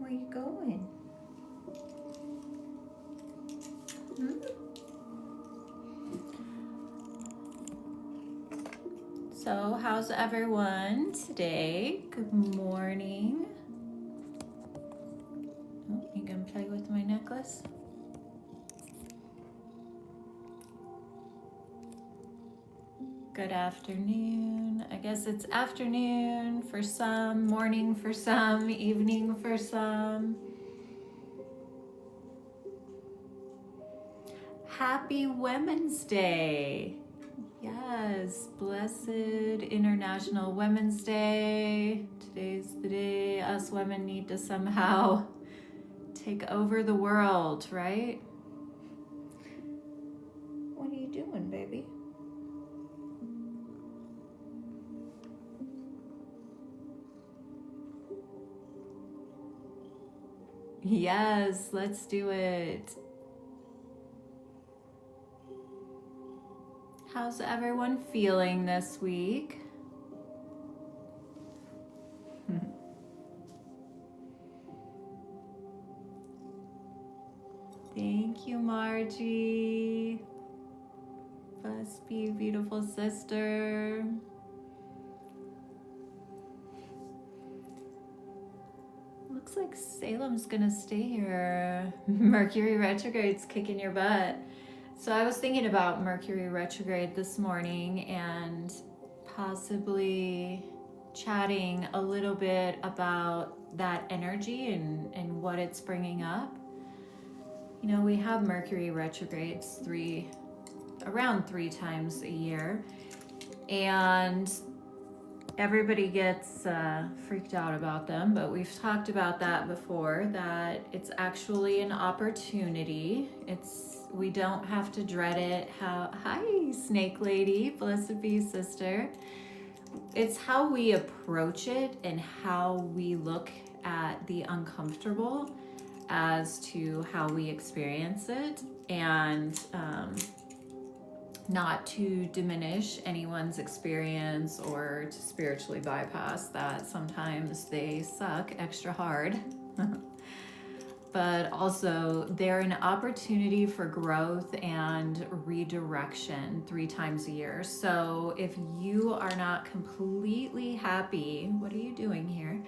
Where you going? So, how's everyone today? Good morning. Oh, you gonna play with my necklace? Good afternoon. I guess it's afternoon for some, morning for some, evening for some. Happy Women's Day. Yes, blessed International Women's Day. Today's the day us women need to somehow take over the world, right? What are you doing, baby? Yes, let's do it. How's everyone feeling this week? Thank you, Margie. Bless be, beautiful sister. Looks like Salem's gonna stay here. Mercury retrograde's kicking your butt. So I was thinking about Mercury retrograde this morning and possibly chatting a little bit about that energy and what it's bringing up. You know, we have Mercury retrogrades around three times a year, and everybody gets freaked out about them, but we've talked about that before, that it's actually an opportunity. We don't have to dread it. Hi, Snake Lady, blessed be sister. It's how we approach it and how we look at the uncomfortable as to how we experience it, and not to diminish anyone's experience or to spiritually bypass that. Sometimes they suck extra hard. But also they're an opportunity for growth and redirection 3 times a year. So if you are not completely happy, what are you doing here?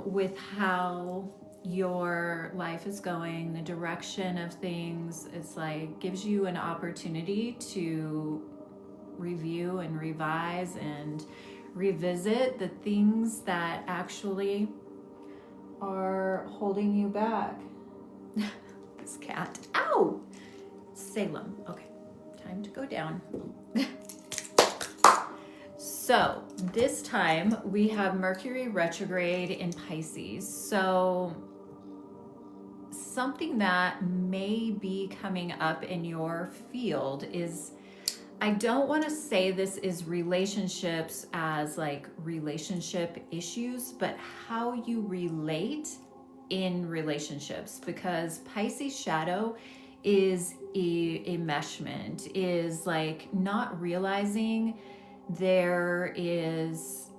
With how your life is going, the direction of things, it's like gives you an opportunity to review and revise and revisit the things that actually are holding you back. This cat. Ow! Salem. Okay, time to go down. So this time we have Mercury retrograde in Pisces. So something that may be coming up in your field is, I don't want to say this is relationships as like relationship issues, but how you relate in relationships, because Pisces shadow is enmeshment, is like not realizing there is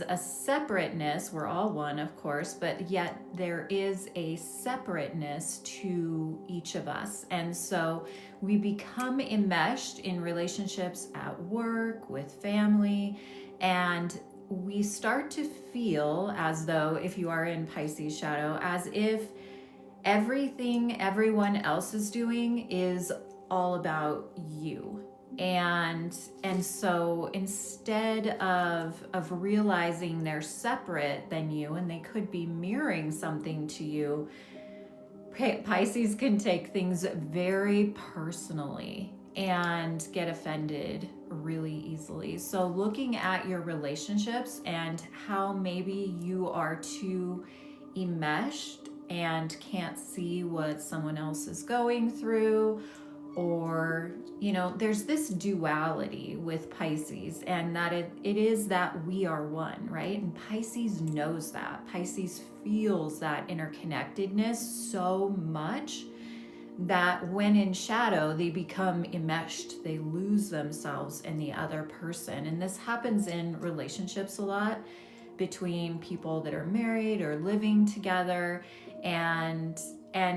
a separateness. We're all one, of course, but yet there is a separateness to each of us. And so we become enmeshed in relationships at work, with family, and we start to feel as though, if you are in Pisces shadow, as if everything everyone else is doing is all about you. And so instead of realizing they're separate than you and they could be mirroring something to you, Pisces can take things very personally and get offended really easily. So looking at your relationships and how maybe you are too enmeshed and can't see what someone else is going through, or, you know, there's this duality with Pisces, and that it is that we are one, right? And Pisces knows that. Pisces feels that interconnectedness so much that when in shadow, they become enmeshed. They lose themselves in the other person. And this happens in relationships a lot, between people that are married or living together. And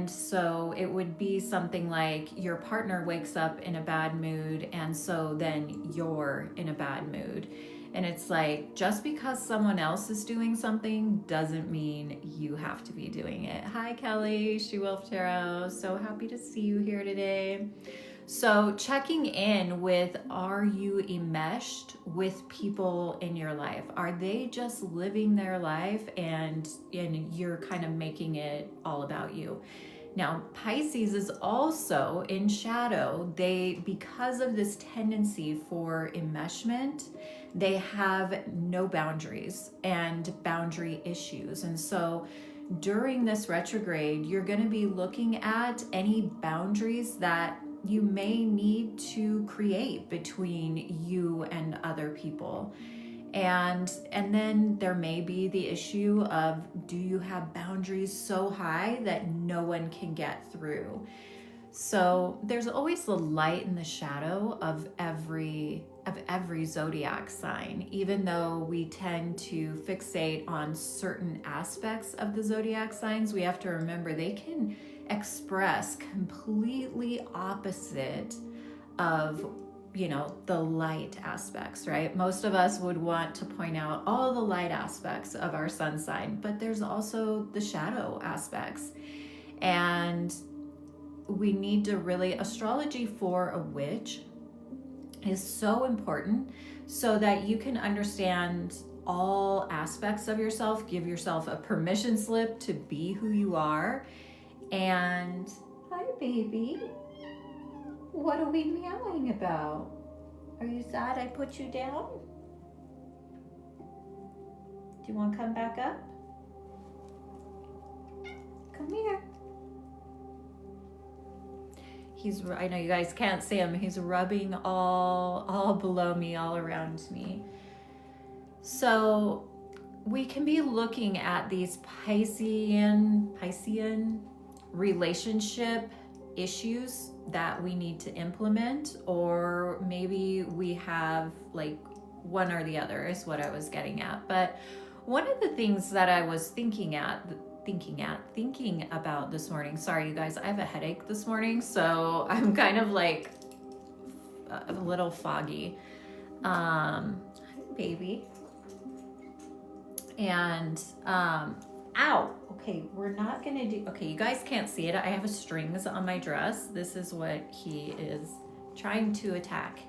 so it would be something like your partner wakes up in a bad mood, and so then you're in a bad mood. And it's like, just because someone else is doing something doesn't mean you have to be doing it. Hi, Kelly, She Wolf Tarot. So happy to see you here today. So checking in with, are you enmeshed with people in your life? Are they just living their life and you're kind of making it all about you? Now, Pisces is also in shadow. Because of this tendency for enmeshment, they have no boundaries and boundary issues. And so during this retrograde, you're going to be looking at any boundaries that you may need to create between you and other people. And then there may be the issue of, do you have boundaries so high that no one can get through? So there's always the light and the shadow of every zodiac sign. Even though we tend to fixate on certain aspects of the zodiac signs, we have to remember they can express completely opposite of, the light aspects, right? Most of us would want to point out all the light aspects of our sun sign, but there's also the shadow aspects. And we need to really, astrology for a witch is so important so that you can understand all aspects of yourself, give yourself a permission slip to be who you are. And hi, baby. What are we meowing about? Are you sad I put you down? Do you want to come back up? Come here. I know you guys can't see him. He's rubbing all below me, all around me. So we can be looking at these Piscean relationship issues that we need to implement, or maybe we have like one or the other is what I was getting at. But one of the things that I was thinking about this morning, sorry you guys, I have a headache this morning, so I'm kind of like a little foggy. Hi, baby. And ow, okay, we're not gonna do, okay, you guys can't see it, I have strings on my dress. This is what he is trying to attack.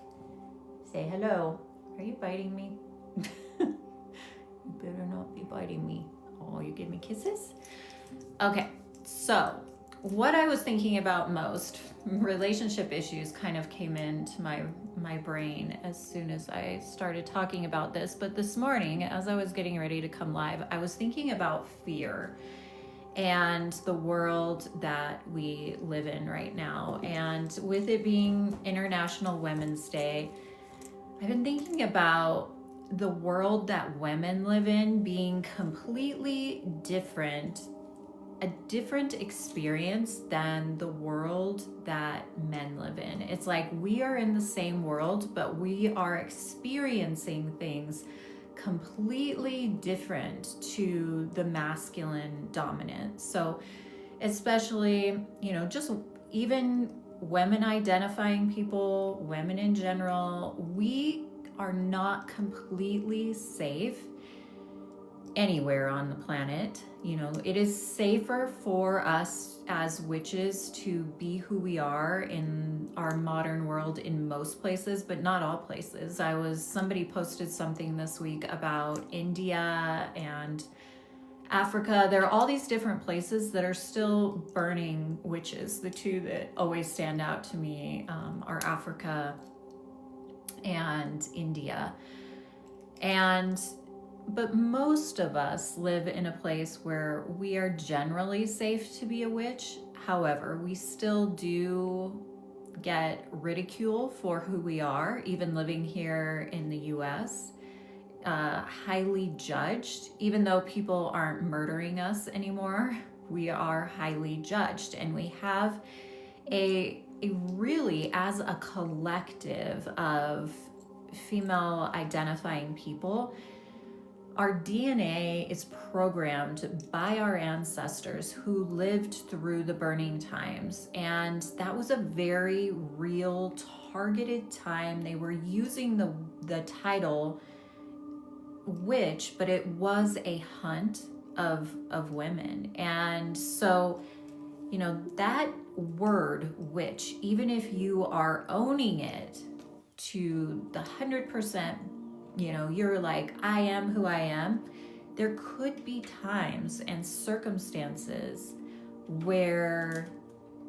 Say hello. Are you biting me? You better not be biting me. Oh, you give me kisses? Okay, so what I was thinking about most, relationship issues kind of came into my brain as soon as I started talking about this. But this morning, as I was getting ready to come live, I was thinking about fear and the world that we live in right now. And with it being International Women's Day, I've been thinking about the world that women live in being completely different, a different experience than the world that men live in. It's like we are in the same world, but we are experiencing things completely different to the masculine dominant. So especially, just even women identifying people, women in general, we are not completely safe anywhere on the planet. It is safer for us as witches to be who we are in our modern world in most places, but not all places. Somebody posted something this week about India and Africa. There are all these different places that are still burning witches. The two that always stand out to me are Africa and India. But most of us live in a place where we are generally safe to be a witch. However, we still do get ridicule for who we are, even living here in the US. Highly judged, even though people aren't murdering us anymore, we are highly judged. And we have a really, as a collective of female identifying people, Our DNA is programmed by our ancestors who lived through the burning times. And that was a very real, targeted time. They were using the title witch, but it was a hunt of women. And so, you know, that word witch, even if you are owning it to the 100%, you know, you're like, I am who I am, there could be times and circumstances where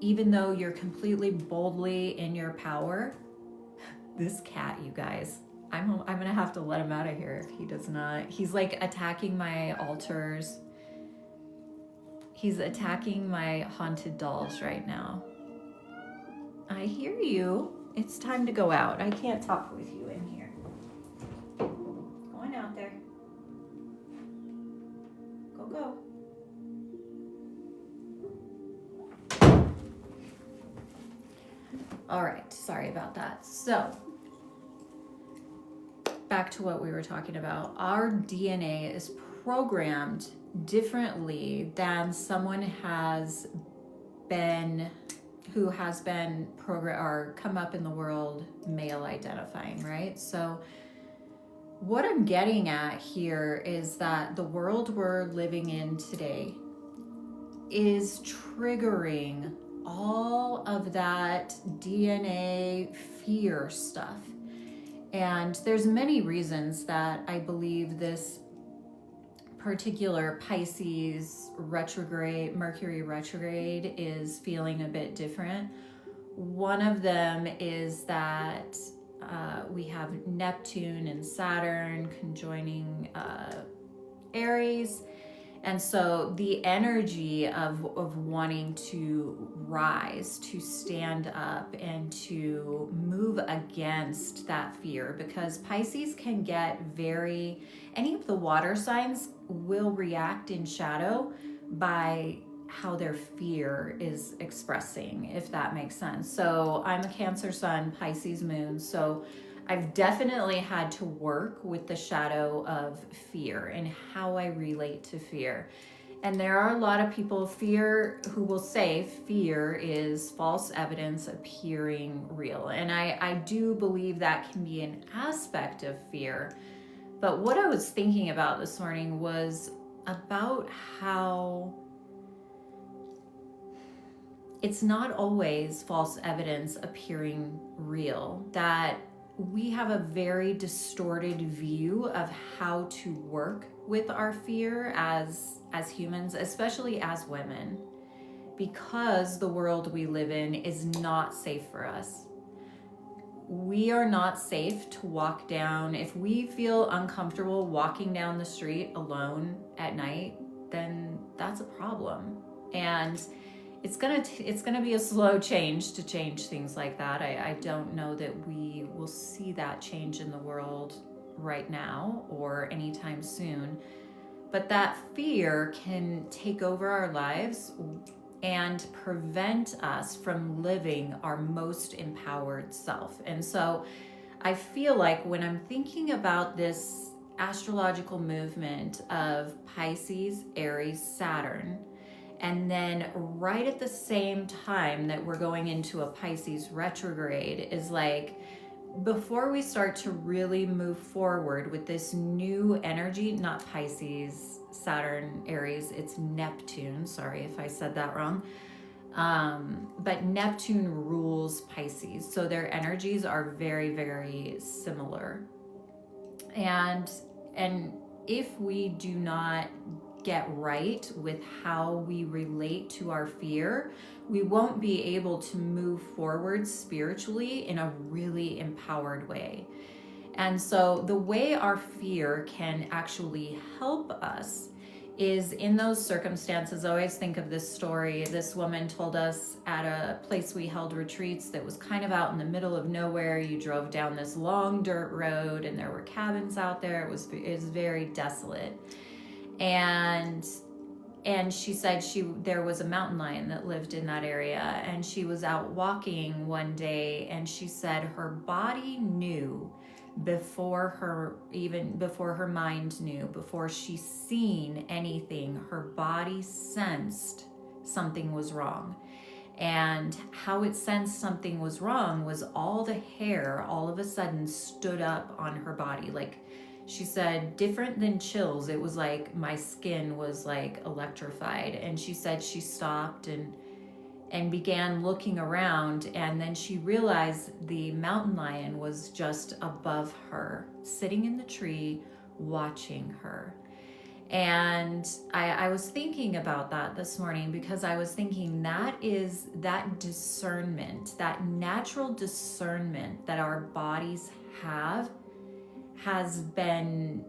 even though you're completely boldly in your power, this cat, you guys, I'm gonna have to let him out of here if he does not. He's like attacking my altars. He's attacking my haunted dolls right now. I hear you. It's time to go out. I can't talk with you in here. Going out there. Go. All right, sorry about that. So, back to what we were talking about. Our DNA is programmed differently than someone who has been programmed or come up in the world male identifying, right? So what I'm getting at here is that the world we're living in today is triggering all of that DNA fear stuff. And there's many reasons that I believe this particular Pisces retrograde, Mercury retrograde, is feeling a bit different. One of them is that we have Neptune and Saturn conjoining Aries. And so the energy of wanting to rise, to stand up, and to move against that fear, because Pisces can get any of the water signs will react in shadow by how their fear is expressing, if that makes sense. So I'm a Cancer sun, Pisces moon, so I've definitely had to work with the shadow of fear and how I relate to fear. And there are a lot of people who will say fear is false evidence appearing real. And I do believe that can be an aspect of fear. But what I was thinking about this morning was about how it's not always false evidence appearing real, that we have a very distorted view of how to work with our fear as humans, especially as women, because the world we live in is not safe for us. We are not safe to walk down. If we feel uncomfortable walking down the street alone at night, then that's a problem. And it's gonna be a slow change to change things like that. I don't know that we will see that change in the world right now or anytime soon. But that fear can take over our lives and prevent us from living our most empowered self. And so I feel like when I'm thinking about this astrological movement of Pisces, Aries, Saturn, and then right at the same time that we're going into a Pisces retrograde is like, before we start to really move forward with this new energy, not Pisces, Saturn, Aries, it's Neptune. Sorry if I said that wrong. But Neptune rules Pisces. So their energies are very, very similar. And if we do not get right with how we relate to our fear, we won't be able to move forward spiritually in a really empowered way. And so the way our fear can actually help us is in those circumstances. I always think of this story. This woman told us at a place we held retreats that was kind of out in the middle of nowhere. You drove down this long dirt road and there were cabins out there. It was very desolate. And she said there was a mountain lion that lived in that area, and she was out walking one day, and she said her body knew before her mind knew, before she seen anything, her body sensed something was wrong. And how it sensed something was wrong was all the hair all of a sudden stood up on her body. Like she said, different than chills. It was like my skin was like electrified. And she said she stopped and began looking around, and then she realized the mountain lion was just above her, sitting in the tree, watching her. And I was thinking about that this morning, because I was thinking that is that discernment, that natural discernment that our bodies have has been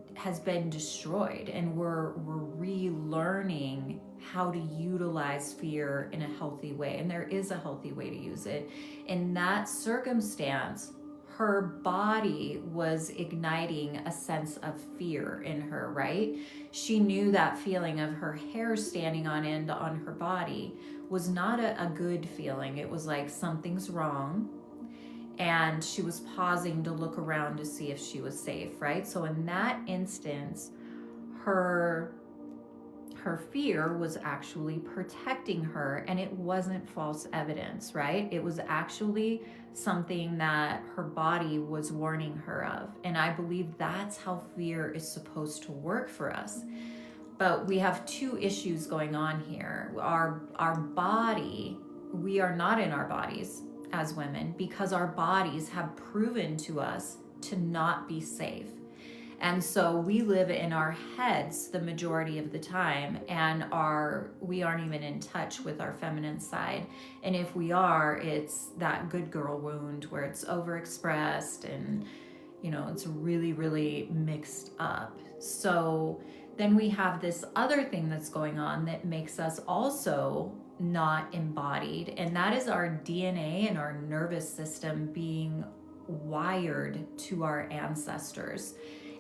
destroyed, and we're relearning how to utilize fear in a healthy way. And there is a healthy way to use it. In that circumstance, her body was igniting a sense of fear in her, right? She knew that feeling of her hair standing on end on her body was not a good feeling. It was like something's wrong. And she was pausing to look around to see if she was safe, right? So in that instance, her fear was actually protecting her, and it wasn't false evidence, right? It was actually something that her body was warning her of. And I believe that's how fear is supposed to work for us. But we have two issues going on here. Our body, we are not in our bodies as women, because our bodies have proven to us to not be safe. And so we live in our heads the majority of the time, and we aren't even in touch with our feminine side. And if we are, it's that good girl wound where it's overexpressed and, it's really, really mixed up. So then we have this other thing that's going on that makes us also not embodied, and that is our DNA and our nervous system being wired to our ancestors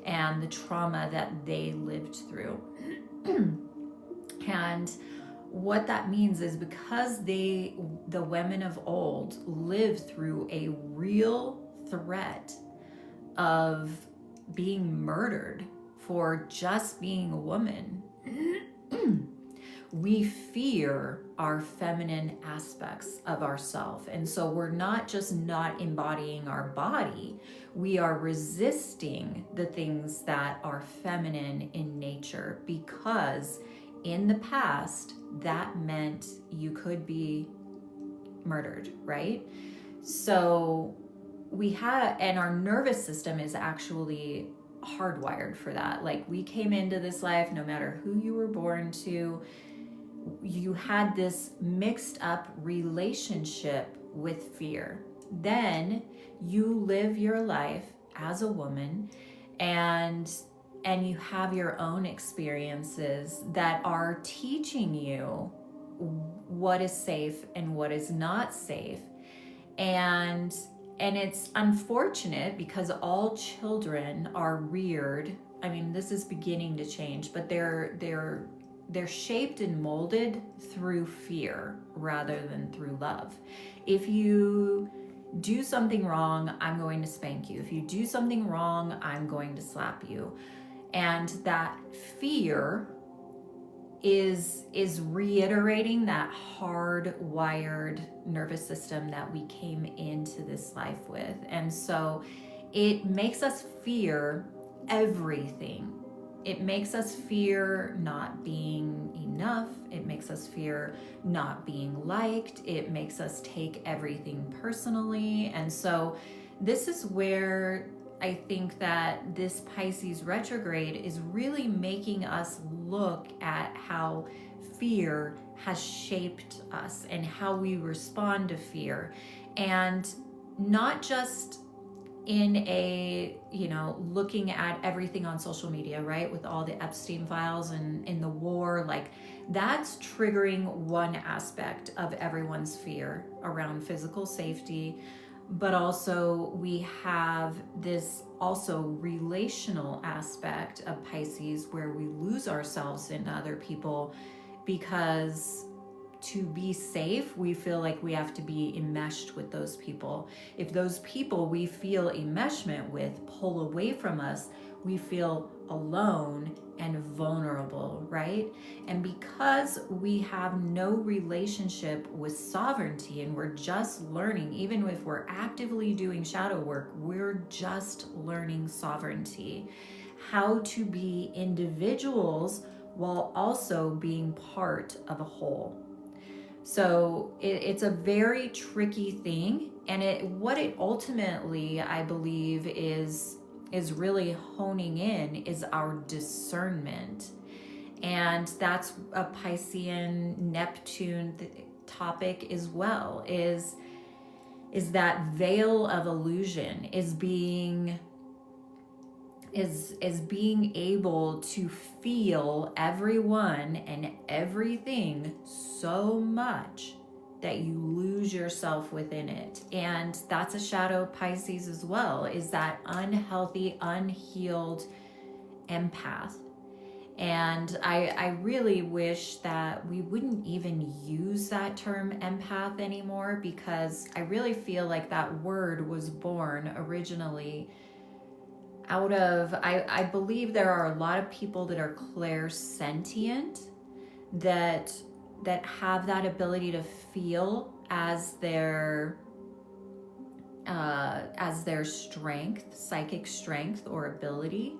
and the trauma that they lived through. And what that means is, because the women of old lived through a real threat of being murdered for just being a woman, we fear our feminine aspects of ourselves. And so we're not just not embodying our body, we are resisting the things that are feminine in nature, because in the past, that meant you could be murdered, right? So and our nervous system is actually hardwired for that. Like, we came into this life, no matter who you were born to, you had this mixed up relationship with fear. Then you live your life as a woman, and you have your own experiences that are teaching you what is safe and what is not safe. And it's unfortunate, because all children are reared. I mean, this is beginning to change, but they're shaped and molded through fear rather than through love. If you do something wrong, I'm going to spank you. If you do something wrong, I'm going to slap you. And that fear is reiterating that hardwired nervous system that we came into this life with. And so it makes us fear everything. It makes us fear not being enough. It makes us fear not being liked. It makes us take everything personally. And so this is where I think that this Pisces retrograde is really making us look at how fear has shaped us and how we respond to fear. And not just in a, looking at everything on social media, right? With all the Epstein files and in the war, like, that's triggering one aspect of everyone's fear around physical safety. But also we have this also relational aspect of Pisces, where we lose ourselves in other people, because to be safe, we feel like we have to be enmeshed with those people. If those people we feel enmeshment with pull away from us, we feel alone and vulnerable, right? And because we have no relationship with sovereignty and we're just learning, even if we're actively doing shadow work, we're just learning sovereignty, how to be individuals while also being part of a whole. So it's a very tricky thing, and what it ultimately, I believe, is really honing in is our discernment. And that's a Piscean Neptune topic as well, is that veil of illusion, is being able to feel everyone and everything so much that you lose yourself within it. And that's a shadow Pisces as well, is that unhealthy, unhealed empath. And I really wish that we wouldn't even use that term empath anymore, because I really feel like that word was born originally out of, I believe there are a lot of people that are clairsentient, that have that ability to feel as their strength, psychic strength or ability.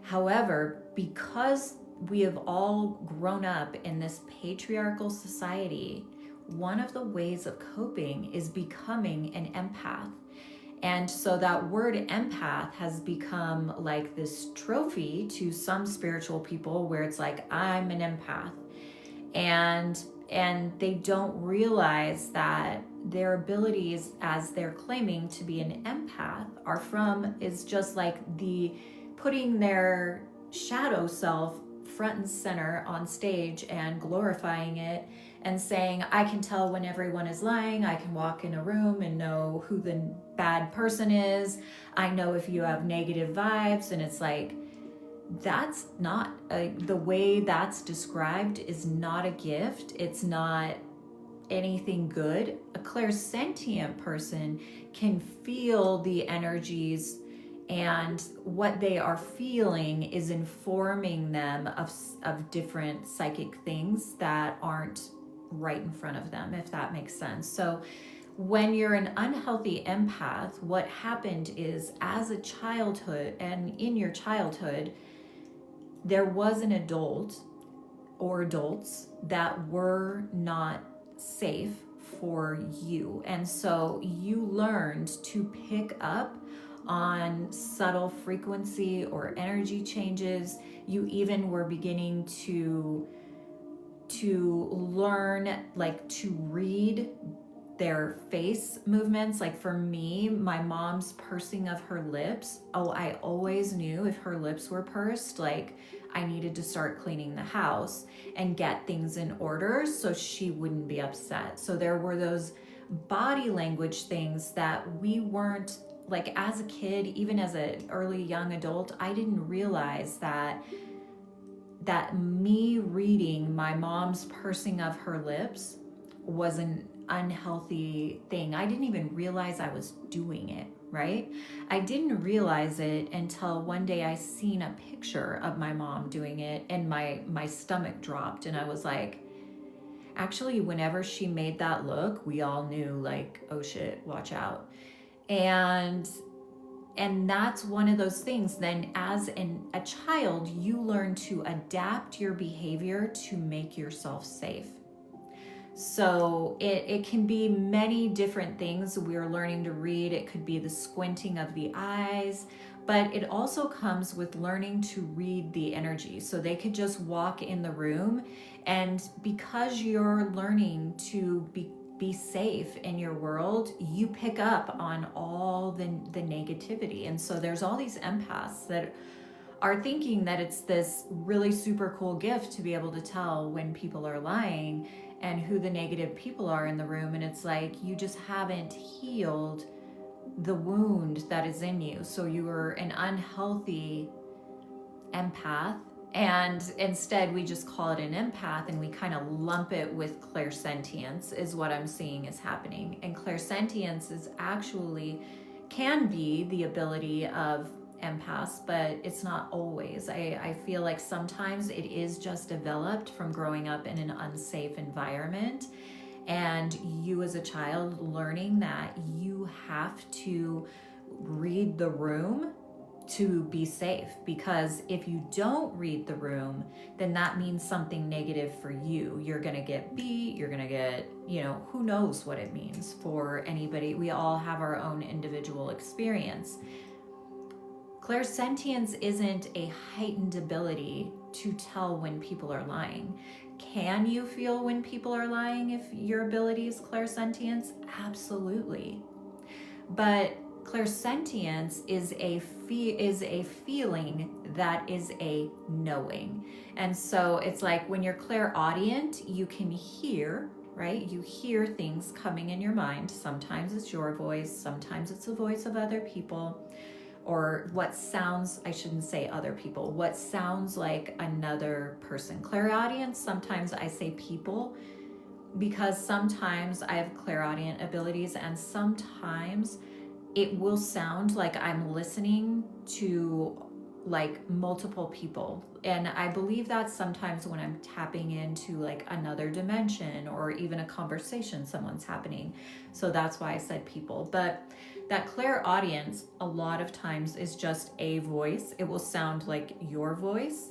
However, because we have all grown up in this patriarchal society, one of the ways of coping is becoming an empath. And so that word empath has become like this trophy to some spiritual people, where it's like, I'm an empath. And they don't realize that their abilities, as they're claiming to be an empath, is just like the putting their shadow self front and center on stage and glorifying it and saying, I can tell when everyone is lying. I can walk in a room and know who the bad person is. I know if you have negative vibes. And it's like, that's not the way that's described is not a gift. It's not anything good. A clairsentient person can feel the energies, and what they are feeling is informing them of different psychic things that aren't right in front of them, if that makes sense. So when you're an unhealthy empath, what happened is, as a childhood, and in your childhood, there was an adult or adults that were not safe for you. And so you learned to pick up on subtle frequency or energy changes. You even were beginning to learn, like, to read their face movements. Like for me, my mom's pursing of her lips, I always knew if her lips were pursed, like I needed to start cleaning the house and get things in order so she wouldn't be upset. So there were those body language things that we weren't, like, as a kid, even as an early young adult, I didn't realize that me reading my mom's pursing of her lips was an unhealthy thing. I didn't even realize I was doing it, right? I didn't realize it until one day I seen a picture of my mom doing it, and my stomach dropped, and I was like, actually, whenever she made that look, we all knew, like, oh shit, watch out. And that's one of those things. Then as a child, you learn to adapt your behavior to make yourself safe. So it can be many different things we're learning to read. It could be the squinting of the eyes, but it also comes with learning to read the energy. So they could just walk in the room, and because you're learning to be safe in your world, you pick up on all the negativity. And so there's all these empaths that are thinking that it's this really super cool gift to be able to tell when people are lying and who the negative people are in the room. And it's like, you just haven't healed the wound that is in you. So you are an unhealthy empath, And instead we just call it an empath, and we kind of lump it with clairsentience is what I'm seeing is happening. And clairsentience is actually can be the ability of empaths, but it's not always. I feel like sometimes it is just developed from growing up in an unsafe environment, and you as a child learning that you have to read the room to be safe, because if you don't read the room, then that means something negative for you. You're going to get beat, you're going to get, who knows what it means for anybody. We all have our own individual experience. Clairsentience isn't a heightened ability to tell when people are lying. Can you feel when people are lying if your ability is clairsentience? Absolutely. But clairsentience is a feeling that is a knowing. And so it's like when you're clairaudient, you can hear, right? You hear things coming in your mind. Sometimes it's your voice, sometimes it's the voice of other people, or what sounds, I shouldn't say other people, what sounds like another person. Clairaudience, sometimes I say people, because sometimes I have clairaudient abilities, and sometimes it will sound like I'm listening to like multiple people. And I believe that sometimes when I'm tapping into like another dimension or even a conversation someone's happening. So that's why I said people. But that clairaudience a lot of times is just a voice. It will sound like your voice,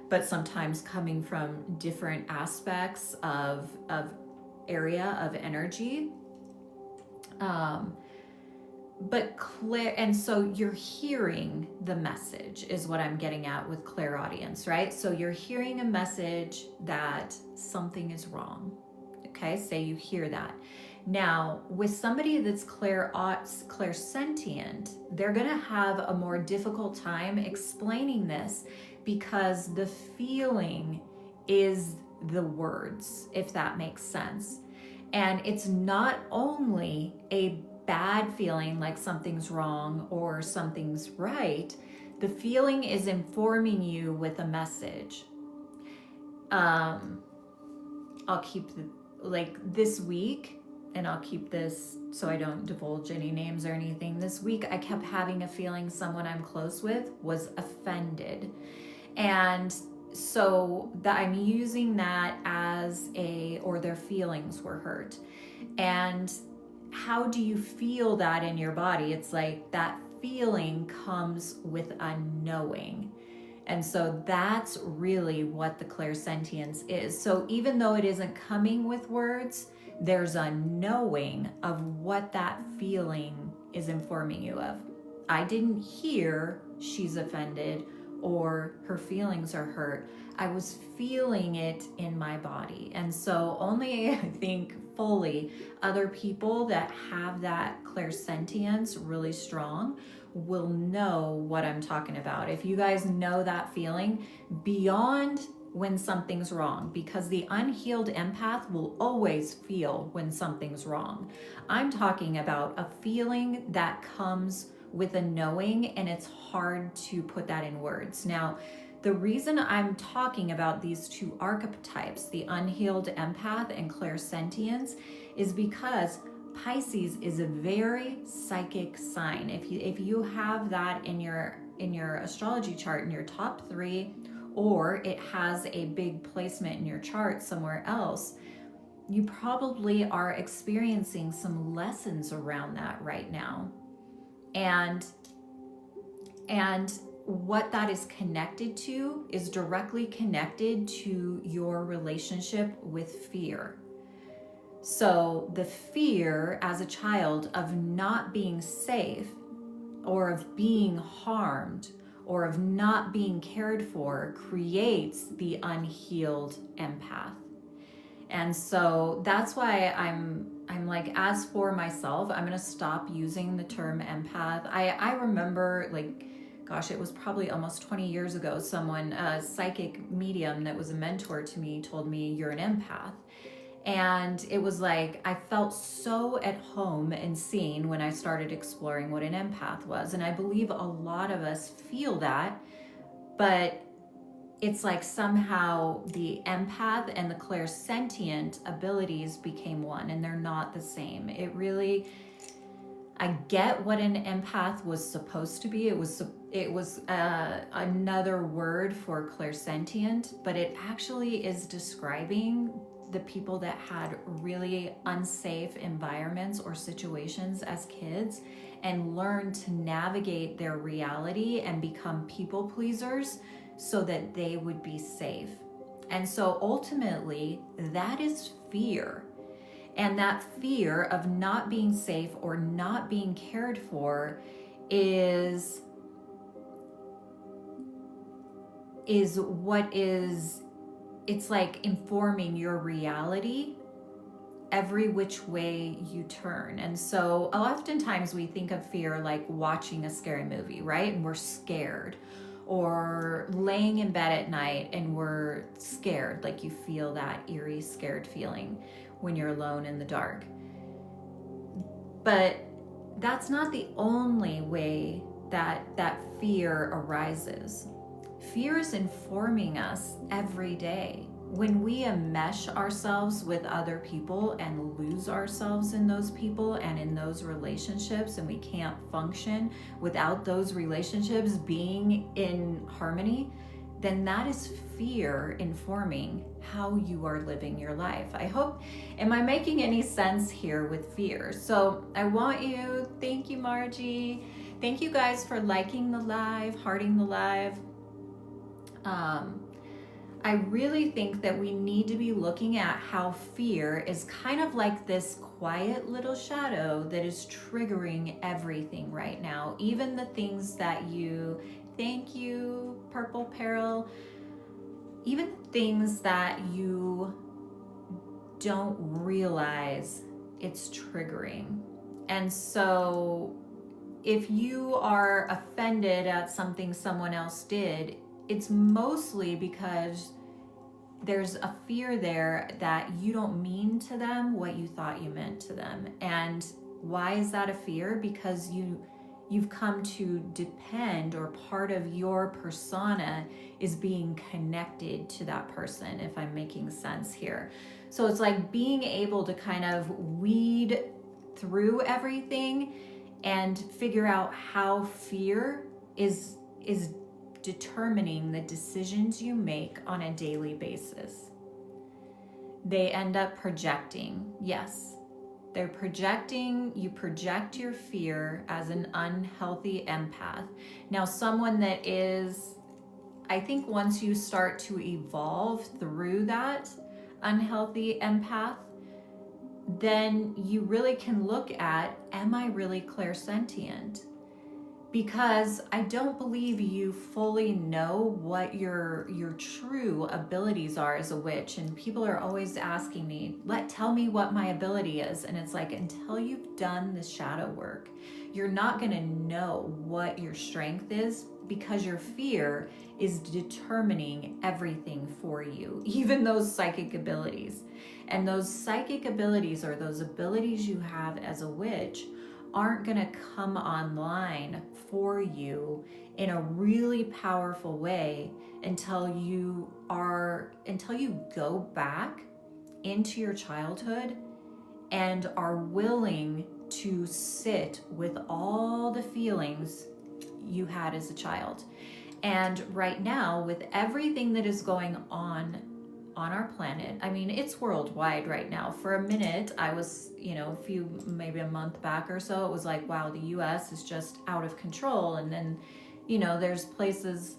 but sometimes coming from different aspects of area of energy. And so you're hearing the message is what I'm getting at with clairaudience, right? So you're hearing a message that something is wrong. Okay, say you hear that. Now, with somebody that's clairsentient, they're gonna have a more difficult time explaining this, because the feeling is the words, if that makes sense. And it's not only a bad feeling like something's wrong or something's right. The feeling is informing you with a message. I'll keep this week, and I'll keep this so I don't divulge any names or anything. This week I kept having a feeling someone I'm close with was offended. And so that I'm using that as or their feelings were hurt. And how do you feel that in your body? It's like that feeling comes with a knowing. And so that's really what the clairsentience is. So even though it isn't coming with words, there's a knowing of what that feeling is informing you of. I didn't hear she's offended or her feelings are hurt. I was feeling it in my body. And so only, I think, fully other people that have that clairsentience really strong will know what I'm talking about. If you guys know that feeling beyond when something's wrong, because the unhealed empath will always feel when something's wrong. I'm talking about a feeling that comes with a knowing, and it's hard to put that in words. Now, the reason I'm talking about these two archetypes, the unhealed empath and clairsentience, is because Pisces is a very psychic sign. If you have that in your astrology chart in your top 3, or it has a big placement in your chart somewhere else, you probably are experiencing some lessons around that right now. And what that is connected to is directly connected to your relationship with fear. So the fear as a child of not being safe, or of being harmed, or of not being cared for, creates the unhealed empath. And so that's why I'm like, as for myself, I'm going to stop using the term empath. I remember, like, gosh, it was probably almost 20 years ago, someone, a psychic medium that was a mentor to me, told me, you're an empath. And it was like, I felt so at home and seen when I started exploring what an empath was. And I believe a lot of us feel that, but it's like somehow the empath and the clairsentient abilities became one, and they're not the same. It really, I get what an empath was supposed to be. It was another word for clairsentient, but it actually is describing the people that had really unsafe environments or situations as kids and learned to navigate their reality and become people pleasers so that they would be safe. And so ultimately, that is fear. And that fear of not being safe or not being cared for is what is, it's like informing your reality every which way you turn. And so oftentimes we think of fear like watching a scary movie, right? And we're scared. Or laying in bed at night and we're scared, like you feel that eerie, scared feeling when you're alone in the dark. But that's not the only way that fear arises. Fear is informing us every day. When we enmesh ourselves with other people and lose ourselves in those people and in those relationships, and we can't function without those relationships being in harmony, then that is fear informing how you are living your life. I hope, am I making any sense here with fear? So I want you, thank you, Margie. Thank you guys for liking the live, hearting the live. I really think that we need to be looking at how fear is kind of like this quiet little shadow that is triggering everything right now. Even the things that you, thank you, Purple Peril, even things that you don't realize it's triggering. And so if you are offended at something someone else did, it's mostly because there's a fear there that you don't mean to them what you thought you meant to them. And why is that a fear? Because you've come to depend, or part of your persona is being connected to that person, if I'm making sense here. So it's like being able to kind of weed through everything and figure out how fear is determining the decisions you make on a daily basis. They end up projecting. Yes, they're projecting. You project your fear as an unhealthy empath. Now, someone that is, I think once you start to evolve through that unhealthy empath, then you really can look at, am I really clairsentient? Because I don't believe you fully know what your true abilities are as a witch. And people are always asking me, tell me what my ability is. And it's like, until you've done the shadow work, you're not going to know what your strength is, because your fear is determining everything for you, even those psychic abilities. And those psychic abilities, or those abilities you have as a witch, aren't going to come online for you in a really powerful way until you go back into your childhood and are willing to sit with all the feelings you had as a child. And right now, with everything that is going on our planet, I mean, it's worldwide right now. For a minute, I was, maybe a month back or so, it was like, wow, the US is just out of control. And then, there's places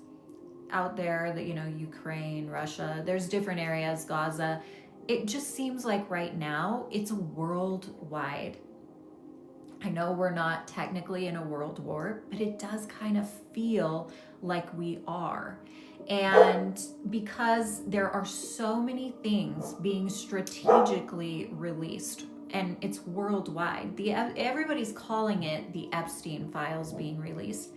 out there that, Ukraine, Russia, there's different areas, Gaza. It just seems like right now it's worldwide. I know we're not technically in a world war, but it does kind of feel like we are. And because there are so many things being strategically released, and it's worldwide, everybody's calling it the Epstein files being released.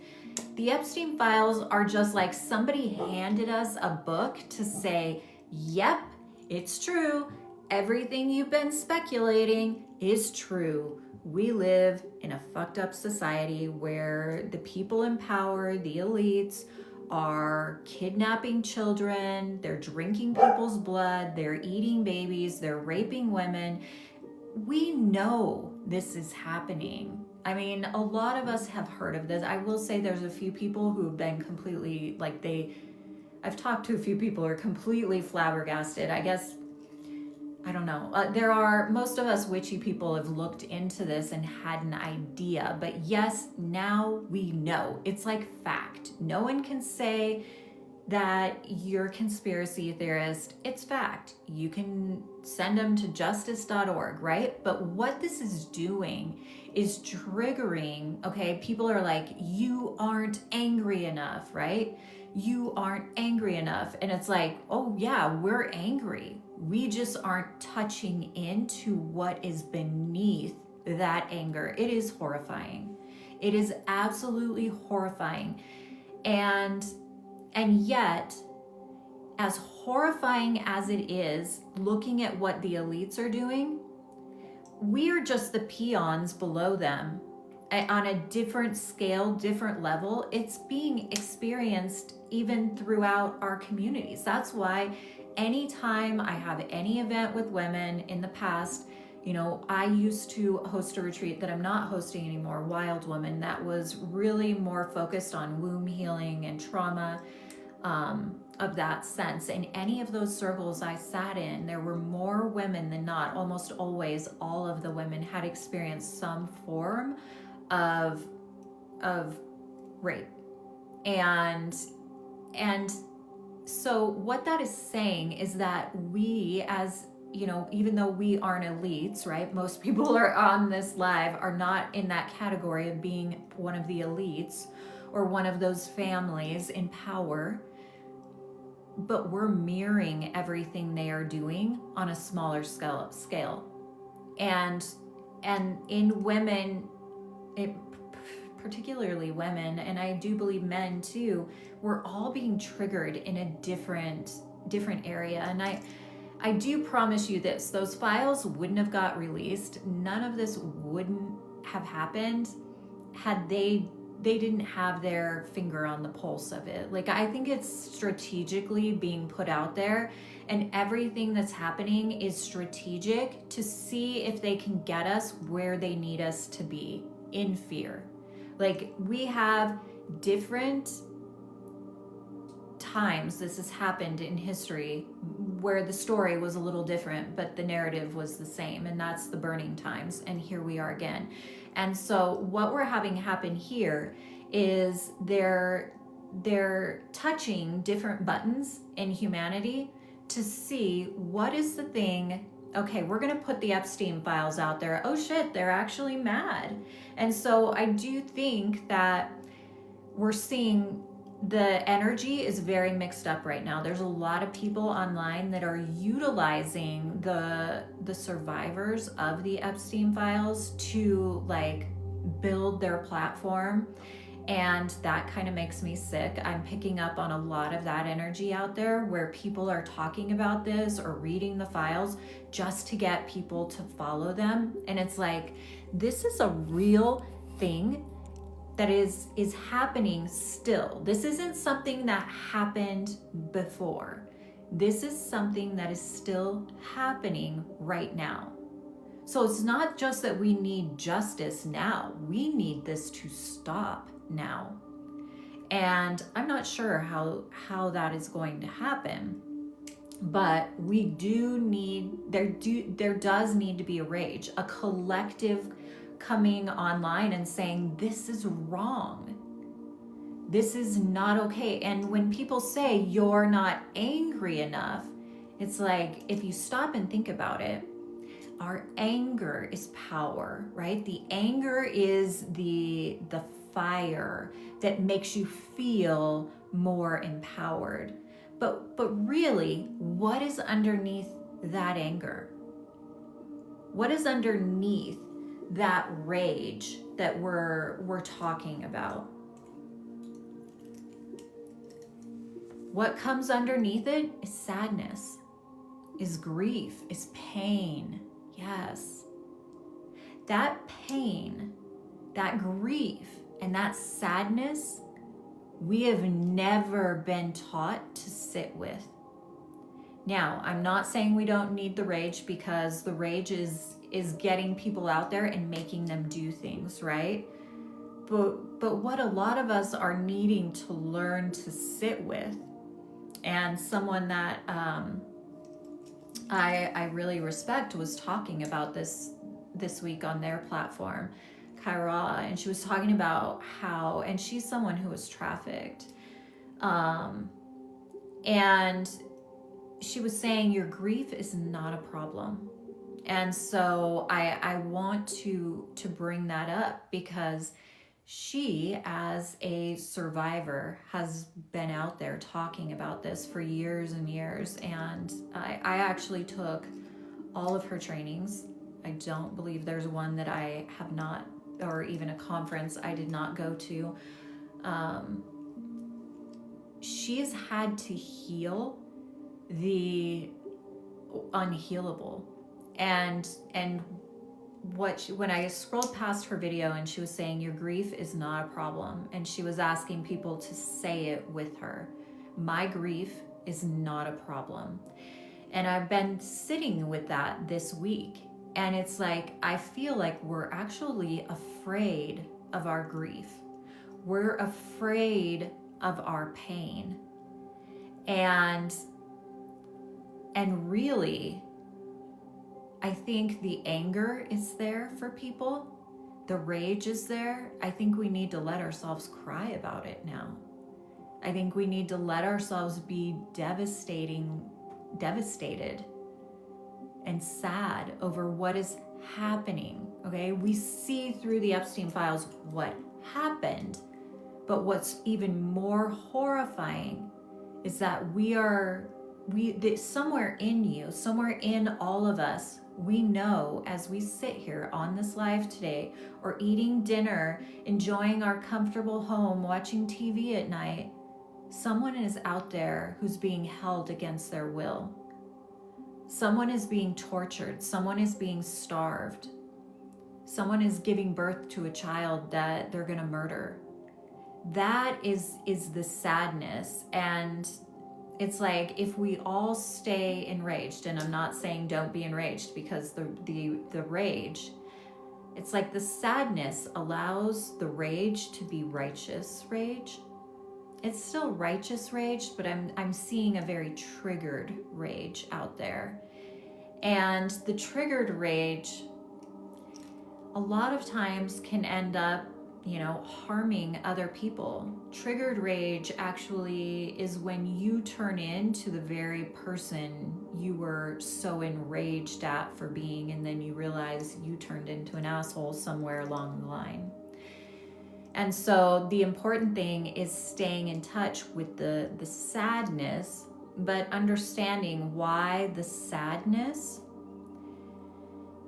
The Epstein files are just like somebody handed us a book to say, yep, it's true. Everything you've been speculating is true. We live in a fucked up society where the people in power, the elites, are kidnapping children, they're drinking people's blood, they're eating babies, they're raping women. We know this is happening. I mean, a lot of us have heard of this. I will say there's a few people who have been completely, I've talked to a few people who are completely flabbergasted. I guess, I don't know. Most of us witchy people have looked into this and had an idea. But yes, now we know. It's like fact. No one can say that you're a conspiracy theorist. It's fact. You can send them to justice.org, right? But what this is doing is triggering, okay? People are like, you aren't angry enough, right? You aren't angry enough. And it's like, oh yeah, we're angry. We just aren't touching into what is beneath that anger. It is horrifying. It is absolutely horrifying. And yet, as horrifying as it is, looking at what the elites are doing, we are just the peons below them on a different scale, different level. It's being experienced even throughout our communities. That's why anytime I have any event with women in the past, you know, I used to host a retreat that I'm not hosting anymore, Wild Woman, that was really more focused on womb healing and trauma. Of that sense. In any of those circles I sat in, there were more women than not. Almost always, all of the women had experienced some form of rape. And so what that is saying is that we, as you know, even though we aren't elites, right? Most people are on this live are not in that category of being one of the elites or one of those families in power. But we're mirroring everything they are doing on a smaller scale. And in women, particularly women, and I do believe men too, we're all being triggered in a different area. And I do promise you this, those files wouldn't have got released. None of this wouldn't have happened had they didn't have their finger on the pulse of it. Like, I think it's strategically being put out there, and everything that's happening is strategic to see if they can get us where they need us to be in fear. Like, we have different times this has happened in history where the story was a little different, but the narrative was the same, and that's the burning times, and here we are again. And so what we're having happen here is they're touching different buttons in humanity to see what is the thing. Okay, we're going to put the Epstein files out there. Oh shit, they're actually mad. And so I do think that we're seeing the energy is very mixed up right now. There's a lot of people online that are utilizing the survivors of the Epstein files to like build their platform, and that kind of makes me sick. I'm picking up on a lot of that energy out there where people are talking about this or reading the files just to get people to follow them. And it's like, this is a real thing that is happening still. This isn't something that happened before. This is something that is still happening right now. So it's not just that we need justice now. We need this to stop now. And I'm not sure how that is going to happen. But we do need, there does need to be a rage, a collective coming online and saying, this is wrong. This is not okay. And when people say you're not angry enough, it's like, if you stop and think about it, our anger is power, right? The anger is the fire that makes you feel more empowered. But really, what is underneath that anger? What is underneath that rage that we're talking about? What comes underneath it is sadness, is grief, is pain. Yes. That pain, that grief, and that sadness we have never been taught to sit with. Now, I'm not saying we don't need the rage, because the rage is getting people out there and making them do things, right? But what a lot of us are needing to learn to sit with, and someone that I really respect was talking about this week on their platform, Kyra, and she was talking about how, and she's someone who was trafficked, and she was saying your grief is not a problem. And so I want to bring that up, because she, as a survivor, has been out there talking about this for years and years. And I actually took all of her trainings. I don't believe there's one that I have not, or even a conference I did not go to. She's had to heal the unhealable. And when I scrolled past her video, and she was saying your grief is not a problem, and she was asking people to say it with her, my grief is not a problem. And I've been sitting with that this week, and it's like I feel like we're actually afraid of our grief. We're afraid of our pain. And really, I think the anger is there for people. The rage is there. I think we need to let ourselves cry about it now. I think we need to let ourselves be devastated and sad over what is happening, okay? We see through the Epstein files what happened, but what's even more horrifying is that somewhere in you, somewhere in all of us, we know, as we sit here on this live today, or eating dinner, enjoying our comfortable home, watching TV at night, someone is out there who's being held against their will. Someone is being tortured. Someone is being starved. Someone is giving birth to a child that they're going to murder. That is the sadness. And it's like, if we all stay enraged, and I'm not saying don't be enraged, because the rage, it's like the sadness allows the rage to be righteous rage. It's still righteous rage, but I'm seeing a very triggered rage out there. And the triggered rage a lot of times can end up, harming other people. Triggered rage actually is when you turn into the very person you were so enraged at for being, and then you realize you turned into an asshole somewhere along the line. And so the important thing is staying in touch with the sadness, but understanding why the sadness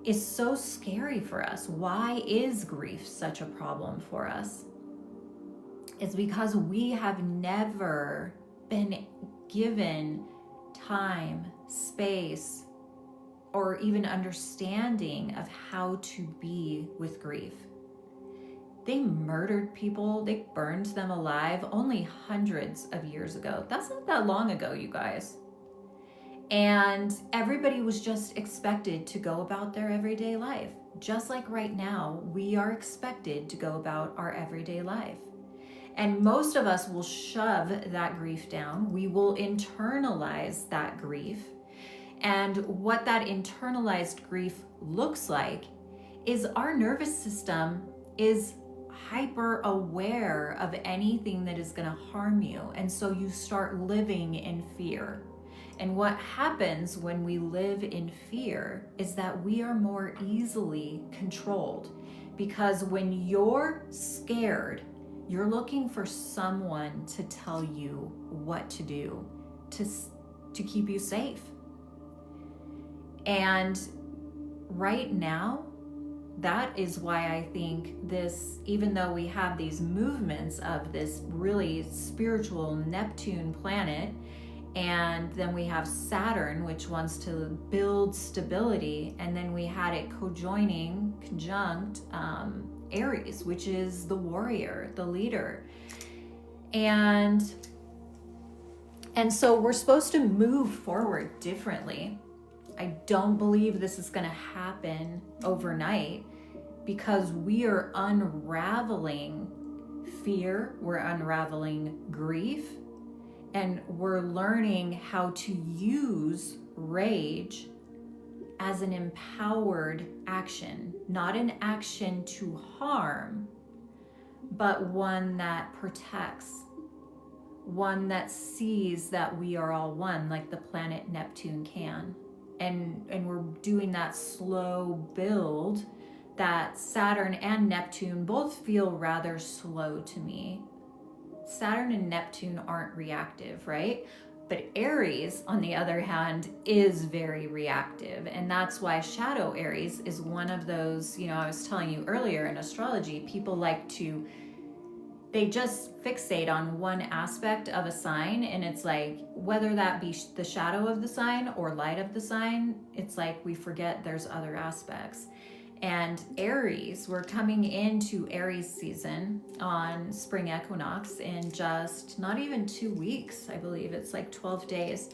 is so scary for us. Why is grief such a problem for us? It's because we have never been given time, space, or even understanding of how to be with grief. They murdered people, they burned them alive only hundreds of years ago. That's not that long ago, you guys. And everybody was just expected to go about their everyday life. Just like right now, we are expected to go about our everyday life. And most of us will shove that grief down. We will internalize that grief. And what that internalized grief looks like is our nervous system is hyper aware of anything that is going to harm you. And so you start living in fear. And what happens when we live in fear is that we are more easily controlled, because when you're scared, you're looking for someone to tell you what to do to keep you safe. And right now, that is why I think this, even though we have these movements of this really spiritual Neptune planet, and then we have Saturn, which wants to build stability, and then we had it conjunct Aries, which is the warrior, the leader. And so we're supposed to move forward differently. I don't believe this is going to happen overnight, because we are unraveling fear, we're unraveling grief, and we're learning how to use rage as an empowered action, not an action to harm, but one that protects, one that sees that we are all one, like the planet Neptune can. And we're doing that slow build that Saturn and Neptune both feel rather slow to me. Saturn and Neptune aren't reactive, right? But Aries, on the other hand, is very reactive. And that's why Shadow Aries is one of those, I was telling you earlier in astrology, people they just fixate on one aspect of a sign, and it's like, whether that be the shadow of the sign or light of the sign, it's like we forget there's other aspects. And Aries, we're coming into Aries season on spring equinox in just not even 2 weeks. I believe it's like 12 days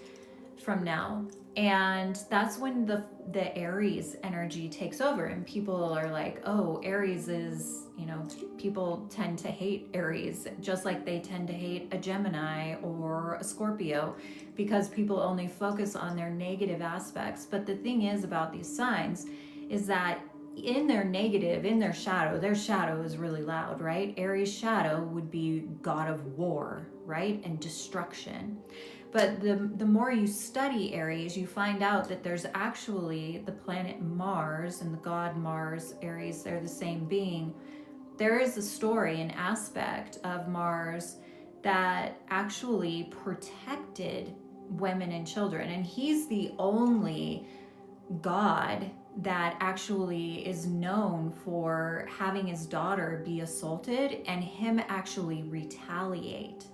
from now. And that's when the Aries energy takes over, and people are like, oh, Aries is, people tend to hate Aries, just like they tend to hate a Gemini or a Scorpio, because people only focus on their negative aspects. But the thing is about these signs is that in their negative, in their shadow is really loud, right? Aries shadow would be god of war, right? And destruction. But the more you study Aries, you find out that there's actually the planet Mars and the god Mars, Aries, they're the same being. There is a story, an aspect of Mars that actually protected women and children. And he's the only god that actually is known for having his daughter be assaulted and him actually retaliate.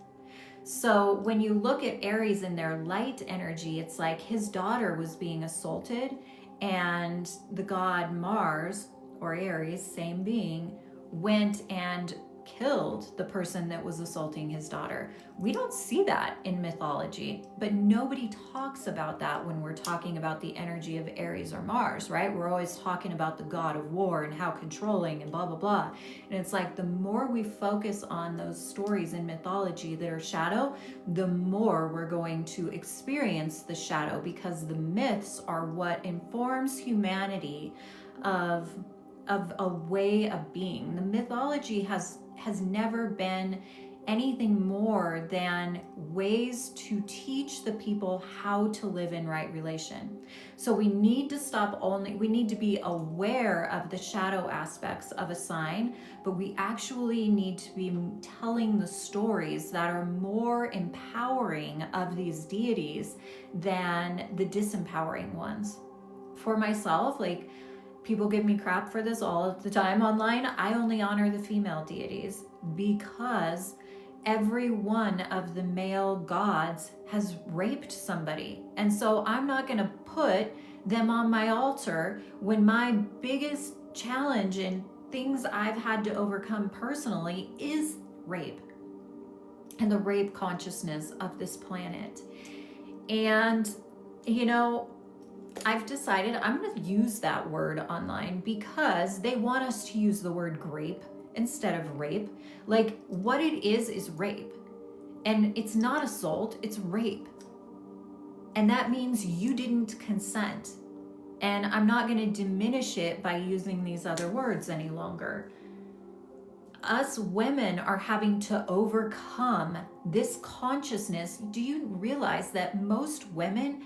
So when you look at Aries in their light energy, it's like his daughter was being assaulted, and the god Mars, or Aries, same being, went and killed the person that was assaulting his daughter. We don't see that in mythology, but nobody talks about that when we're talking about the energy of Aries or Mars, right? We're always talking about the god of war and how controlling and blah, blah, blah. And it's like the more we focus on those stories in mythology that are shadow, the more we're going to experience the shadow, because the myths are what informs humanity of a way of being. The mythology has never been anything more than ways to teach the people how to live in right relation. So we need to we need to be aware of the shadow aspects of a sign, but we actually need to be telling the stories that are more empowering of these deities than the disempowering ones. For myself, people give me crap for this all of the time online. I only honor the female deities because every one of the male gods has raped somebody. And so I'm not going to put them on my altar when my biggest challenge and things I've had to overcome personally is rape and the rape consciousness of this planet. And, I've decided I'm going to use that word online because they want us to use the word grape instead of rape. What it is rape. And it's not assault, it's rape. And that means you didn't consent. And I'm not going to diminish it by using these other words any longer. Us women are having to overcome this consciousness. Do you realize that most women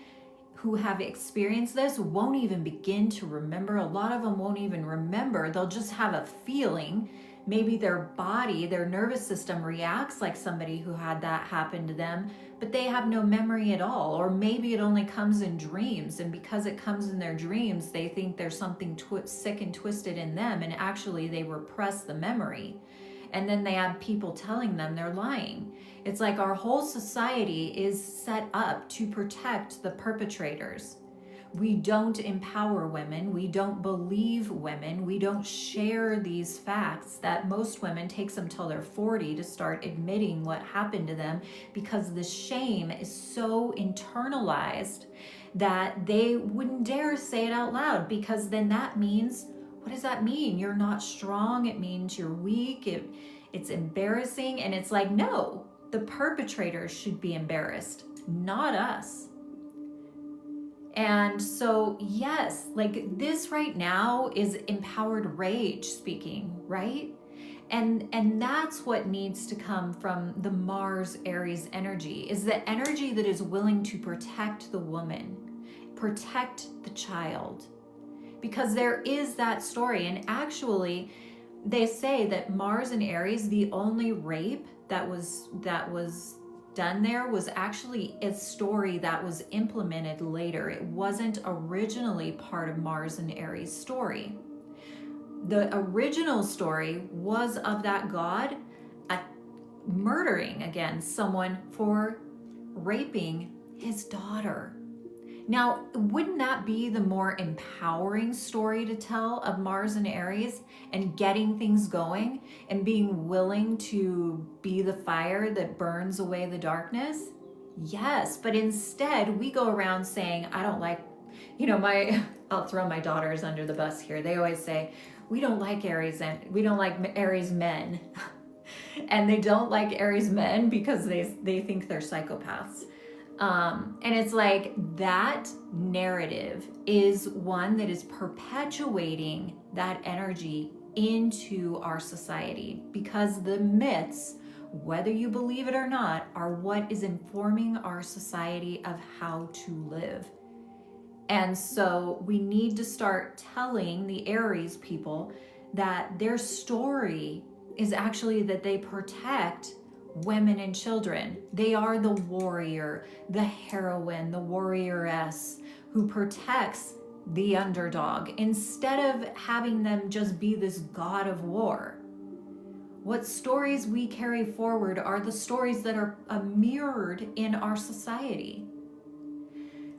who have experienced this won't even begin to remember? A lot of them won't even remember. They'll just have a feeling. Maybe their body, their nervous system reacts like somebody who had that happen to them, but they have no memory at all. Or maybe it only comes in dreams, and because it comes in their dreams, they think there's something sick and twisted in them, and actually they repress the memory. And then they have people telling them they're lying. It's like our whole society is set up to protect the perpetrators. We don't empower women. We don't believe women. We don't share these facts that most women takes them till they're 40 to start admitting what happened to them, because the shame is so internalized that they wouldn't dare say it out loud, because then that means, what does that mean? You're not strong. It means you're weak. It's embarrassing. And it's like, no, the perpetrators should be embarrassed, not us. And so, yes, like this right now is empowered rage speaking, right? And that's what needs to come from the Mars Aries energy, is the energy that is willing to protect the woman, protect the child. Because there is that story. And actually, they say that Mars and Aries, the only rape that was done there was actually a story that was implemented later. It wasn't originally part of Mars and Aries' story. The original story was of that god murdering, again, someone for raping his daughter. Now, wouldn't that be the more empowering story to tell of Mars and Aries and getting things going and being willing to be the fire that burns away the darkness? Yes, but instead we go around saying, I don't like, I'll throw my daughters under the bus here. They always say, we don't like Aries and we don't like Aries men. And they don't like Aries men because they think they're psychopaths. And it's like that narrative is one that is perpetuating that energy into our society, because the myths, whether you believe it or not, are what is informing our society of how to live. And so we need to start telling the Aries people that their story is actually that they protect women and children. They are the warrior, the heroine, the warrioress who protects the underdog, instead of having them just be this god of war. What stories we carry forward are the stories that are mirrored in our society.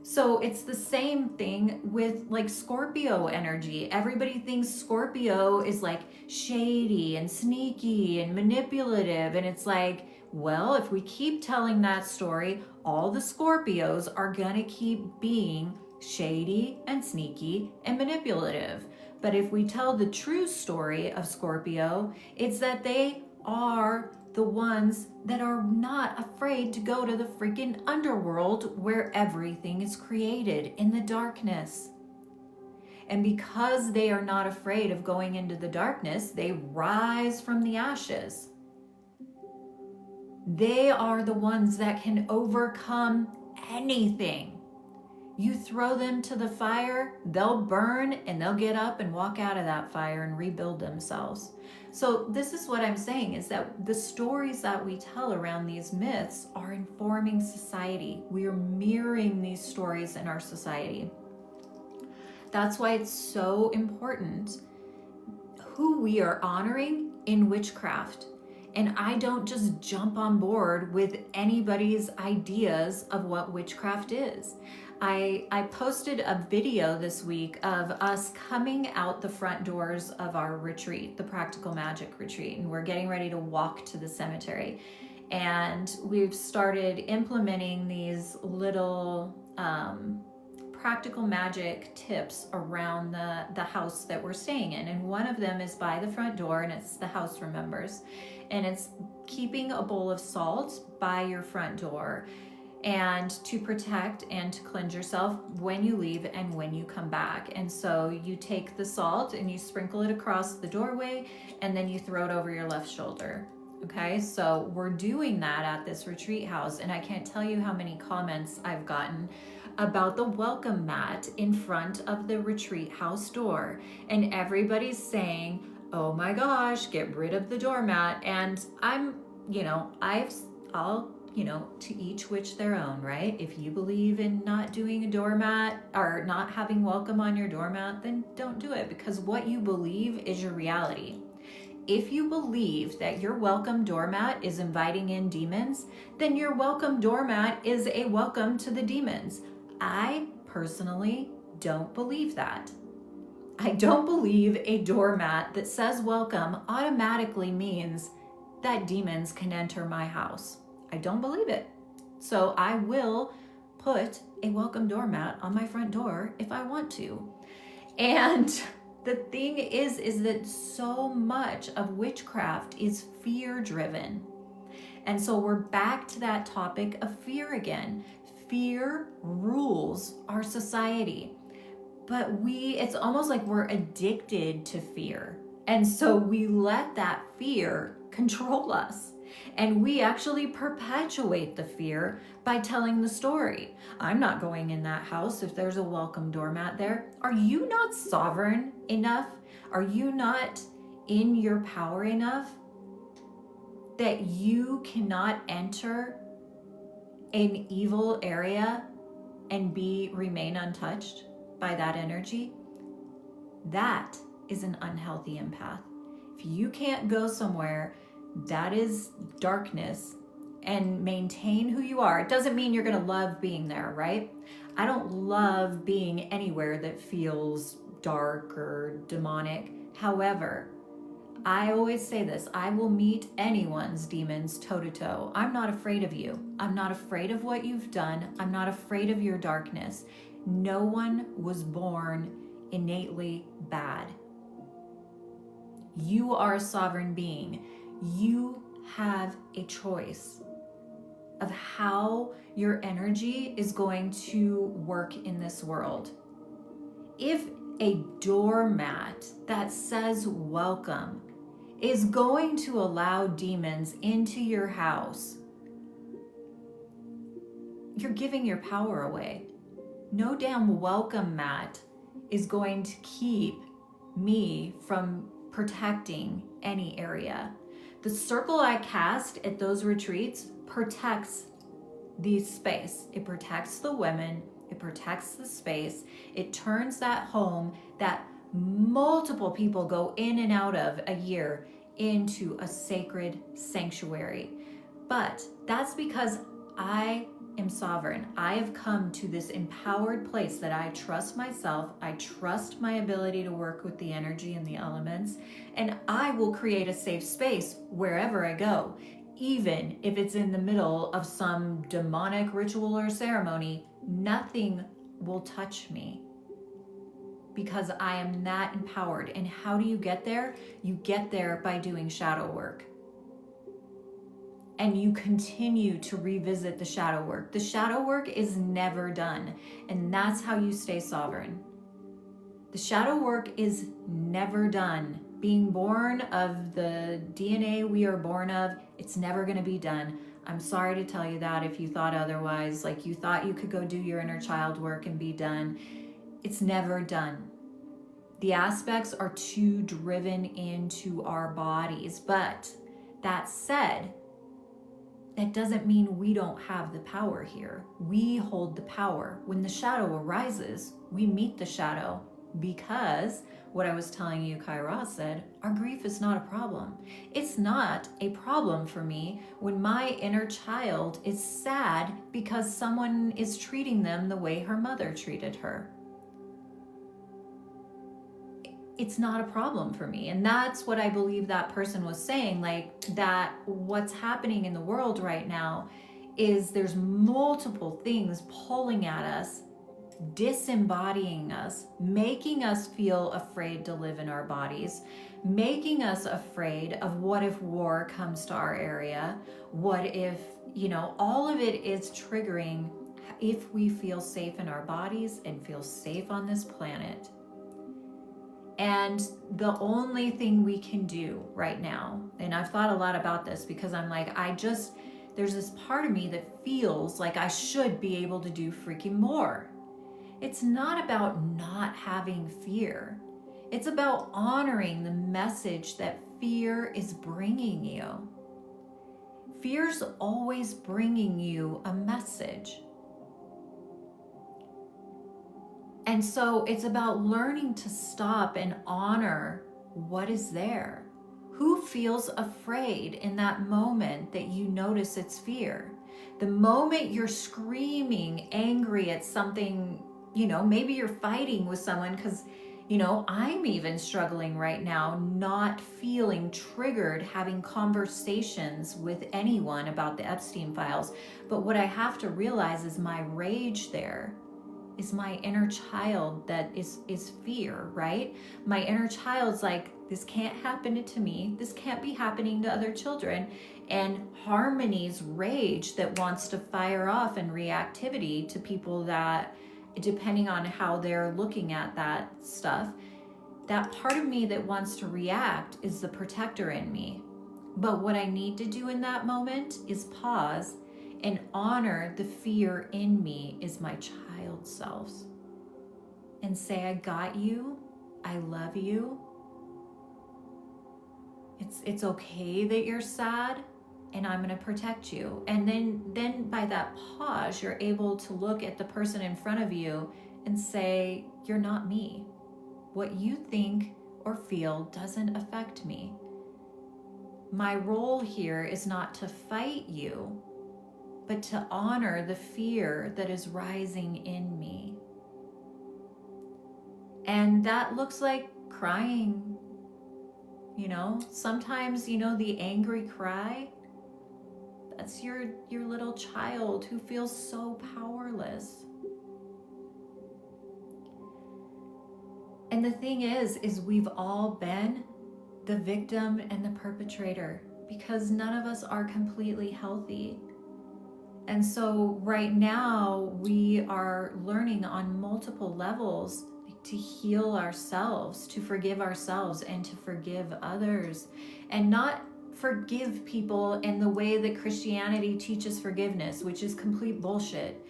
So it's the same thing with like Scorpio energy. Everybody thinks Scorpio is like shady and sneaky and manipulative. And it's like, well, if we keep telling that story, all the Scorpios are going to keep being shady and sneaky and manipulative. But if we tell the true story of Scorpio, it's that they are the ones that are not afraid to go to the freaking underworld where everything is created in the darkness. And because they are not afraid of going into the darkness, they rise from the ashes. They are the ones that can overcome anything. You throw them to the fire, they'll burn and they'll get up and walk out of that fire and rebuild themselves. So this is what I'm saying, is that the stories that we tell around these myths are informing society. We are mirroring these stories in our society. That's why it's so important who we are honoring in witchcraft. And I don't just jump on board with anybody's ideas of what witchcraft is. I posted a video this week of us coming out the front doors of our retreat, the Practical Magic Retreat, and we're getting ready to walk to the cemetery. And we've started implementing these little practical magic tips around the house that we're staying in. And one of them is by the front door, and it's the house remembers. And it's keeping a bowl of salt by your front door, and to protect and to cleanse yourself when you leave and when you come back. And so you take the salt and you sprinkle it across the doorway, and then you throw it over your left shoulder. Okay, so we're doing that at this retreat house, and I can't tell you how many comments I've gotten about the welcome mat in front of the retreat house door. And everybody's saying, oh my gosh, get rid of the doormat. And I'm, I'll to each which their own, right? If you believe in not doing a doormat or not having welcome on your doormat, then don't do it, because what you believe is your reality. If you believe that your welcome doormat is inviting in demons, then your welcome doormat is a welcome to the demons. I personally don't believe that. I don't believe a doormat that says welcome automatically means that demons can enter my house. I don't believe it. So I will put a welcome doormat on my front door if I want to. And the thing is that so much of witchcraft is fear driven. And so we're back to that topic of fear again. Fear rules our society. But it's almost like we're addicted to fear. And so we let that fear control us. And we actually perpetuate the fear by telling the story. I'm not going in that house if there's a welcome doormat there. Are you not sovereign enough? Are you not in your power enough that you cannot enter an evil area and remain untouched by that energy? That is an unhealthy empath. If you can't go somewhere that is darkness and maintain who you are, it doesn't mean you're going to love being there, right? I don't love being anywhere that feels dark or demonic. However, I always say this, I will meet anyone's demons toe to toe. I'm not afraid of you. I'm not afraid of what you've done. I'm not afraid of your darkness. No one was born innately bad. You are a sovereign being. You have a choice of how your energy is going to work in this world. If a doormat that says welcome is going to allow demons into your house, you're giving your power away. No damn welcome mat is going to keep me from protecting any area. The circle I cast at those retreats protects the space. It protects the women. It protects the space. It turns that home that multiple people go in and out of a year into a sacred sanctuary. But that's because I am sovereign. I have come to this empowered place that I trust myself. I trust my ability to work with the energy and the elements, and I will create a safe space wherever I go, even if it's in the middle of some demonic ritual or ceremony. Nothing will touch me because I am that empowered. And how do you get there? You get there by doing shadow work. And you continue to revisit the shadow work. The shadow work is never done. And that's how you stay sovereign. The shadow work is never done. Being born of the DNA we are born of, it's never going to be done. I'm sorry to tell you that if you thought otherwise, like you thought you could go do your inner child work and be done. It's never done. The aspects are too driven into our bodies. But that said, that doesn't mean we don't have the power here. We hold the power. When the shadow arises, we meet the shadow, because what I was telling you, Kyra said, our grief is not a problem. It's not a problem for me when my inner child is sad because someone is treating them the way her mother treated her. It's not a problem for me. And that's what I believe that person was saying, like that what's happening in the world right now is there's multiple things pulling at us, disembodying us, making us feel afraid to live in our bodies, making us afraid of what if war comes to our area, what if, all of it is triggering if we feel safe in our bodies and feel safe on this planet. And the only thing we can do right now, and I've thought a lot about this because I'm like, there's this part of me that feels like I should be able to do freaking more. It's not about not having fear. It's about honoring the message that fear is bringing you. Fear's always bringing you a message. And so it's about learning to stop and honor what is there. Who feels afraid in that moment that you notice it's fear? The moment you're screaming angry at something maybe you're fighting with someone because, I'm even struggling right now, not feeling triggered, having conversations with anyone about the Epstein files. But what I have to realize is my rage there is my inner child that is fear, right? My inner child's like, this can't happen to me. This can't be happening to other children. And Harmony's rage that wants to fire off in reactivity to people that, depending on how they're looking at that stuff, that part of me that wants to react is the protector in me. But what I need to do in that moment is pause and honor the fear in me is my child selves. And say, I got you. I love you. It's okay that you're sad, and I'm going to protect you. And then by that pause, you're able to look at the person in front of you and say, you're not me. What you think or feel doesn't affect me. My role here is not to fight you, but to honor the fear that is rising in me. And that looks like crying. Sometimes, the angry cry, that's your little child who feels so powerless. And the thing is we've all been the victim and the perpetrator because none of us are completely healthy. And so right now we are learning on multiple levels to heal ourselves, to forgive ourselves, and to forgive others, and not forgive people in the way that Christianity teaches forgiveness, which is complete bullshit.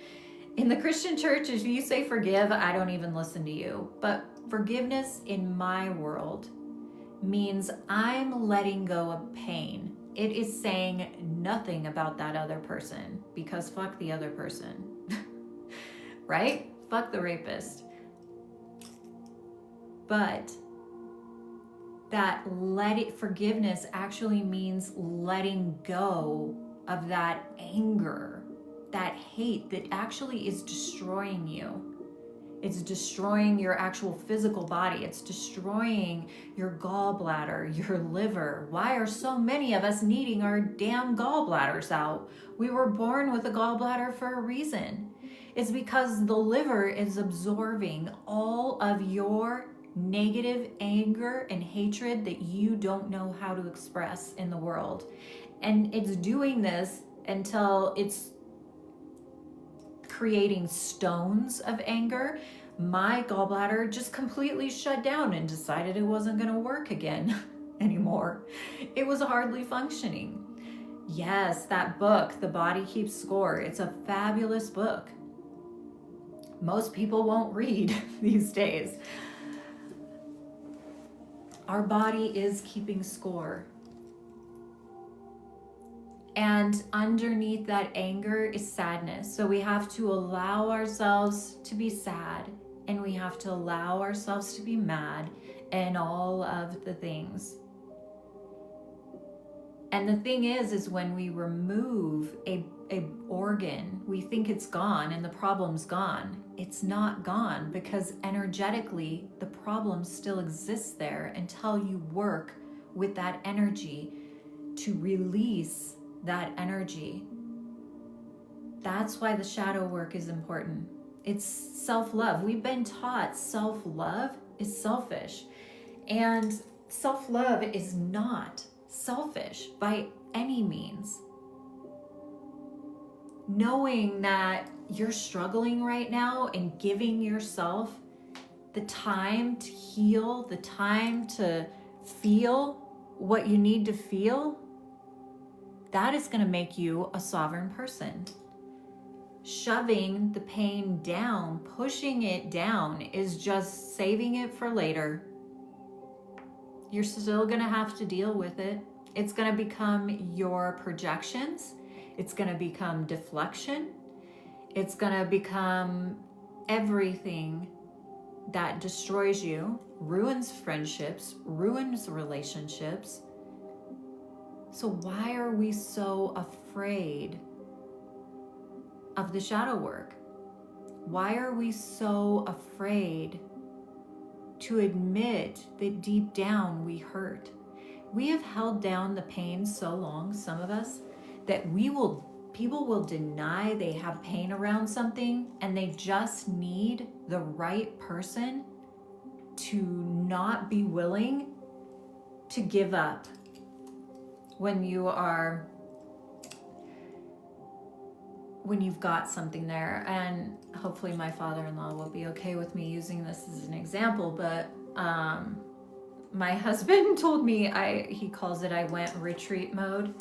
In the Christian church, if you say forgive, I don't even listen to you. But forgiveness in my world means I'm letting go of pain. It is saying nothing about that other person because fuck the other person, right? Fuck the rapist. But that forgiveness actually means letting go of that anger, that hate that actually is destroying you. It's destroying your actual physical body. It's destroying your gallbladder, your liver. Why are so many of us needing our damn gallbladders out? We were born with a gallbladder for a reason. It's because the liver is absorbing all of your negative anger and hatred that you don't know how to express in the world. And it's doing this until it's creating stones of anger. My gallbladder just completely shut down and decided it wasn't going to work again anymore. It was hardly functioning. Yes, that book, The Body Keeps Score, it's a fabulous book. Most people won't read these days. Our body is keeping score. And underneath that anger is sadness. So we have to allow ourselves to be sad, and we have to allow ourselves to be mad, and all of the things. And the thing is when we remove a organ, we think it's gone and the problem's gone. It's not gone because energetically the problem still exists there until you work with that energy to release that energy. That's why the shadow work is important. It's self-love. We've been taught self-love is selfish, and self-love is not selfish by any means. Knowing that you're struggling right now and giving yourself the time to heal, the time to feel what you need to feel, that is going to make you a sovereign person. Shoving the pain down, pushing it down, is just saving it for later. You're still going to have to deal with it. It's going to become your projections. It's going to become deflection. It's going to become everything that destroys you, ruins friendships, ruins relationships. So why are we so afraid of the shadow work? Why are we so afraid to admit that deep down we hurt? We have held down the pain so long, some of us, that people will deny they have pain around something, and they just need the right person to not be willing to give up when you've got something there. And hopefully my father-in-law will be okay with me using this as an example, but my husband told me, he calls it, I went retreat mode.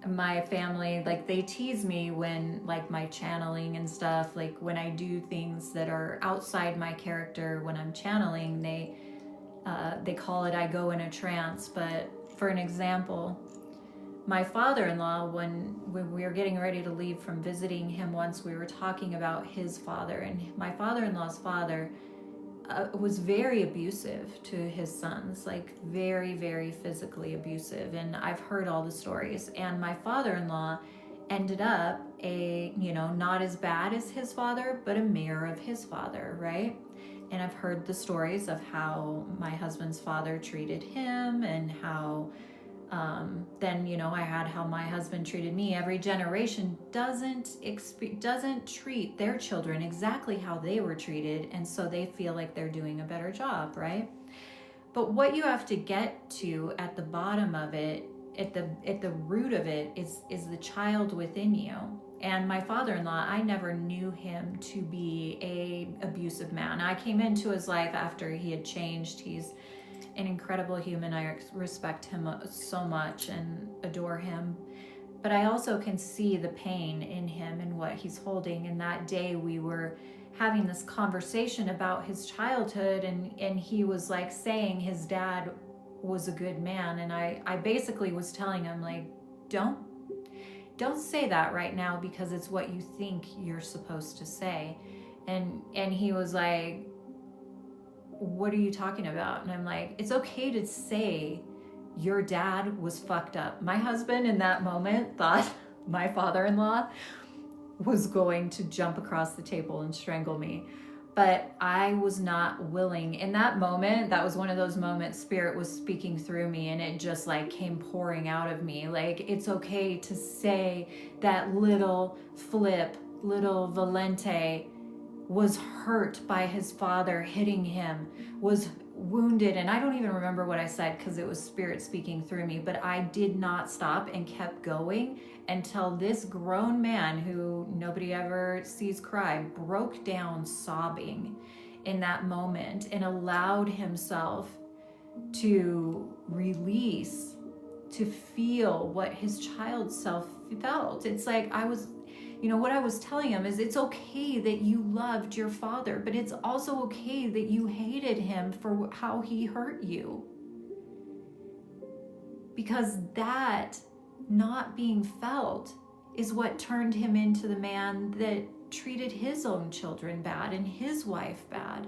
My family, like, they tease me when, like, my channeling and stuff, like when I do things that are outside my character, when I'm channeling, they call it I go in a trance. But for an example, my father-in-law, when we were getting ready to leave from visiting him once, we were talking about his father, and my father-in-law's father was very abusive to his sons, like very, very physically abusive. And I've heard all the stories. And my father-in-law ended up not as bad as his father, but a mirror of his father, right? And I've heard the stories of how my husband's father treated him, and how then I had how my husband treated me. Every generation doesn't treat their children exactly how they were treated, and so they feel like they're doing a better job, right? But what you have to get to at the bottom of it, at the root of it, is the child within you. And my father-in-law, I never knew him to be a abusive man. I came into his life after he had changed. He's an incredible human. I respect him so much and adore him. But I also can see the pain in him and what he's holding. And that day we were having this conversation about his childhood, and he was like saying his dad was a good man. And I basically was telling him, like, don't say that right now, because it's what you think you're supposed to say. And he was like, what are you talking about? And I'm like, it's okay to say your dad was fucked up. My husband in that moment thought my father-in-law was going to jump across the table and strangle me. But I was not willing. In that moment, that was one of those moments Spirit was speaking through me, and it just like came pouring out of me. Like, it's okay to say that little Valente was hurt by his father hitting him, was wounded. And I don't even remember what I said, because it was Spirit speaking through me, but I did not stop and kept going until this grown man, who nobody ever sees cry, broke down sobbing in that moment and allowed himself to release, to feel what his child self felt. It's like what I was telling him is, it's okay that you loved your father, but it's also okay that you hated him for how he hurt you. Because that not being felt is what turned him into the man that treated his own children bad and his wife bad.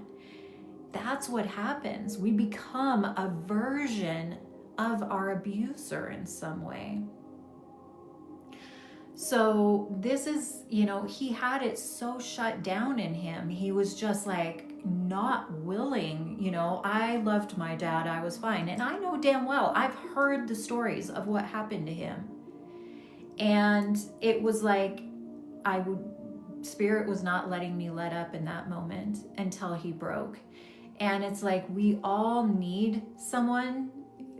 That's what happens. We become a version of our abuser in some way. So this is, he had it so shut down in him. He was just like not willing. I loved my dad. I was fine. And I know damn well, I've heard the stories of what happened to him. And it was like, Spirit was not letting me let up in that moment until he broke. And it's like, we all need someone,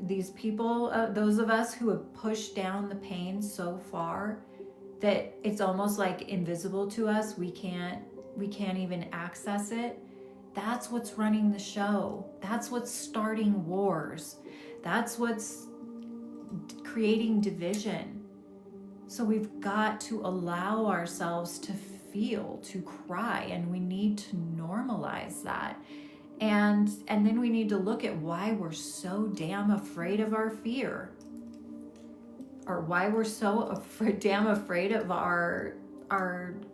these people, those of us who have pushed down the pain so far that it's almost like invisible to us. We can't even access it. That's what's running the show. That's what's starting wars. That's what's creating division. So we've got to allow ourselves to feel, to cry, and we need to normalize that. And then we need to look at why we're so damn afraid of our fear, or why we're so damn afraid of our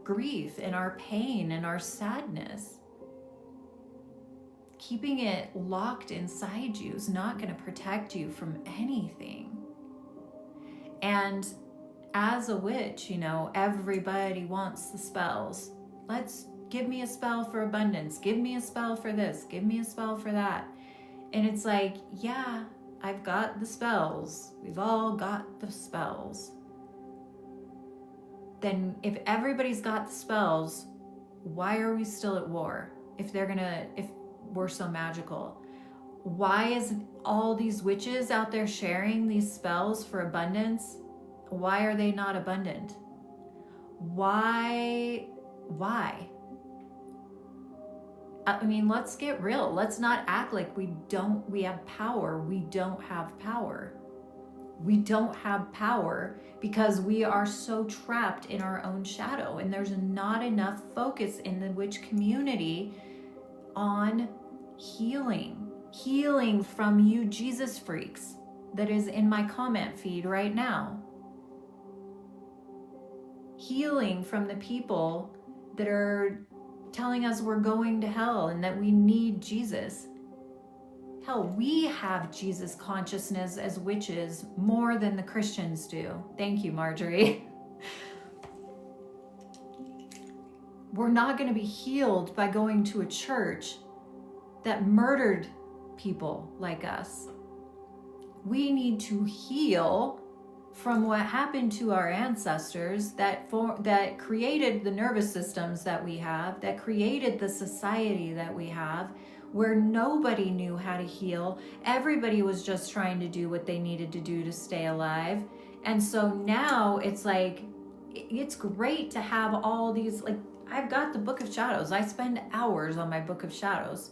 grief and our pain and our sadness. Keeping it locked inside you is not going to protect you from anything. And as a witch, you know, everybody wants the spells. Let's give me a spell for abundance. Give me a spell for this. Give me a spell for that. And it's like, yeah, I've got the spells. We've all got the spells. Then if everybody's got the spells, why are we still at war? If we're so magical, why is all these witches out there sharing these spells for abundance? Why are they not abundant? Why? I mean, let's get real. Let's not act like we have power. We don't have power. We don't have power because we are so trapped in our own shadow, and there's not enough focus in the witch community on healing from you Jesus freaks that is in my comment feed right now. Healing from the people that are telling us we're going to hell and that we need Jesus. Hell, we have Jesus consciousness as witches more than the Christians do. Thank you, Marjorie. We're not going to be healed by going to a church that murdered people like us. We need to heal from what happened to our ancestors that created the nervous systems that we have, that created the society that we have, where nobody knew how to heal. Everybody was just trying to do what they needed to do to stay alive. And so now it's like, it's great to have all these, like, I've got the Book of Shadows. I spend hours on my Book of Shadows.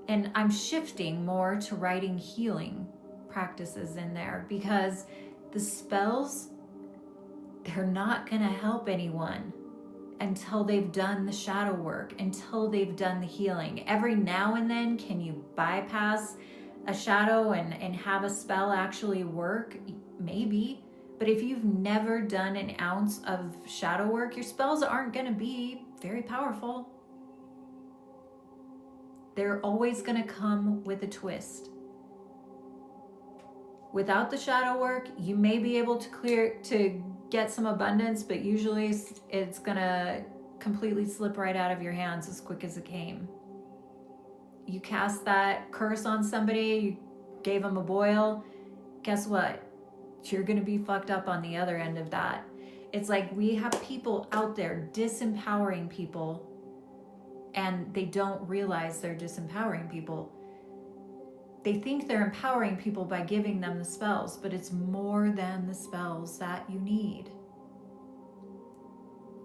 And I'm shifting more to writing healing practices in there because the spells, they're not going to help anyone until they've done the shadow work, until they've done the healing. Every now and then, can you bypass a shadow and have a spell actually work? Maybe. But if you've never done an ounce of shadow work, your spells aren't going to be very powerful. They're always going to come with a twist. Without the shadow work, you may be able to get some abundance, but usually it's gonna completely slip right out of your hands as quick as it came. You cast that curse on somebody, you gave them a boil, guess what? You're gonna be fucked up on the other end of that. It's like we have people out there disempowering people, and they don't realize they're disempowering people. They think they're empowering people by giving them the spells, but it's more than the spells that you need.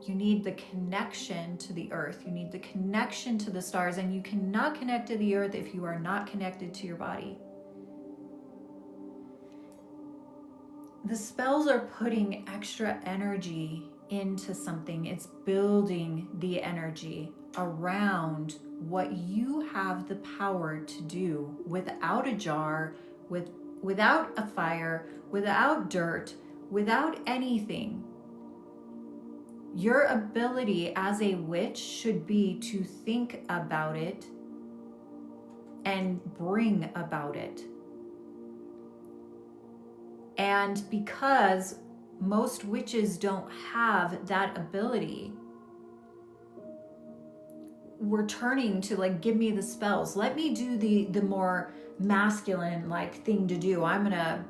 You need the connection to the earth. You need the connection to the stars, and you cannot connect to the earth if you are not connected to your body. The spells are putting extra energy into something. It's building the energy around what you have the power to do without a jar, without a fire, without dirt, without anything. Your ability as a witch should be to think about it and bring about it. And because most witches don't have that ability, we're turning to like, give me the spells. Let me do the more masculine like thing to do. I'm gonna,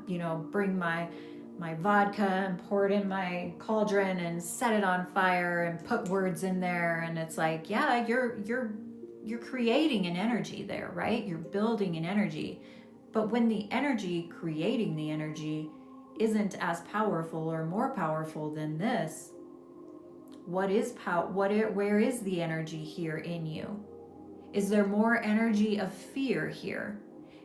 bring my vodka and pour it in my cauldron and set it on fire and put words in there. And it's like, yeah, you're creating an energy there, right? You're building an energy. But when the energy creating the energy isn't as powerful or more powerful than this, what is where is the energy here in you? Is there more energy of fear here?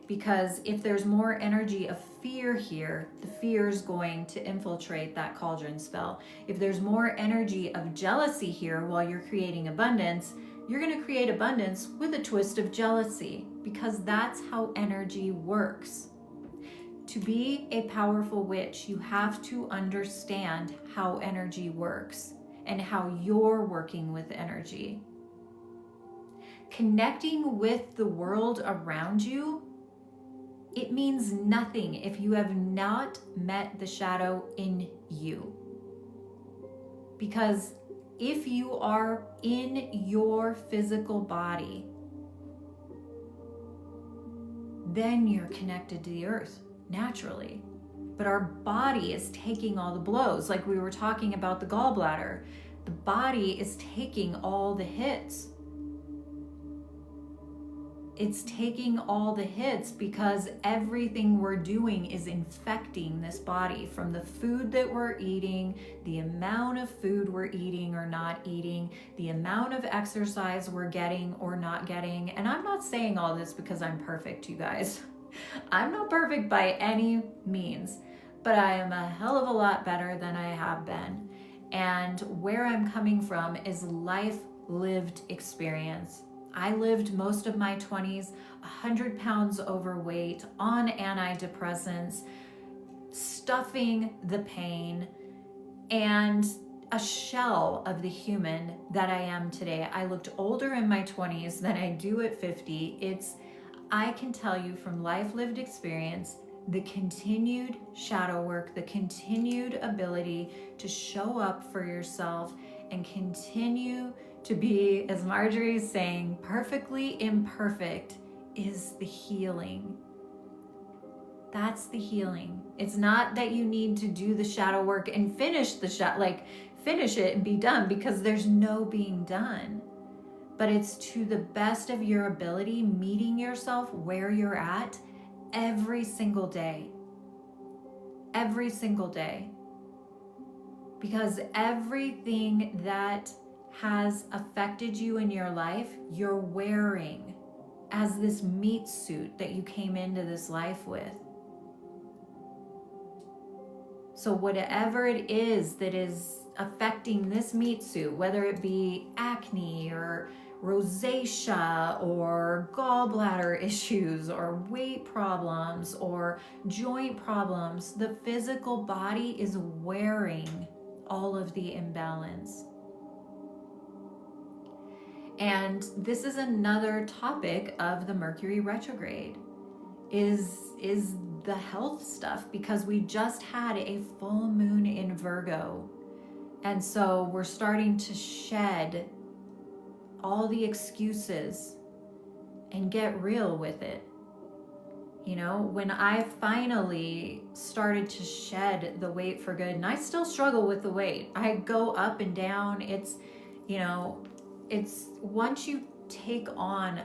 Because if there's more energy of fear here, the fear is going to infiltrate that cauldron spell. If there's more energy of jealousy here while you're creating abundance, you're going to create abundance with a twist of jealousy, because that's how energy works. To be a powerful witch, you have to understand how energy works and how you're working with energy. Connecting with the world around you, it means nothing if you have not met the shadow in you. Because if you are in your physical body, then you're connected to the earth naturally. But our body is taking all the blows. Like we were talking about the gallbladder. The body is taking all the hits. It's taking all the hits because everything we're doing is infecting this body, from the food that we're eating, the amount of food we're eating or not eating, the amount of exercise we're getting or not getting. And I'm not saying all this because I'm perfect, you guys. I'm not perfect by any means, but I am a hell of a lot better than I have been. And where I'm coming from is life lived experience. I lived most of my 20s 100 pounds overweight, on antidepressants, stuffing the pain, and a shell of the human that I am today. I looked older in my 20s than I do at 50. I can tell you from life lived experience, the continued shadow work, the continued ability to show up for yourself and continue to be, as Marjorie is saying, perfectly imperfect is the healing. That's the healing. It's not that you need to do the shadow work and finish finish it and be done, because there's no being done. But it's to the best of your ability, meeting yourself where you're at every single day. Every single day. Because everything that has affected you in your life, you're wearing as this meat suit that you came into this life with. So whatever it is that is affecting this meat suit, whether it be acne or rosacea or gallbladder issues or weight problems or joint problems, the physical body is wearing all of the imbalance. And this is another topic of the Mercury retrograde, is the health stuff, because we just had a full moon in Virgo. And so we're starting to shed all the excuses and get real with it. You know, when I finally started to shed the weight for good, and I still struggle with the weight. I go up and down. It's once you take on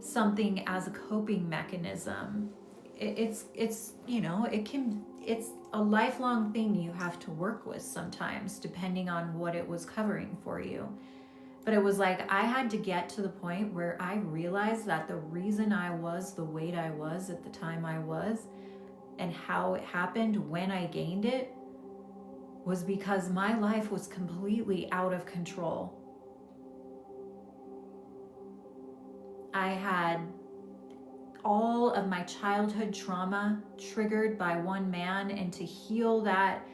something as a coping mechanism, it's a lifelong thing you have to work with sometimes, depending on what it was covering for you. But it was like I had to get to the point where I realized that the reason I was the weight I was at the time I was, and how it happened when I gained it, was because my life was completely out of control. I had all of my childhood trauma triggered by one man, and to heal that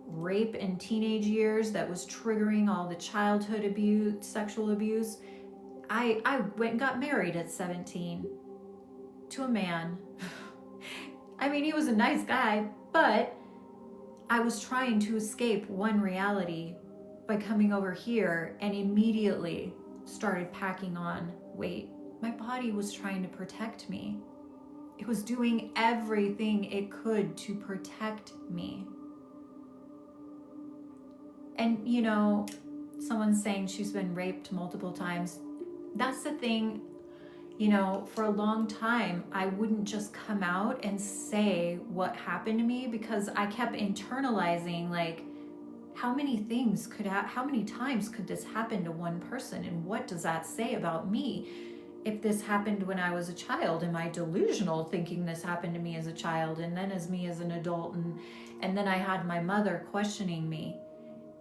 rape in teenage years that was triggering all the childhood abuse, sexual abuse, I went and got married at 17 to a man. I mean, he was a nice guy, but I was trying to escape one reality by coming over here, and immediately started packing on weight. My body was trying to protect me. It was doing everything it could to protect me. And you know, someone's saying she's been raped multiple times. That's the thing, you know, for a long time, I wouldn't just come out and say what happened to me, because I kept internalizing, like, how many times could this happen to one person? And what does that say about me? If this happened when I was a child, am I delusional thinking this happened to me as a child, and then as me as an adult? And then I had my mother questioning me.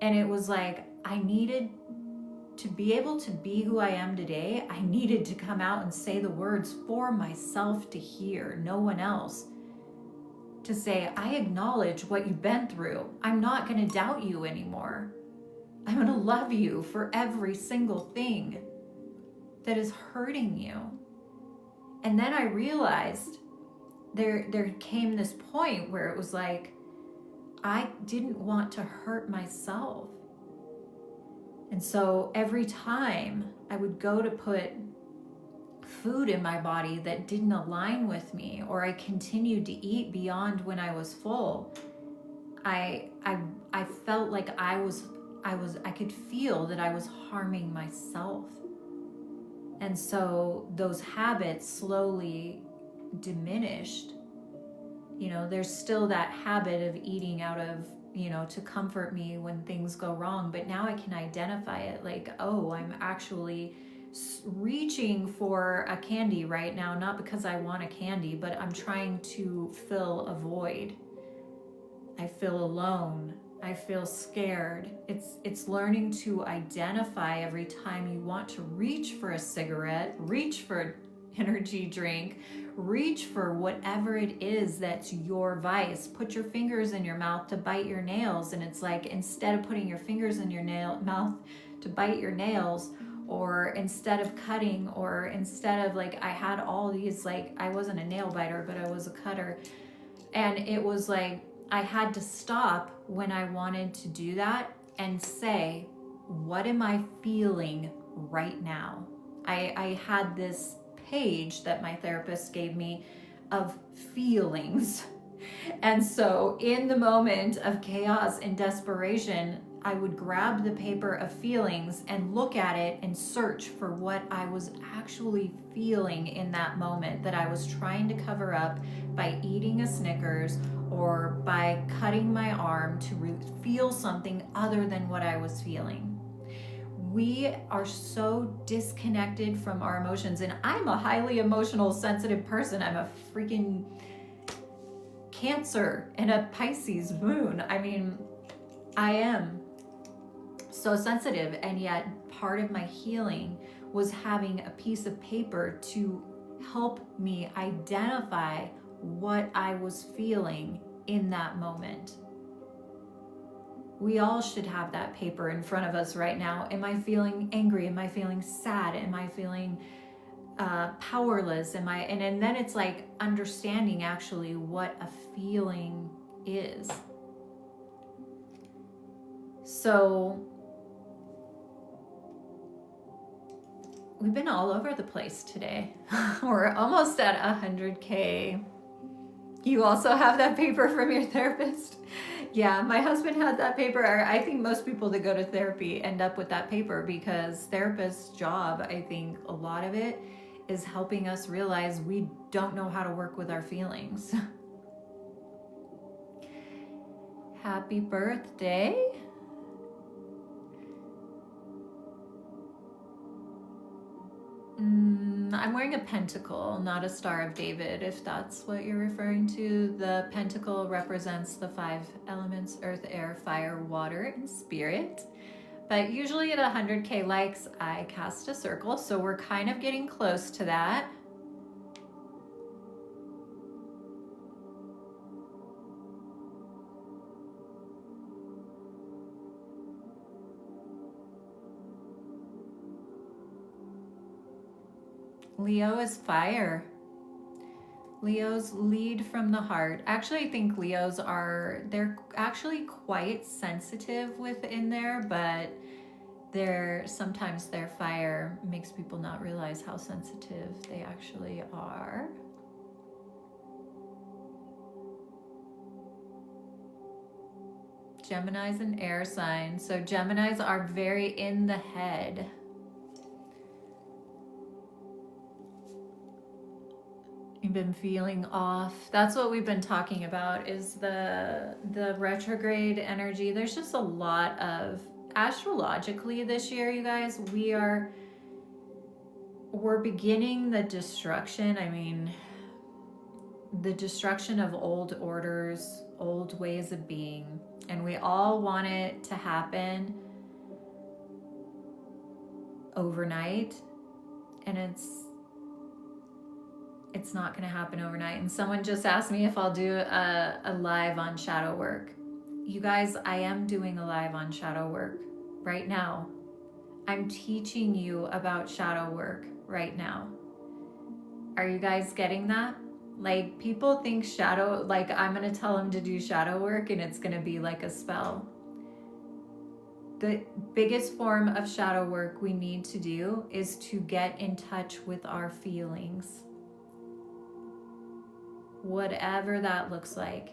And it was like, I needed to be able to be who I am today. I needed to come out and say the words for myself to hear, no one else. To say, I acknowledge what you've been through. I'm not going to doubt you anymore. I'm going to love you for every single thing that is hurting you. And then I realized there came this point where it was like, I didn't want to hurt myself. And so every time I would go to put food in my body that didn't align with me, or I continued to eat beyond when I was full, I felt like I could feel that I was harming myself. And so those habits slowly diminished. There's still that habit of eating out of, to comfort me when things go wrong. But now I can identify it like, oh, I'm actually reaching for a candy right now, not because I want a candy, but I'm trying to fill a void. I feel alone. I feel scared. It's learning to identify every time you want to reach for a cigarette, reach for an energy drink, reach for whatever it is that's your vice. Put your fingers in your mouth to bite your nails, and it's like, instead of putting your fingers in your mouth to bite your nails, or instead of cutting, or instead of like, I had all these, like, I wasn't a nail biter, but I was a cutter, and it was like I had to stop when I wanted to do that and say, what am I feeling right now? I had this page that my therapist gave me of feelings. And so in the moment of chaos and desperation, I would grab the paper of feelings and look at it and search for what I was actually feeling in that moment that I was trying to cover up by eating a Snickers or by cutting my arm to feel something other than what I was feeling. We are so disconnected from our emotions, and I'm a highly emotional, sensitive person. I'm a freaking Cancer and a Pisces moon. I mean, I am so sensitive, and yet part of my healing was having a piece of paper to help me identify what I was feeling in that moment. We all should have that paper in front of us right now. Am I feeling angry? Am I feeling sad? Am I feeling powerless? And then it's like understanding actually what a feeling is. So we've been all over the place today. We're almost at 100K. You also have that paper from your therapist? Yeah, my husband had that paper. I think most people that go to therapy end up with that paper, because therapist's job, I think a lot of it is helping us realize we don't know how to work with our feelings. Happy birthday. I'm wearing a pentacle, not a Star of David, if that's what you're referring to. The pentacle represents the 5 elements: earth, air, fire, water, and spirit. But usually at 100K likes, I cast a circle, so we're kind of getting close to that. Leo is fire. Leos lead from the heart. Actually, I think Leos they're actually quite sensitive within there, but sometimes their fire makes people not realize how sensitive they actually are. Gemini's an air sign, so Geminis are very in the head. You've been feeling off. That's what we've been talking about, is the retrograde energy. There's just a lot of, astrologically this year, you guys, we're beginning the destruction. I mean, the destruction of old orders, old ways of being, and we all want it to happen overnight, and it's not going to happen overnight. And someone just asked me if I'll do a live on shadow work. You guys, I am doing a live on shadow work right now. I'm teaching you about shadow work right now. Are you guys getting that? Like, people think shadow, like I'm going to tell them to do shadow work and it's going to be like a spell. The biggest form of shadow work we need to do is to get in touch with our feelings, whatever that looks like.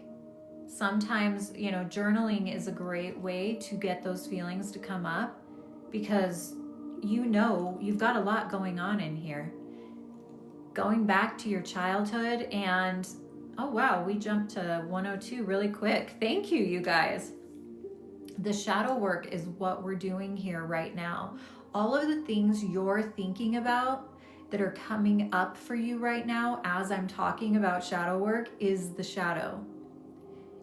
Sometimes, journaling is a great way to get those feelings to come up, because you've got a lot going on in here. Going back to your childhood, and oh wow, we jumped to 102 really quick. Thank you, you guys. The shadow work is what we're doing here right now. All of the things you're thinking about that are coming up for you right now as I'm talking about shadow work is the shadow.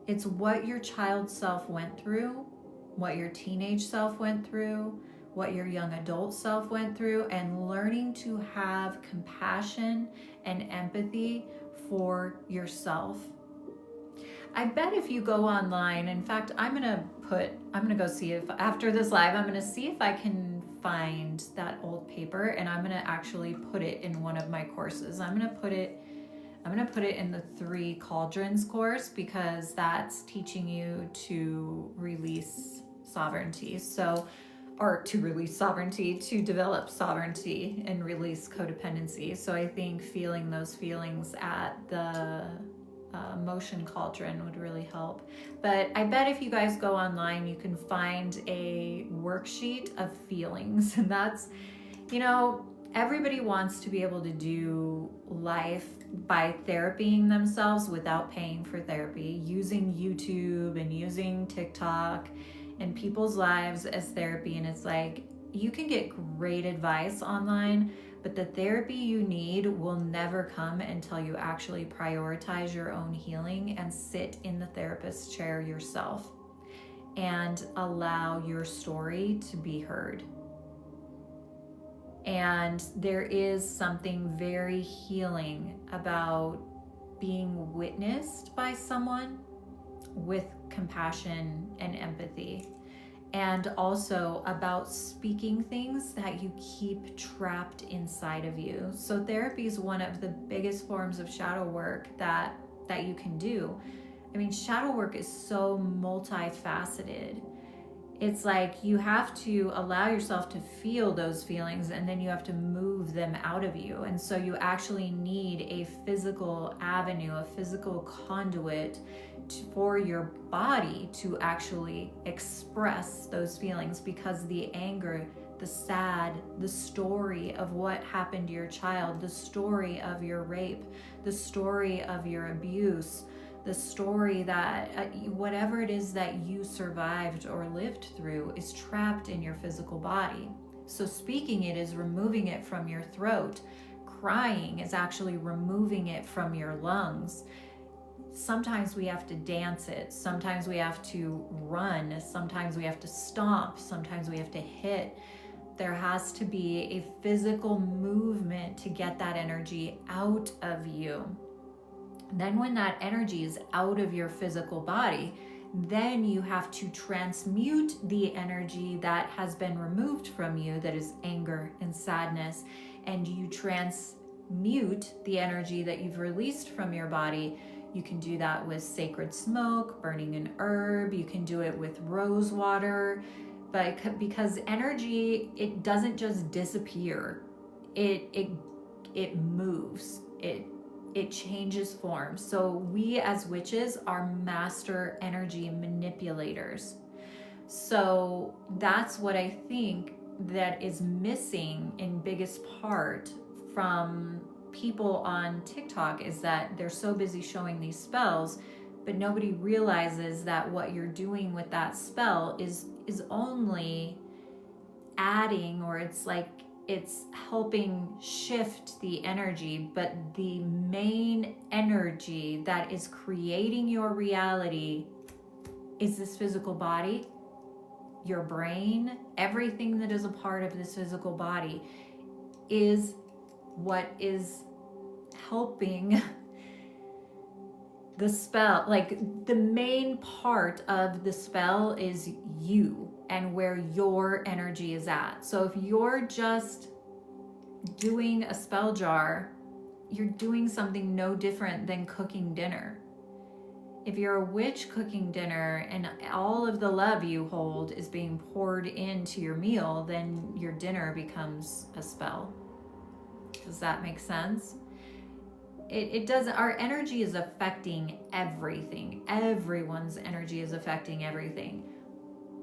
It's what your child self went through, what your teenage self went through, what your young adult self went through, and learning to have compassion and empathy for yourself. I bet if you go online, in fact, I'm gonna go see if after this live, I'm gonna see if I can find that old paper, and I'm gonna actually put it in one of my courses. I'm gonna put it in the 3 Cauldrons course, because that's teaching you to release sovereignty. Or to release sovereignty, to develop sovereignty and release codependency. So I think feeling those feelings at the motion cauldron would really help. But I bet if you guys go online, you can find a worksheet of feelings. And that's, everybody wants to be able to do life by therapying themselves without paying for therapy, using YouTube and using TikTok and people's lives as therapy. And it's like, you can get great advice online, but the therapy you need will never come until you actually prioritize your own healing and sit in the therapist's chair yourself and allow your story to be heard. And there is something very healing about being witnessed by someone with compassion and empathy, and also about speaking things that you keep trapped inside of you. So therapy is one of the biggest forms of shadow work that you can do. I mean, shadow work is so multifaceted. It's like you have to allow yourself to feel those feelings, and then you have to move them out of you. And so you actually need a physical avenue, a physical conduit for your body to actually express those feelings, because the anger, the sad, the story of what happened to your child, the story of your rape, the story of your abuse, the story that whatever it is that you survived or lived through is trapped in your physical body. So speaking it is removing it from your throat. Crying is actually removing it from your lungs. Sometimes we have to dance it. Sometimes we have to run. Sometimes we have to stomp. Sometimes we have to hit. There has to be a physical movement to get that energy out of you. Then when that energy is out of your physical body, then you have to transmute the energy that has been removed from you, that is anger and sadness, and you transmute the energy that you've released from your body. You can do that with sacred smoke, burning an herb. You can do it with rose water, but because energy, it doesn't just disappear. It moves. It changes form. So we as witches are master energy manipulators. So that's what I think that is missing in biggest part from people on TikTok, is that they're so busy showing these spells, but nobody realizes that what you're doing with that spell is only adding, or it's helping shift the energy, but the main energy that is creating your reality is this physical body, your brain, everything that is a part of this physical body is what is helping the spell. Like, the main part of the spell is you and where your energy is at. So if you're just doing a spell jar, you're doing something no different than cooking dinner. If you're a witch cooking dinner and all of the love you hold is being poured into your meal, then your dinner becomes a spell. Does that make sense? It does. Our energy is affecting everything. Everyone's energy is affecting everything.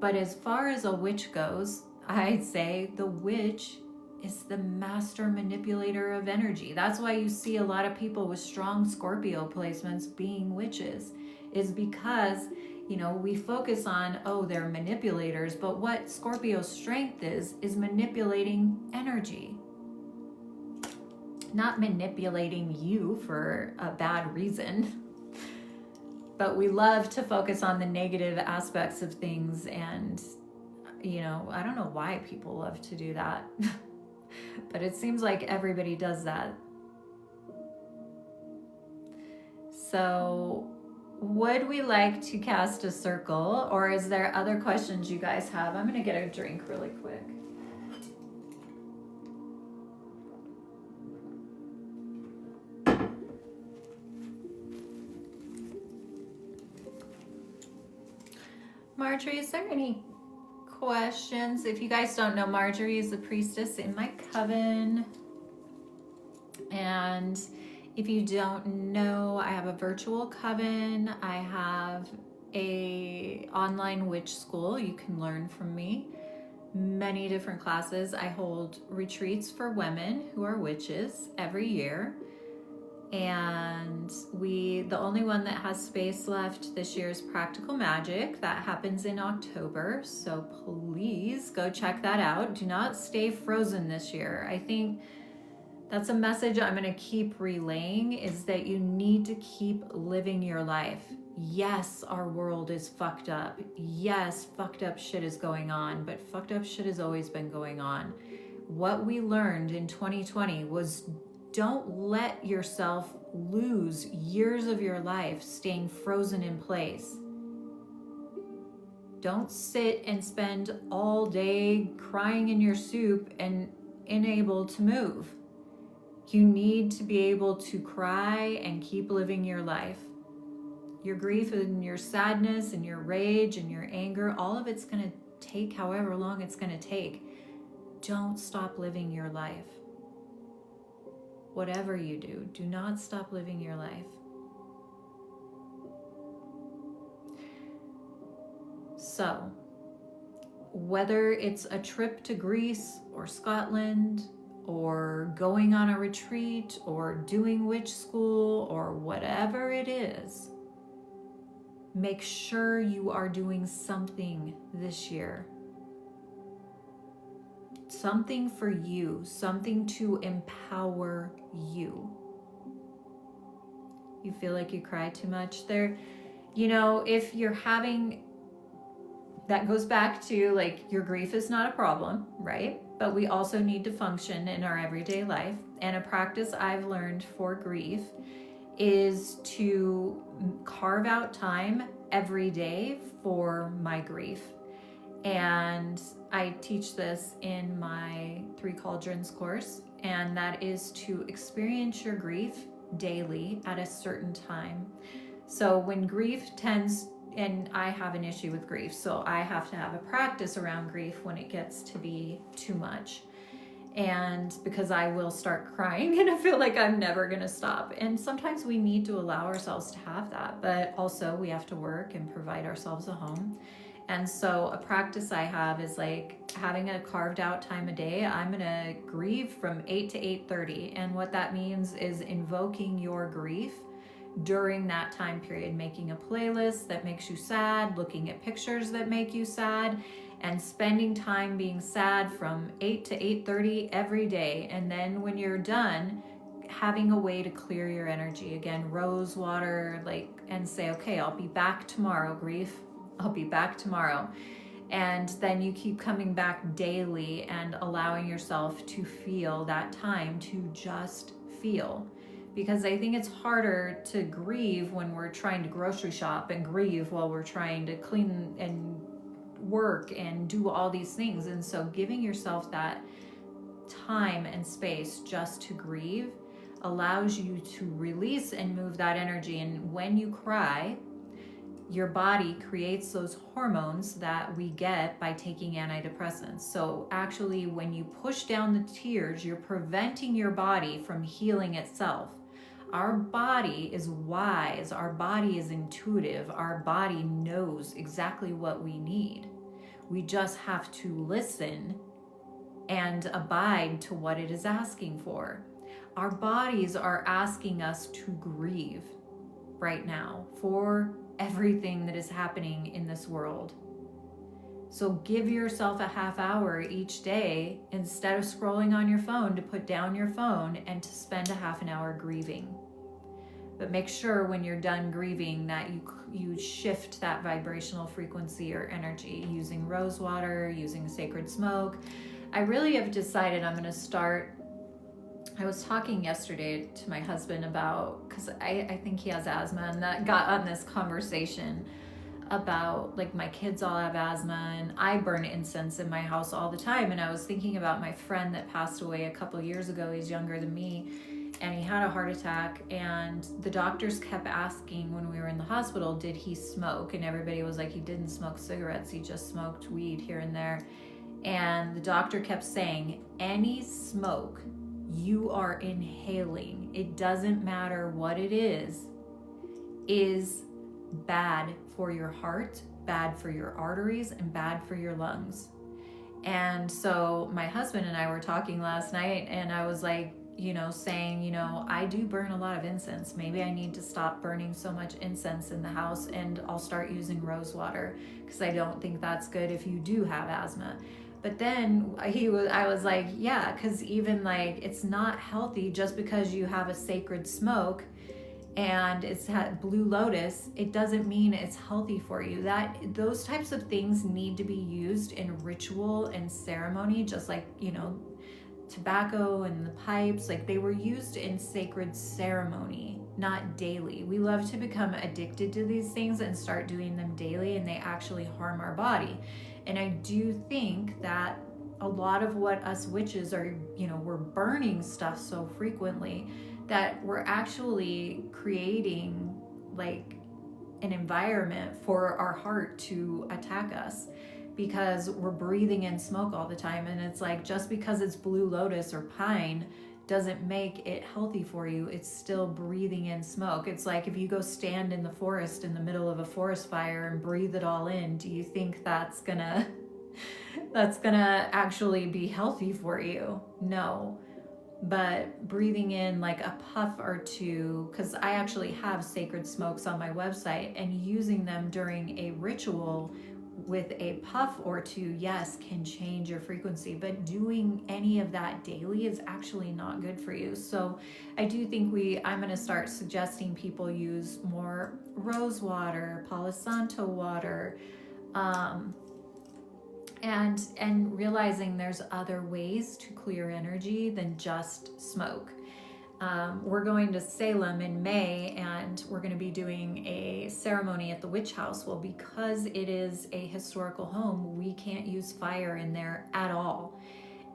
But as far as a witch goes, I'd say the witch is the master manipulator of energy. That's why you see a lot of people with strong Scorpio placements being witches, is because, you know, we focus on, oh, they're manipulators, but what Scorpio's strength is manipulating energy. Not manipulating you for a bad reason. But we love to focus on the negative aspects of things, and, you know, I don't know why people love to do that. But it seems like everybody does that. So, would we like to cast a circle, or is there other questions you guys have? I'm going to get a drink really quick. Marjorie, is there any questions? If you guys don't know, Marjorie is the priestess in my coven. And if you don't know, I have a virtual coven. I have a online witch school. You can learn from me. Many different classes. I hold retreats for women who are witches every year. And the only one that has space left this year is Practical Magic. That happens in October, so please go check that out. Do not stay frozen this year. I think that's a message I'm going to keep relaying, is that you need to keep living your life. Yes, our world is fucked up. Yes, fucked up shit is going on, but fucked up shit has always been going on. What we learned in 2020 was, don't let yourself lose years of your life staying frozen in place. Don't sit and spend all day crying in your soup and unable to move. You need to be able to cry and keep living your life. Your grief and your sadness and your rage and your anger, all of it's going to take however long it's going to take. Don't stop living your life. Whatever you do, do not stop living your life. So, whether it's a trip to Greece or Scotland, or going on a retreat, or doing witch school, or whatever it is, make sure you are doing something this year. Something for you, something to empower you. You feel like you cry too much there? You know, if you're having, that goes back to, like, your grief is not a problem, right? But we also need to function in our everyday life. And a practice I've learned for grief is to carve out time every day for my grief. And I teach this in my 3 Cauldrons course, and that is to experience your grief daily at a certain time. So when grief tends, and I have an issue with grief, so I have to have a practice around grief when it gets to be too much. And because I will start crying and I feel like I'm never going to stop. And sometimes we need to allow ourselves to have that, but also we have to work and provide ourselves a home. And so a practice I have is like having a carved out time a day. I'm going to grieve from 8 to 8:30. And what that means is invoking your grief during that time period, making a playlist that makes you sad, looking at pictures that make you sad, and spending time being sad from 8 to 8:30 every day. And then when you're done, having a way to clear your energy. Again, rose water, and say, okay, I'll be back tomorrow, grief. I'll be back tomorrow. And then you keep coming back daily and allowing yourself to feel that time to just feel. Because I think it's harder to grieve when we're trying to grocery shop, and grieve while we're trying to clean and work and do all these things. And so giving yourself that time and space just to grieve allows you to release and move that energy. And when you cry, your body creates those hormones that we get by taking antidepressants. So actually, when you push down the tears, you're preventing your body from healing itself. Our body is wise, our body is intuitive, our body knows exactly what we need. We just have to listen and abide to what it is asking for. Our bodies are asking us to grieve right now for everything that is happening in this world. So give yourself a half hour each day, instead of scrolling on your phone, to put down your phone and to spend a half an hour grieving. But make sure when you're done grieving that you shift that vibrational frequency or energy using rose water, using sacred smoke. I really have decided I'm going to start. I was talking yesterday to my husband about, because I think he has asthma, and that got on this conversation about, like, my kids all have asthma and I burn incense in my house all the time. And I was thinking about my friend that passed away a couple years ago. He's younger than me, and he had a heart attack, and the doctors kept asking when we were in the hospital, did he smoke? And everybody was like, he didn't smoke cigarettes, he just smoked weed here and there. And the doctor kept saying, any smoke you are inhaling, it doesn't matter what it is bad for your heart, bad for your arteries, and bad for your lungs. And so my husband and I were talking last night, and I was like, saying, I do burn a lot of incense. Maybe I need to stop burning so much incense in the house, and I'll start using rose water, because I don't think that's good if you do have asthma. But then I was like, yeah, because even like, it's not healthy just because you have a sacred smoke and it's blue lotus, it doesn't mean it's healthy for you. Those types of things need to be used in ritual and ceremony, just like, tobacco and the pipes, like they were used in sacred ceremony, not daily. We love to become addicted to these things and start doing them daily, and they actually harm our body. And I do think that a lot of what us witches are, we're burning stuff so frequently that we're actually creating like an environment for our heart to attack us, because we're breathing in smoke all the time. And it's like, just because it's blue lotus or pine doesn't make it healthy for you. It's still breathing in smoke. It's like if you go stand in the forest in the middle of a forest fire and breathe it all in, do you think that's gonna actually be healthy for you? No. But breathing in like a puff or two, because I actually have sacred smokes on my website, and using them during a ritual with a puff or two, yes, can change your frequency, but doing any of that daily is actually not good for you. So I do think I'm going to start suggesting people use more rose water, Palo Santo water, and realizing there's other ways to clear energy than just smoke. We're going to Salem in May, and we're going to be doing a ceremony at the witch house. Well, because it is a historical home, we can't use fire in there at all.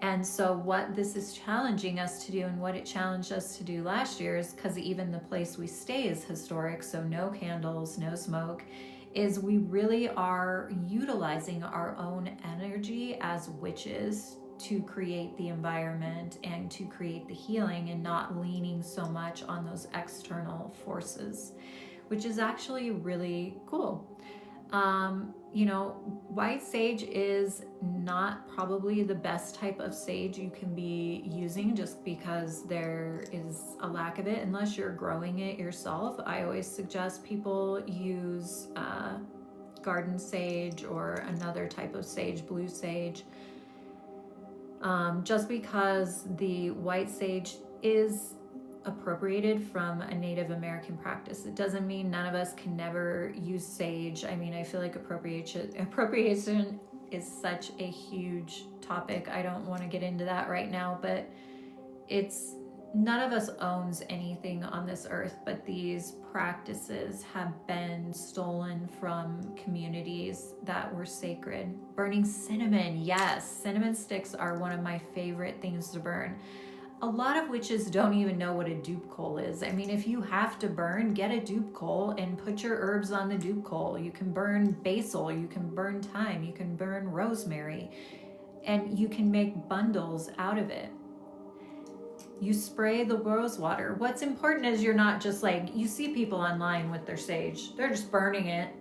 And so what this is challenging us to do, and what it challenged us to do last year, is because even the place we stay is historic, so no candles, no smoke, is we really are utilizing our own energy as witches to create the environment and to create the healing, and not leaning so much on those external forces, which is actually really cool. White sage is not probably the best type of sage you can be using, just because there is a lack of it unless you're growing it yourself. I always suggest people use garden sage or another type of sage, blue sage. Just because the white sage is appropriated from a Native American practice, it doesn't mean none of us can never use sage. I mean, I feel like appropriation is such a huge topic. I don't want to get into that right now, but none of us owns anything on this earth, but these practices have been stolen from communities that were sacred. Burning cinnamon, yes, cinnamon sticks are one of my favorite things to burn. A lot of witches don't even know what a dupe coal is. I mean, if you have to burn, get a dupe coal and put your herbs on the dupe coal. You can burn basil, you can burn thyme, you can burn rosemary, and you can make bundles out of it. You spray the rose water. What's important is you're not just like, you see people online with their sage, they're just burning it.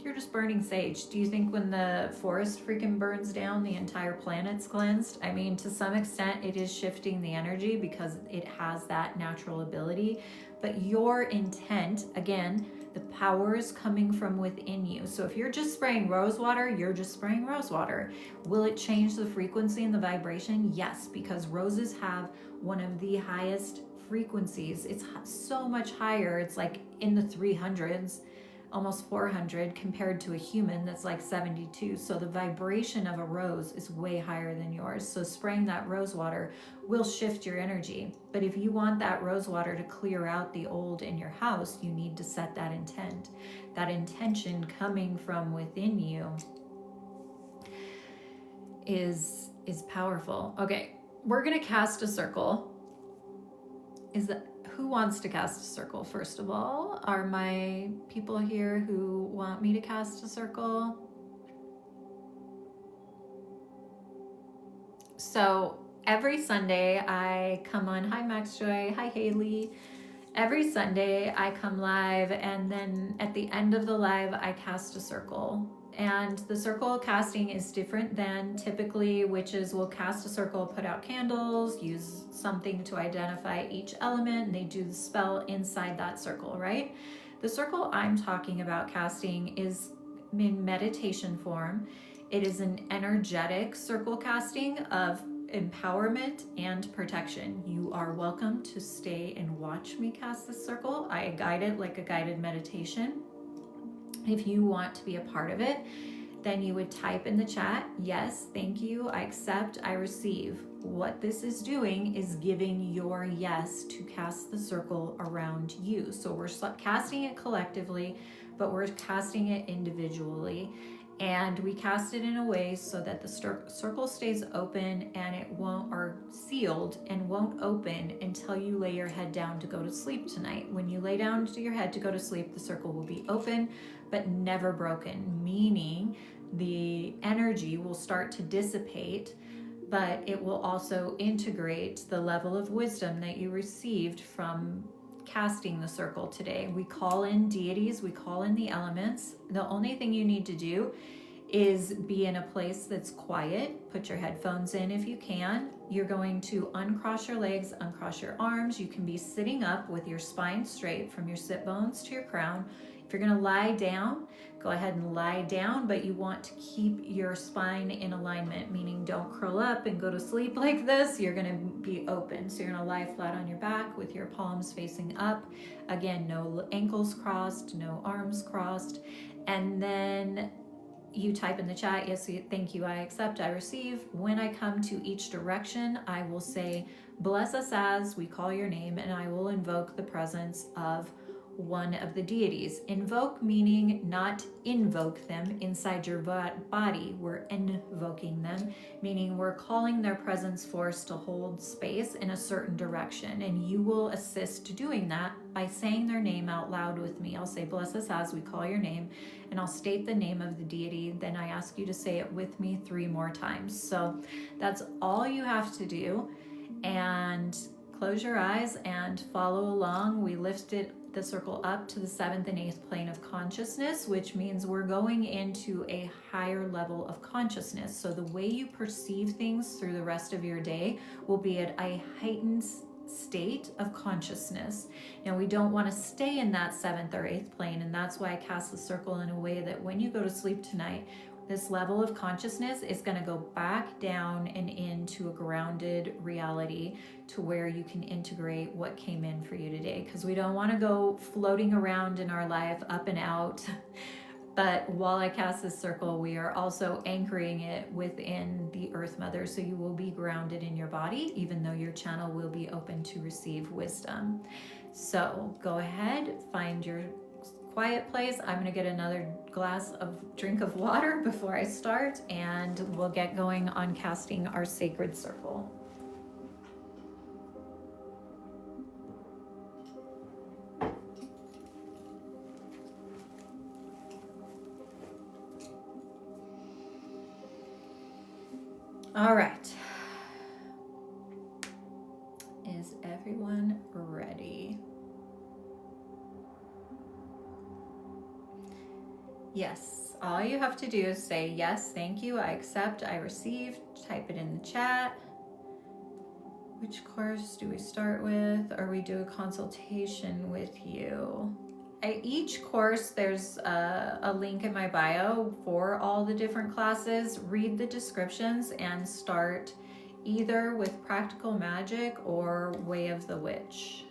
You're just burning sage. Do you think when the forest freaking burns down, the entire planet's cleansed? I mean, to some extent, it is shifting the energy because it has that natural ability. But your intent, again, the power is coming from within you. So if you're just spraying rose water, you're just spraying rose water. Will it change the frequency and the vibration? Yes, because roses have one of the highest frequencies. It's so much higher. It's like in the 300s. Almost 400 compared to a human that's like 72. So the vibration of a rose is way higher than yours. So spraying that rose water will shift your energy. But if you want that rose water to clear out the old in your house, you need to set that intent. That intention coming from within you is powerful. Okay, we're gonna cast a circle. Who wants to cast a circle, first of all? Are my people here who want me to cast a circle? So every Sunday I come on. Hi, Max Joy. Hi, Haley. Every Sunday I come live, and then at the end of the live, I cast a circle. And the circle casting is different than typically witches will cast a circle, put out candles, use something to identify each element, and they do the spell inside that circle, right? The circle I'm talking about casting is in meditation form. It is an energetic circle casting of empowerment and protection. You are welcome to stay and watch me cast this circle. I guide it like a guided meditation. If you want to be a part of it, then you would type in the chat, yes, thank you, I accept, I receive. What this is doing is giving your yes to cast the circle around you. So we're casting it collectively, but we're casting it individually. And we cast it in a way so that the circle stays open and it won't, or sealed and won't open until you lay your head down to go to sleep tonight. When you lay down to your head to go to sleep, the circle will be open, but never broken, meaning the energy will start to dissipate, but it will also integrate the level of wisdom that you received from casting the circle today. We call in deities, we call in the elements. The only thing you need to do is be in a place that's quiet. Put your headphones in if you can. You're going to uncross your legs, uncross your arms. You can be sitting up with your spine straight from your sit bones to your crown. If you're gonna lie down, go ahead and lie down, but you want to keep your spine in alignment, meaning don't curl up and go to sleep like this. You're gonna be open. So you're gonna lie flat on your back with your palms facing up. Again, no ankles crossed, no arms crossed. And then you type in the chat, yes, thank you, I accept, I receive. When I come to each direction, I will say, bless us as we call your name, and I will invoke the presence of one of the deities. Invoke meaning not invoke them inside your body. We're invoking them, meaning we're calling their presence force to hold space in a certain direction. And you will assist doing that by saying their name out loud with me. I'll say, bless us as we call your name, and I'll state the name of the deity. Then I ask you to say it with me 3 more times. So that's all you have to do. And close your eyes and follow along. We lifted the circle up to the 7th and 8th plane of consciousness, which means we're going into a higher level of consciousness. So the way you perceive things through the rest of your day will be at a heightened state of consciousness. Now, we don't want to stay in that 7th or 8th plane, and that's why I cast the circle in a way that when you go to sleep tonight, this level of consciousness is going to go back down and into a grounded reality to where you can integrate what came in for you today. Because we don't want to go floating around in our life up and out. But while I cast this circle, we are also anchoring it within the Earth Mother. So you will be grounded in your body, even though your channel will be open to receive wisdom. So go ahead, find your quiet place. I'm going to get another drink of water before I start, and we'll get going on casting our sacred circle. All right. Is everyone ready? Yes. All you have to do is say, yes, thank you, I accept, I receive. Type it in the chat. Which course do we start with? Or we do a consultation with you? Each course, there's a link in my bio for all the different classes. Read the descriptions and start either with Practical Magic or Way of the Witch,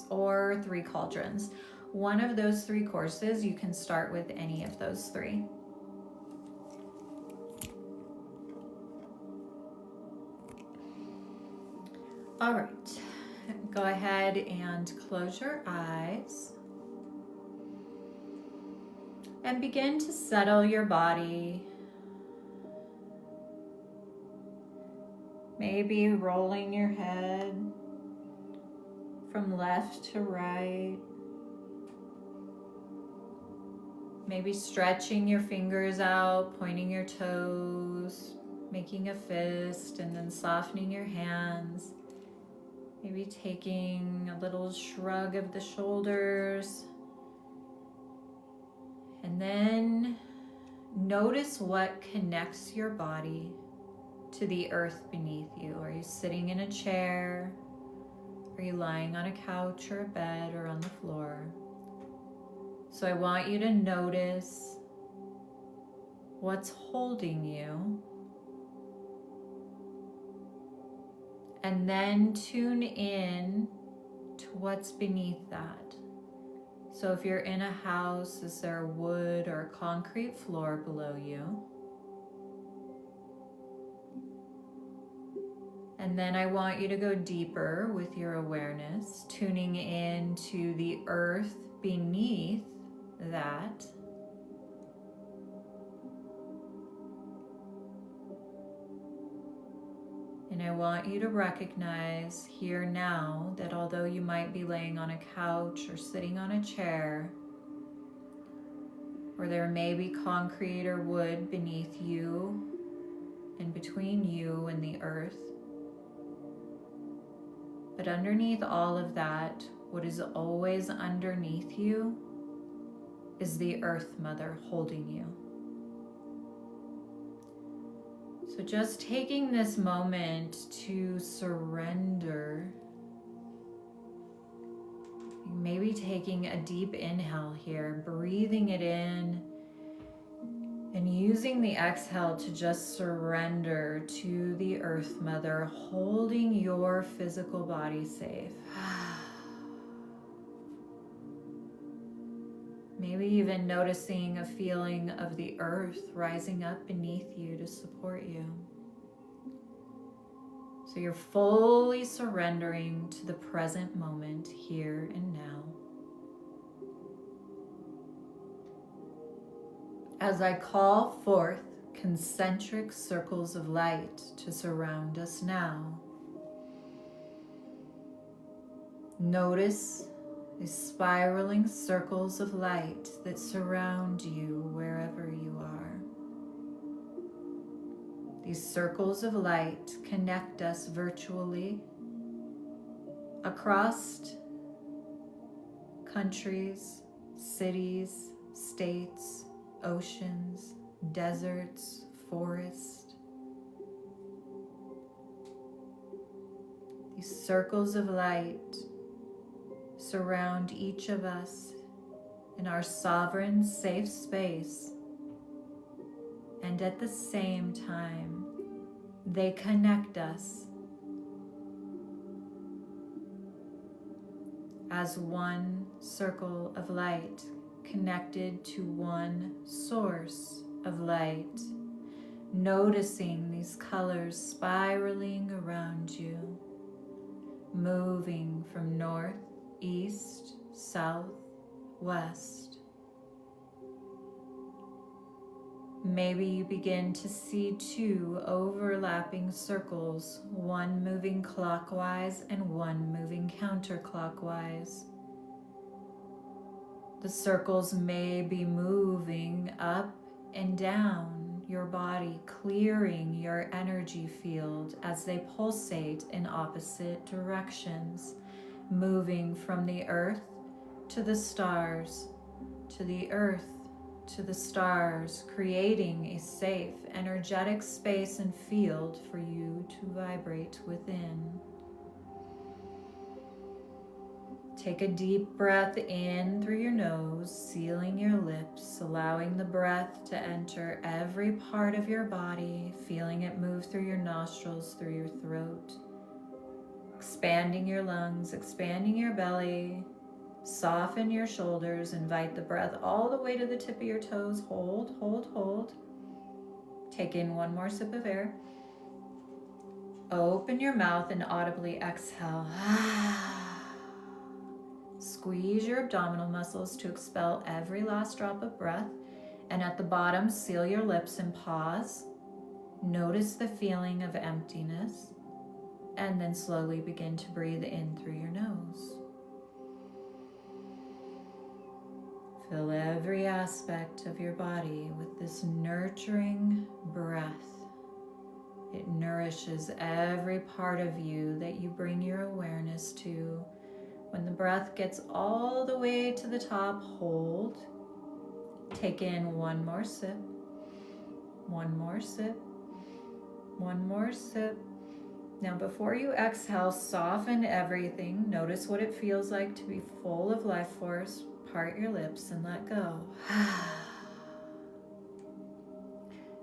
or Three Cauldrons. One of those three courses, you can start with any of those three. All right, go ahead and close your eyes. And begin to settle your body. Maybe rolling your head from left to right. Maybe stretching your fingers out, pointing your toes, making a fist, and then softening your hands. Maybe taking a little shrug of the shoulders. And then notice what connects your body to the earth beneath you. Are you sitting in a chair? Are you lying on a couch or a bed or on the floor? So I want you to notice what's holding you. And then tune in to what's beneath that. So if you're in a house, is there a wood or a concrete floor below you? And then I want you to go deeper with your awareness, tuning in to the earth beneath that. And I want you to recognize here now that although you might be laying on a couch or sitting on a chair, or there may be concrete or wood beneath you and between you and the earth, but underneath all of that, what is always underneath you is the Earth Mother holding you. So just taking this moment to surrender, maybe taking a deep inhale here, breathing it in, and using the exhale to just surrender to the Earth Mother, holding your physical body safe. Maybe even noticing a feeling of the earth rising up beneath you to support you. So you're fully surrendering to the present moment, here and now. As I call forth concentric circles of light to surround us now, notice these spiraling circles of light that surround you wherever you are. These circles of light connect us virtually across countries, cities, states, oceans, deserts, forests. These circles of light surround each of us in our sovereign, safe space, and at the same time, they connect us as one circle of light connected to one source of light, noticing these colors spiraling around you, moving from north, east, south, west. Maybe you begin to see two overlapping circles, one moving clockwise and one moving counterclockwise. The circles may be moving up and down your body, clearing your energy field as they pulsate in opposite directions, moving from the earth to the stars, to the earth, to the stars, creating a safe, energetic space and field for you to vibrate within. Take a deep breath in through your nose, sealing your lips, allowing the breath to enter every part of your body, feeling it move through your nostrils, through your throat, expanding your lungs, expanding your belly, soften your shoulders, invite the breath all the way to the tip of your toes. Hold, hold, hold. Take in one more sip of air. Open your mouth and audibly exhale. Squeeze your abdominal muscles to expel every last drop of breath. And at the bottom, seal your lips and pause. Notice the feeling of emptiness. And then slowly begin to breathe in through your nose. Fill every aspect of your body with this nurturing breath. It nourishes every part of you that you bring your awareness to. When the breath gets all the way to the top, hold. Take in one more sip, one more sip, one more sip. Now before you exhale, soften everything. Notice what it feels like to be full of life force. Part your lips and let go.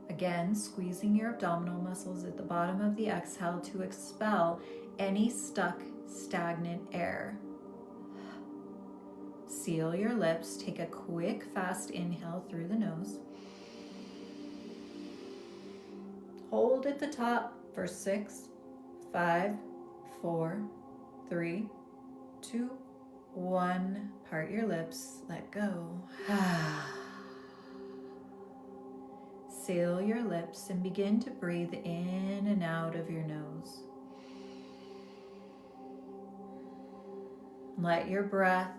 Again, squeezing your abdominal muscles at the bottom of the exhale to expel any stuck, stagnant air. Seal your lips. Take a quick, fast inhale through the nose. Hold at the top for 6, 5, 4, 3, 2, 1. Part your lips. Let go. Seal your lips and begin to breathe in and out of your nose. Let your breath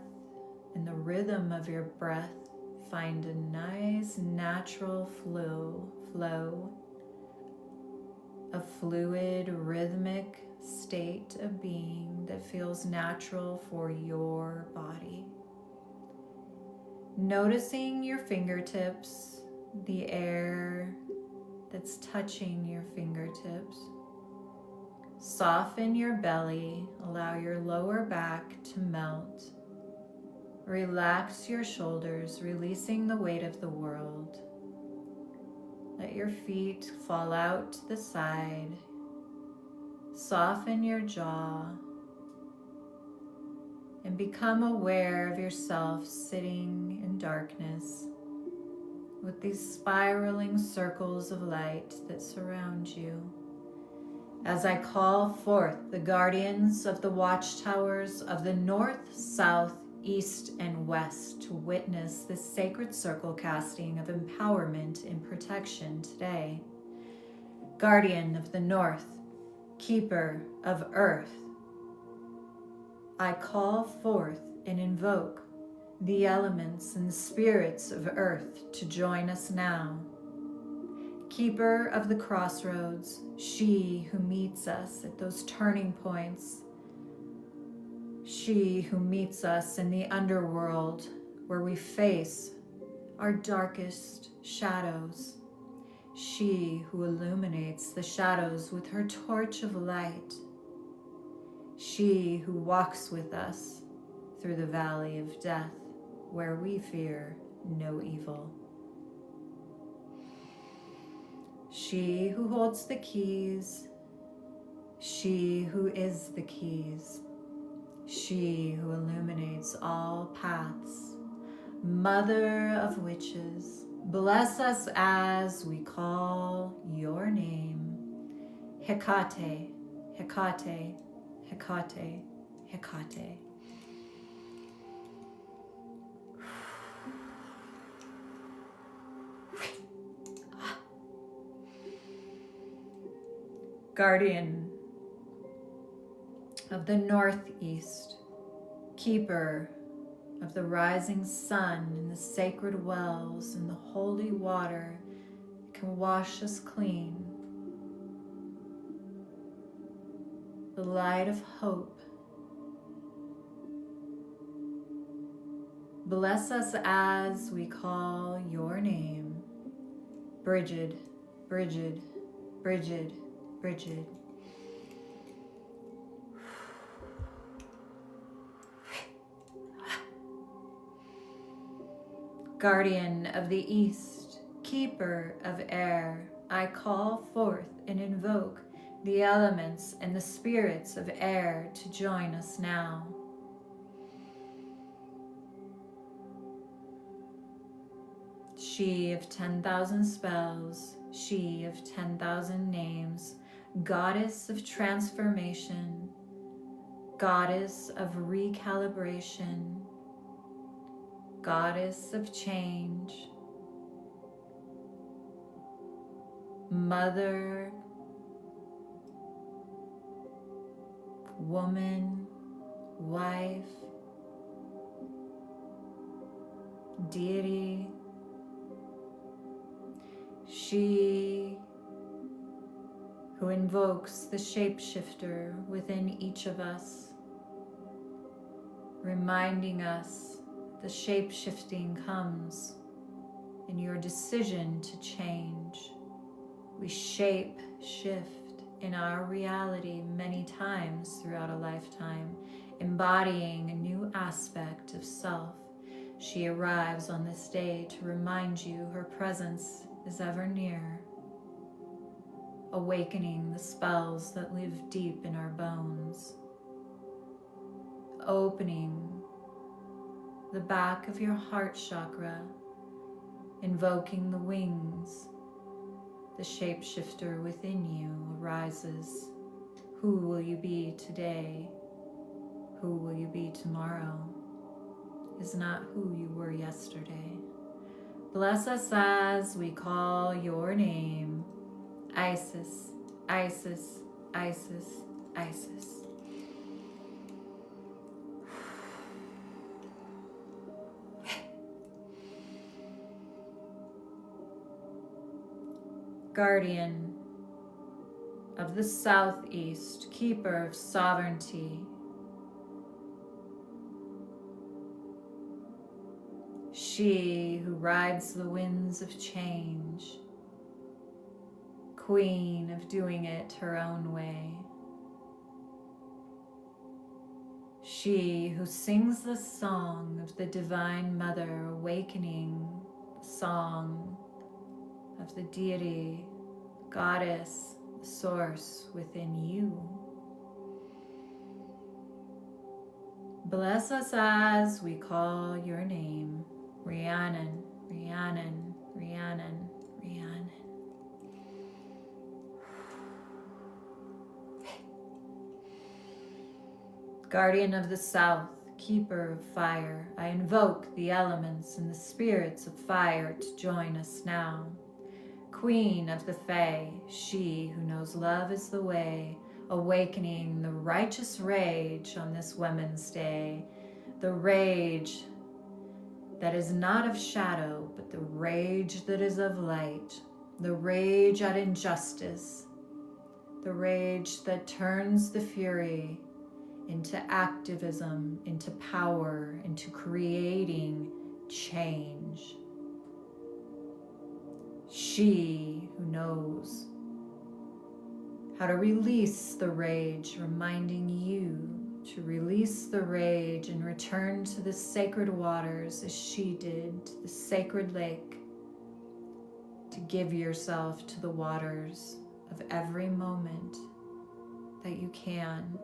and the rhythm of your breath find a nice natural flow, a fluid, rhythmic state of being that feels natural for your body. Noticing your fingertips, the air that's touching your fingertips. Soften your belly, allow your lower back to melt. Relax your shoulders, releasing the weight of the world. Let your feet fall out to the side. Soften your jaw and become aware of yourself sitting in darkness with these spiraling circles of light that surround you. As I call forth the guardians of the watchtowers of the north, south, east, and west to witness this sacred circle casting of empowerment and protection today. Guardian of the north, keeper of earth, I call forth and invoke the elements and spirits of earth to join us now. Keeper of the crossroads, she who meets us at those turning points, she who meets us in the underworld where we face our darkest shadows, she who illuminates the shadows with her torch of light, she who walks with us through the valley of death where we fear no evil. She who holds the keys, she who is the keys, she who illuminates all paths, Mother of witches, bless us as we call your name. Hecate, Hecate, Hecate, Hecate. Guardian of the northeast, keeper of the rising sun and the sacred wells and the holy water that can wash us clean. The light of hope. Bless us as we call your name. Bridget, Bridget, Bridget, Bridget. Guardian of the East, keeper of air, I call forth and invoke the elements and the spirits of air to join us now. She of 10,000 spells, she of 10,000 names, goddess of transformation, goddess of recalibration, goddess of change, mother, woman, wife, deity, she who invokes the shapeshifter within each of us, reminding us the shape-shifting comes in your decision to change. We shape-shift in our reality many times throughout a lifetime, embodying a new aspect of self. She arrives on this day to remind you her presence is ever near, awakening the spells that live deep in our bones, opening the back of your heart chakra, invoking the wings. The shapeshifter within you arises. Who will you be today? Who will you be tomorrow? Is not who you were yesterday. Bless us as we call your name. Isis, Isis, Isis, Isis. Guardian of the Southeast, keeper of sovereignty, she who rides the winds of change, queen of doing it her own way, she who sings the song of the Divine Mother, awakening the song of the deity, goddess, the source within you. Bless us as we call your name. Rhiannon, Rhiannon, Rhiannon, Rhiannon. Guardian of the South, keeper of fire, I invoke the elements and the spirits of fire to join us now. Queen of the Fae, she who knows love is the way, awakening the righteous rage on this Women's Day, the rage that is not of shadow, but the rage that is of light, the rage at injustice, the rage that turns the fury into activism, into power, into creating change. She who knows how to release the rage, reminding you to release the rage and return to the sacred waters as she did, to the sacred lake, to give yourself to the waters of every moment that you can.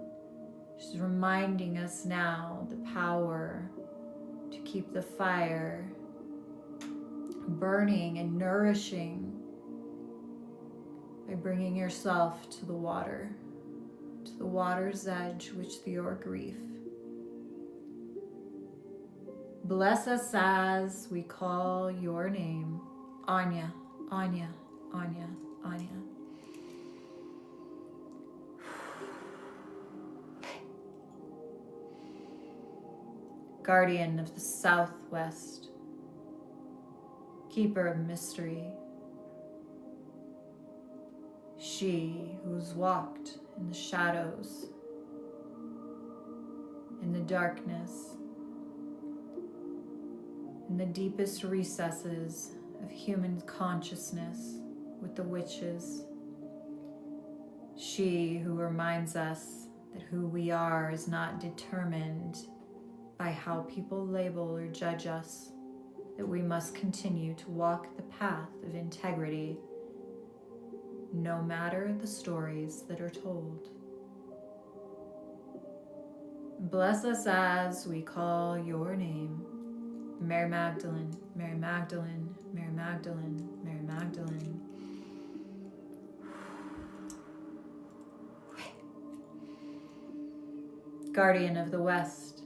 She's reminding us now the power to keep the fire burning and nourishing by bringing yourself to the water's edge, which the your grief. Bless us as we call your name. Anya, Anya, Anya, Anya. Guardian of the Southwest, keeper of mystery, She who's walked in the shadows, in the darkness, in the deepest recesses of human consciousness with the witches. She who reminds us that who we are is not determined by how people label or judge us, that we must continue to walk the path of integrity, no matter the stories that are told. Bless us as we call your name. Mary Magdalene, Mary Magdalene, Mary Magdalene, Mary Magdalene. Guardian of the West,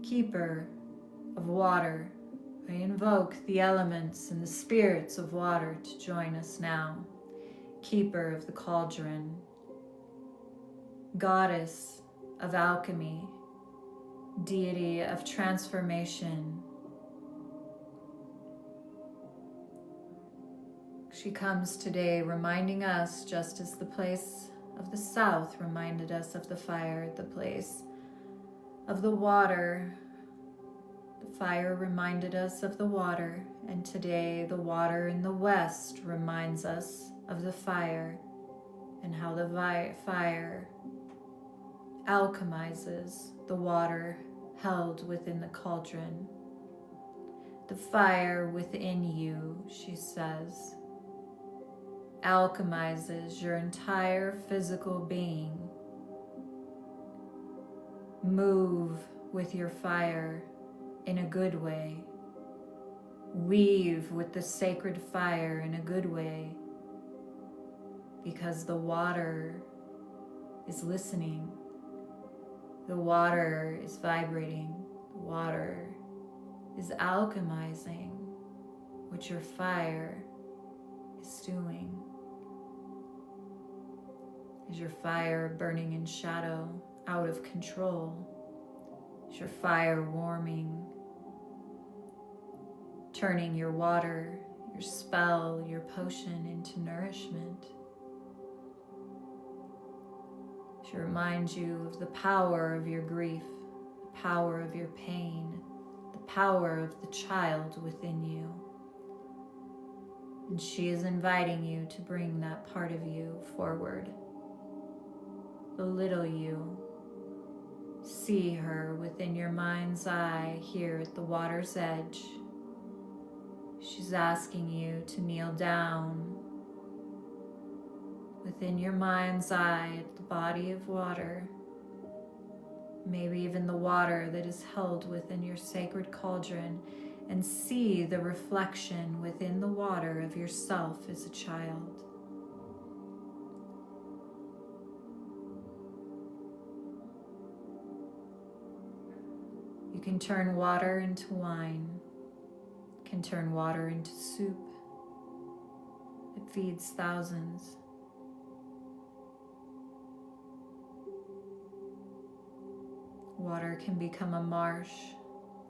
keeper of water, I invoke the elements and the spirits of water to join us now. Keeper of the cauldron, goddess of alchemy, deity of transformation. She comes today reminding us, just as the place of the south reminded us of the fire, the place of the water. The fire reminded us of the water, and today the water in the west reminds us of the fire, and how the fire alchemizes the water held within the cauldron. The fire within you, she says, alchemizes your entire physical being. Move with your fire in a good way. Weave with the sacred fire in a good way, because the water is listening. The water is vibrating. The water is alchemizing what your fire is doing. Is your fire burning in shadow, out of control? Is your fire warming, turning your water, your spell, your potion into nourishment? She reminds you of the power of your grief, the power of your pain, the power of the child within you. And she is inviting you to bring that part of you forward. The little you. See her within your mind's eye here at the water's edge. She's asking you to kneel down within your mind's eye at the body of water, maybe even the water that is held within your sacred cauldron, and see the reflection within the water of yourself as a child. You can turn water into wine, can turn water into soup. It feeds thousands. Water can become a marsh,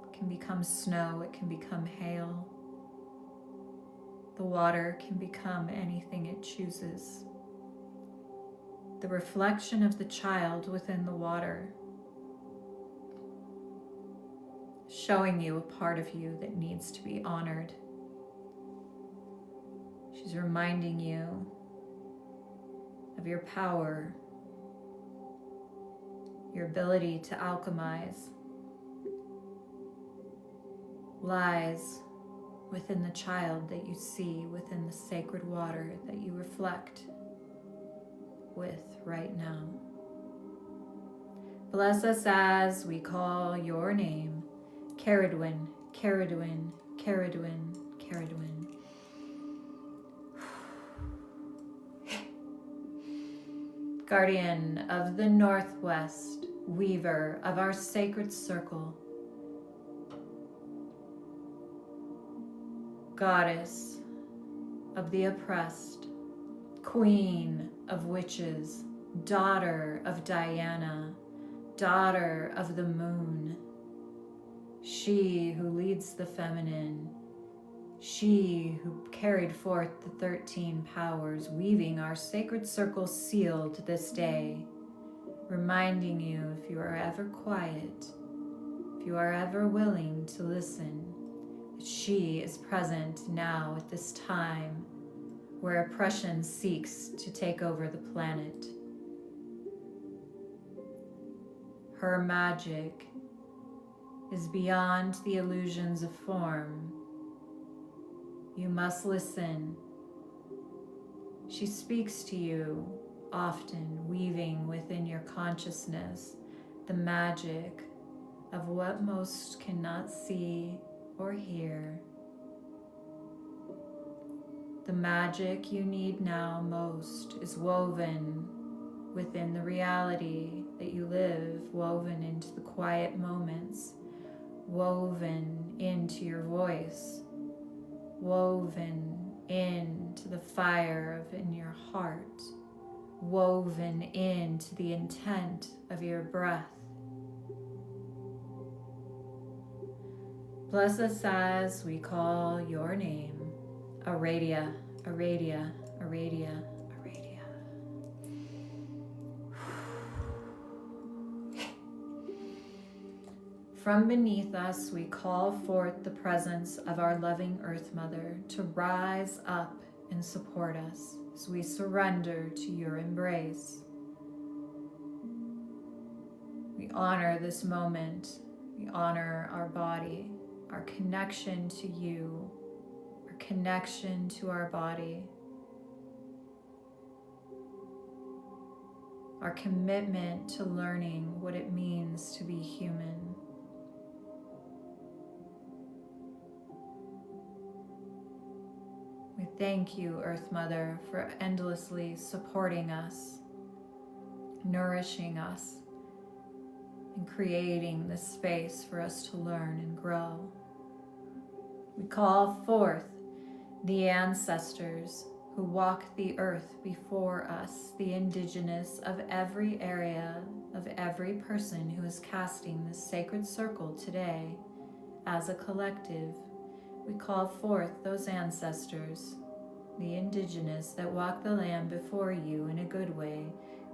it can become snow, it can become hail. The water can become anything it chooses. The reflection of the child within the water, showing you a part of you that needs to be honored. She's reminding you of your power, your ability to alchemize, lies within the child that you see within the sacred water that you reflect with right now. Bless us as we call your name. Caradwin, Caradwin, Caradwin, Caradwin. Guardian of the Northwest, weaver of our sacred circle, goddess of the oppressed, queen of witches, daughter of Diana, daughter of the moon, she who leads the feminine, She who carried forth the 13 powers, weaving our sacred circle sealed this day, reminding you if you are ever quiet, if you are ever willing to listen, that she is present now at this time where oppression seeks to take over the planet. Her magic is beyond the illusions of form. You must listen. She speaks to you often, weaving within your consciousness the magic of what most cannot see or hear. The magic you need now most is woven within the reality that you live, woven into the quiet moments, woven into your voice, woven into the fire in your heart, woven into the intent of your breath. Bless us as we call your name. Aradia, Aradia, Aradia, Aradia. From beneath us, we call forth the presence of our loving Earth Mother to rise up and support us as we surrender to your embrace. We honor this moment. We honor our body, our connection to you, our connection to our body, our commitment to learning what it means to be human. We thank you, Earth Mother, for endlessly supporting us, nourishing us, and creating this space for us to learn and grow. We call forth the ancestors who walk the earth before us, the indigenous of every area, of every person who is casting this sacred circle today as a collective. We call forth those ancestors, the indigenous that walk the land before you in a good way.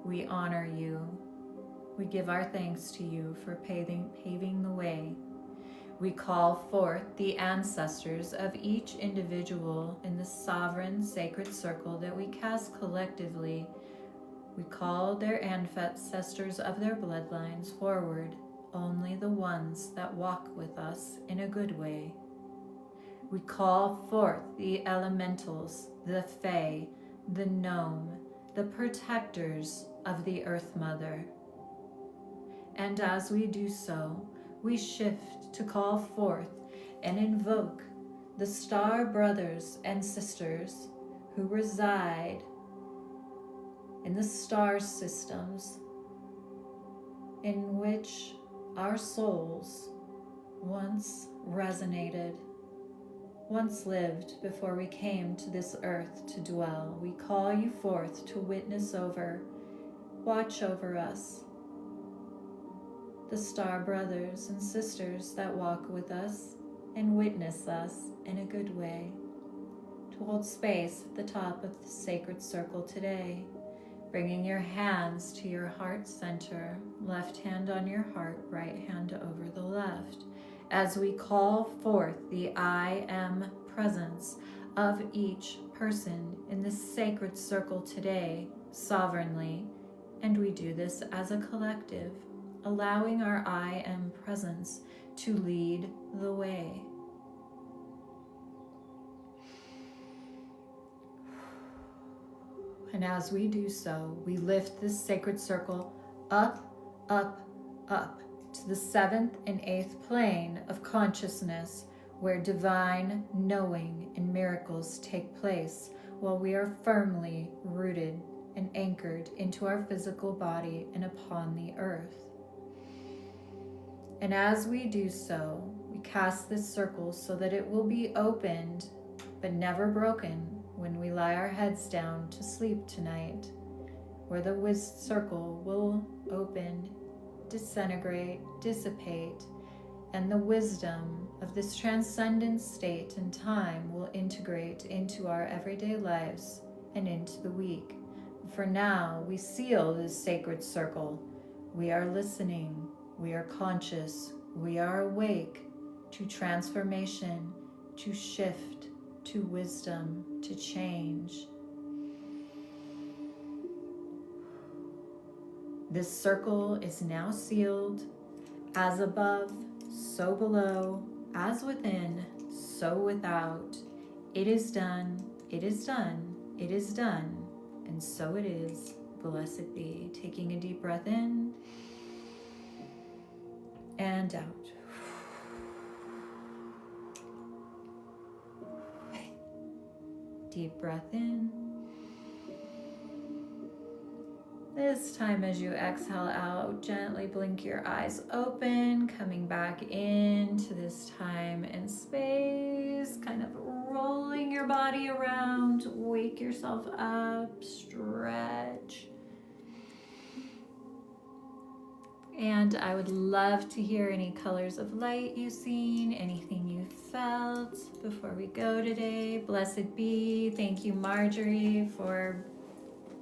We honor you. We give our thanks to you for paving the way. We call forth the ancestors of each individual in the sovereign sacred circle that we cast collectively. We call their ancestors of their bloodlines forward, only the ones that walk with us in a good way. We call forth the elementals, the fae, the gnome, the protectors of the Earth Mother. And as we do so, we shift to call forth and invoke the star brothers and sisters who reside in the star systems in which our souls once resonated, once lived before we came to this earth to dwell. We call you forth to witness over, watch over us, the star brothers and sisters that walk with us and witness us in a good way, to hold space at the top of the sacred circle today, bringing your hands to your heart center, left hand on your heart, right hand over the left, as we call forth the I am presence of each person in this sacred circle today, sovereignly, and we do this as a collective, allowing our I am presence to lead the way. And as we do so, we lift this sacred circle up, up, up to the 7th and 8th plane of consciousness, where divine knowing and miracles take place while we are firmly rooted and anchored into our physical body and upon the earth. And as we do so, we cast this circle so that it will be opened but never broken when we lie our heads down to sleep tonight, where the circle will open, disintegrate, dissipate, and the wisdom of this transcendent state and time will integrate into our everyday lives and into the week. For now, we seal this sacred circle. We are listening, we are conscious, we are awake to transformation, to shift, to wisdom, to change. This circle is now sealed. As above, so below, as within, so without. It is done, it is done, it is done, and so it is. Blessed be. Taking a deep breath in and out. Deep breath in. This time as you exhale out, gently blink your eyes open, coming back into this time and space, kind of rolling your body around, wake yourself up, stretch. And I would love to hear any colors of light you've seen, anything you felt before we go today. Blessed be. Thank you, Marjorie, for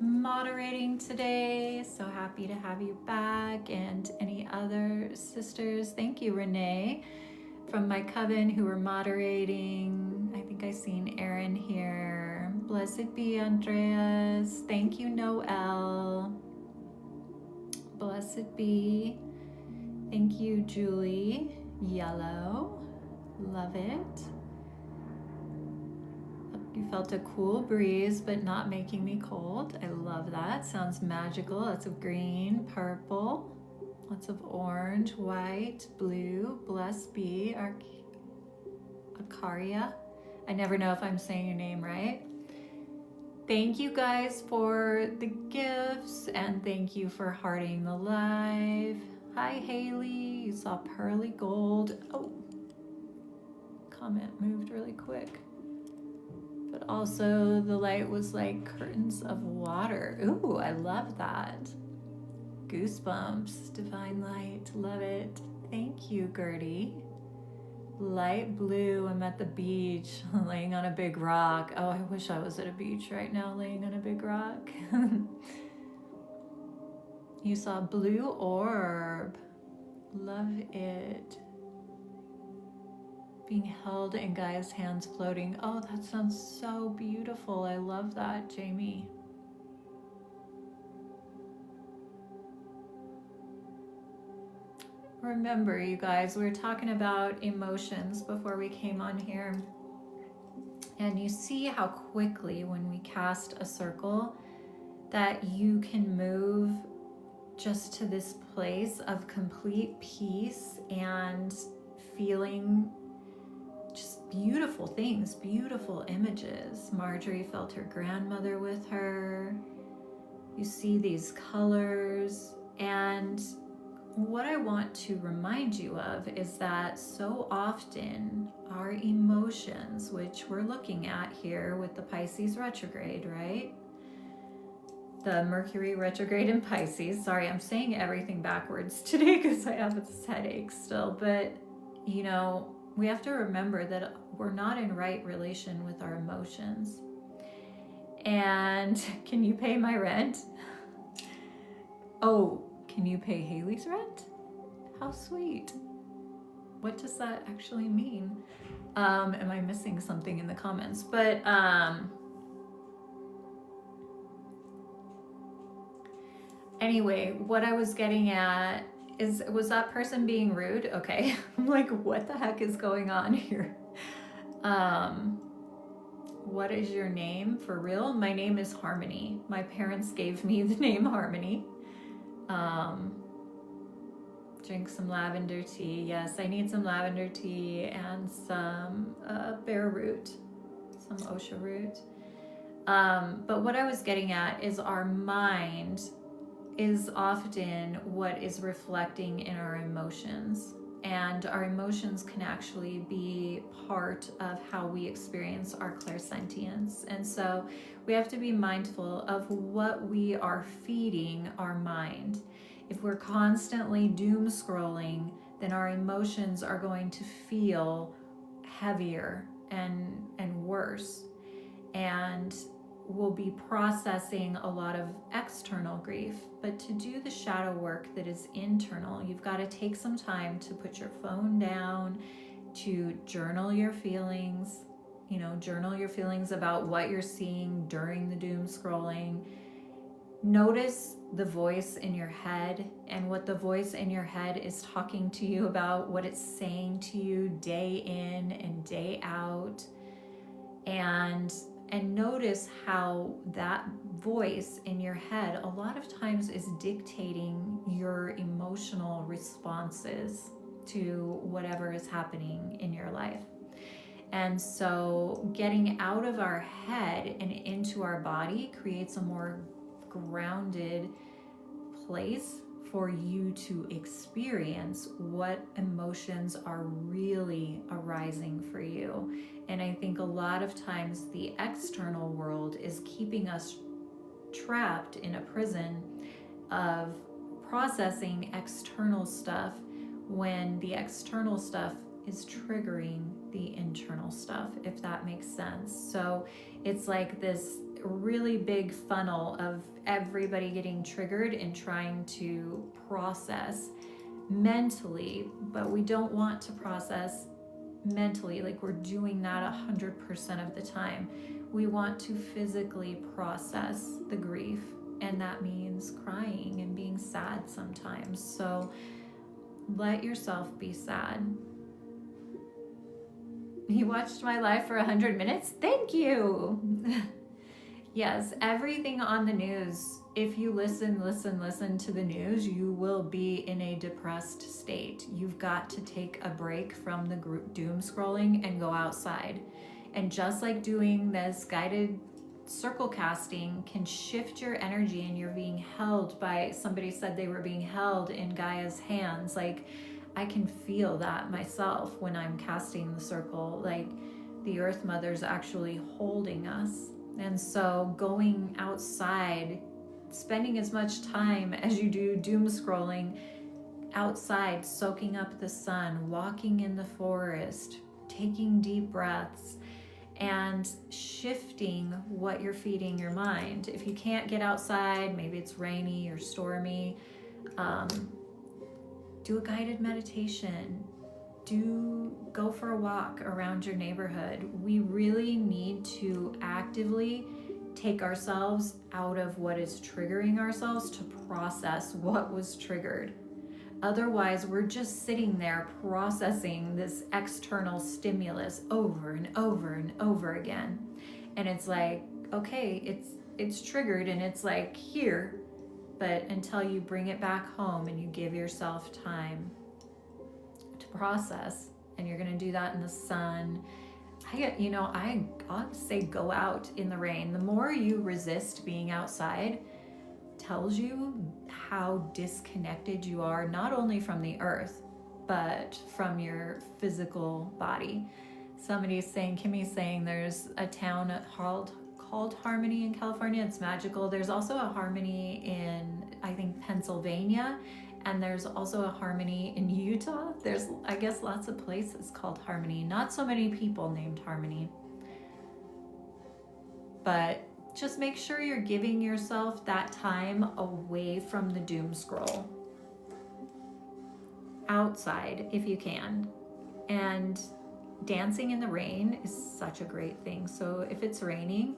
moderating today. So happy to have you back, and any other sisters. Thank you, Renee, from my coven who were moderating. I think I seen Erin here. Blessed be, Andreas. Thank you, Noel. Blessed be. Thank you, Julie. Yellow. Love it. You felt a cool breeze, but not making me cold. I love that. Sounds magical. Lots of green, purple, lots of orange, white, blue. Blessed be. Akaria. I never know if I'm saying your name right. Thank you guys for the gifts, and thank you for hearting the live. Hi, Haley. You saw pearly gold. Oh, comment moved really quick. But also the light was like curtains of water. Ooh, I love that. Goosebumps, divine light, love it. Thank you, Gertie. Light blue, I'm at the beach, laying on a big rock. Oh, I wish I was at a beach right now, laying on a big rock. You saw blue orb. Love it. Being held in Gaia's hands floating. Oh, that sounds so beautiful. I love that, Jamie. Remember, you guys, we were talking about emotions before we came on here. And you see how quickly when we cast a circle that you can move just to this place of complete peace and feeling just beautiful things, beautiful images. Marjorie felt her grandmother with her. You see these colors, and what I want to remind you of is that so often our emotions, which we're looking at here with the Pisces retrograde, right? The Mercury retrograde in Pisces. Sorry, I'm saying everything backwards today because I have this headache still. But, you know, we have to remember that we're not in right relation with our emotions. And can you pay my rent? Oh, can you pay Haley's rent? How sweet. What does that actually mean? Am I missing something in the comments? But anyway, what I was getting at is, was that person being rude? Okay. I'm like, what the heck is going on here? What is your name for real? My name is Harmony. My parents gave me the name Harmony. Drink some lavender tea. Yes, I need some lavender tea and some bear root, some osha root. But what I was getting at is our mind is often what is reflecting in our emotions. And our emotions can actually be part of how we experience our clairsentience. And so we have to be mindful of what we are feeding our mind. If we're constantly doom scrolling, then our emotions are going to feel heavier and worse. And we'll be processing a lot of external grief. But to do the shadow work that is internal, you've got to take some time to put your phone down, to journal your feelings, journal your feelings about what you're seeing during the doom scrolling. Notice the voice in your head and what the voice in your head is talking to you about, what it's saying to you day in and day out. And notice how that voice in your head a lot of times is dictating your emotional responses to whatever is happening in your life. And so getting out of our head and into our body creates a more grounded place for you to experience what emotions are really arising for you. And I think a lot of times the external world is keeping us trapped in a prison of processing external stuff when the external stuff is triggering the internal stuff, if that makes sense. So it's like this really big funnel of everybody getting triggered and trying to process mentally, but we don't want to process mentally like we're doing that 100% of the time. We want to physically process the grief, and that means crying and being sad sometimes. So let yourself be sad. You watched my live for 100 minutes? Thank you. Yes, everything on the news, if you listen to the news, you will be in a depressed state. You've got to take a break from the doom scrolling and go outside. And just like doing this guided circle casting can shift your energy, and you're being held by, somebody said they were being held in Gaia's hands. Like, I can feel that myself when I'm casting the circle, like the Earth Mother's actually holding us. And so going outside, spending as much time as you do doom scrolling outside, soaking up the sun, walking in the forest, taking deep breaths, and shifting what you're feeding your mind. If you can't get outside, maybe it's rainy or stormy, do a guided meditation. Go for a walk around your neighborhood. We really need to actively take ourselves out of what is triggering ourselves to process what was triggered. Otherwise, we're just sitting there processing this external stimulus over and over and over again. And it's like, okay, it's triggered and it's like here, but until you bring it back home and you give yourself time to process, and you're going to do that in the sun. I'll say go out in the rain. The more you resist being outside tells you how disconnected you are, not only from the earth, but from your physical body. Kimmy's saying there's a town called Harmony in California. It's magical. There's also a Harmony in, I think, Pennsylvania. And there's also a Harmony in Utah. There's, I guess, lots of places called Harmony. Not so many people named Harmony. But just make sure you're giving yourself that time away from the doom scroll. Outside, if you can. And dancing in the rain is such a great thing. So if it's raining,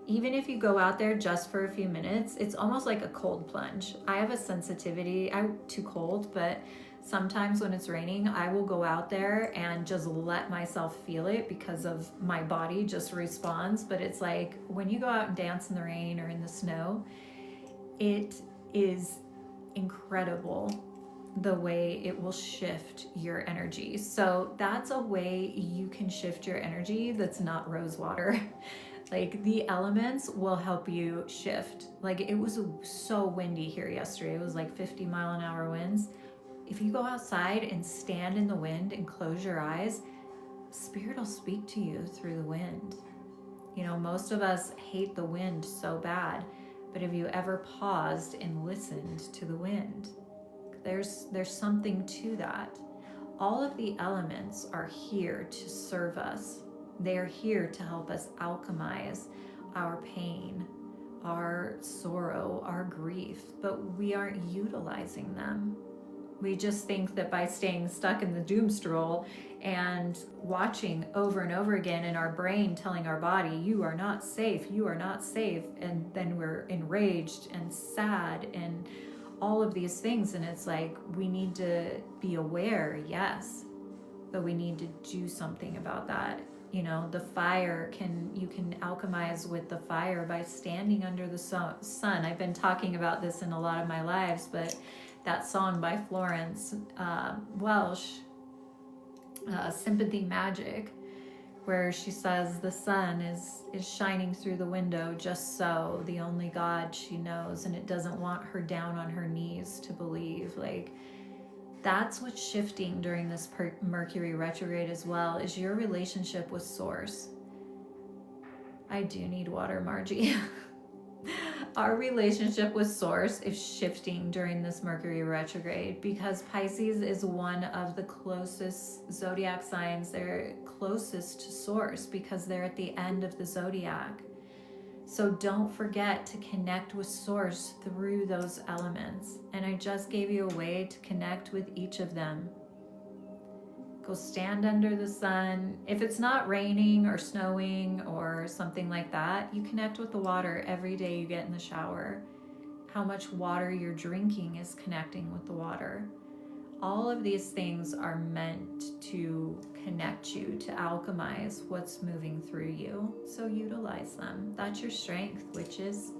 even if you go out there just for a few minutes, it's almost like a cold plunge. I have a sensitivity to cold, but sometimes when it's raining, I will go out there and just let myself feel it because of my body just responds. But it's like when you go out and dance in the rain or in the snow, it is incredible the way it will shift your energy. So that's a way you can shift your energy that's not rose water. Like the elements will help you shift. Like it was so windy here yesterday. It was like 50-mile-an-hour winds. If you go outside and stand in the wind and close your eyes, Spirit will speak to you through the wind. Most of us hate the wind so bad, but have you ever paused and listened to the wind? There's something to that. All of the elements are here to serve us. They are here to help us alchemize our pain, our sorrow, our grief, but we aren't utilizing them. We just think that by staying stuck in the doom scroll and watching over and over again in our brain telling our body, you are not safe, you are not safe, and then we're enraged and sad and all of these things. And it's like, we need to be aware, yes, but we need to do something about that. You know, the fire you can alchemize with the fire by standing under the sun. I've been talking about this in a lot of my lives, but that song by Florence Welsh, Sympathy Magic, where she says the sun is shining through the window just so, the only God she knows, and it doesn't want her down on her knees to believe. Like, that's what's shifting during this Mercury retrograde as well, is your relationship with Source. I do need water, Margie. Our relationship with Source is shifting during this Mercury retrograde because Pisces is one of the closest zodiac signs. They're closest to Source because they're at the end of the zodiac. So don't forget to connect with Source through those elements. And I just gave you a way to connect with each of them. Go stand under the sun. If it's not raining or snowing or something like that, you connect with the water every day you get in the shower. How much water you're drinking is connecting with the water. All of these things are meant to connect you, to alchemize what's moving through you. So utilize them. That's your strength, witches.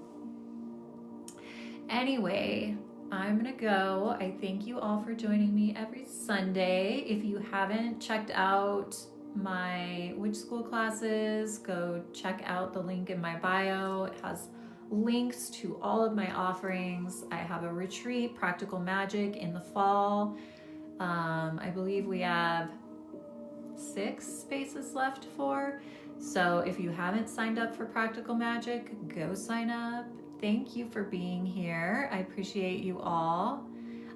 Anyway, I'm gonna go. I thank you all for joining me every Sunday. If you haven't checked out my witch school classes, go check out the link in my bio. It has links to all of my offerings. I have a retreat, Practical Magic, in the fall. I believe we have 6 spaces left for. So if you haven't signed up for Practical Magic, go sign up. Thank you for being here. I appreciate you all.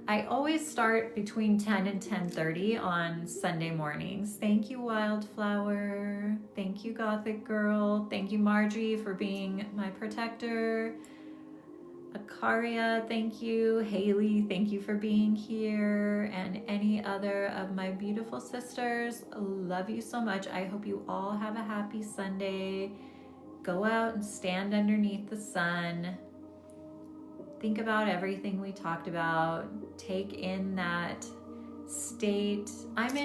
I always start between 10 and 10:30 on Sunday mornings. Thank you, Wildflower. Thank you, Gothic Girl. Thank you, Margie, for being my protector. Akaria, thank you. Haley, thank you for being here. And any other of my beautiful sisters, love you so much. I hope you all have a happy Sunday. Go out and stand underneath the sun. Think about everything we talked about. Take in that state. I'm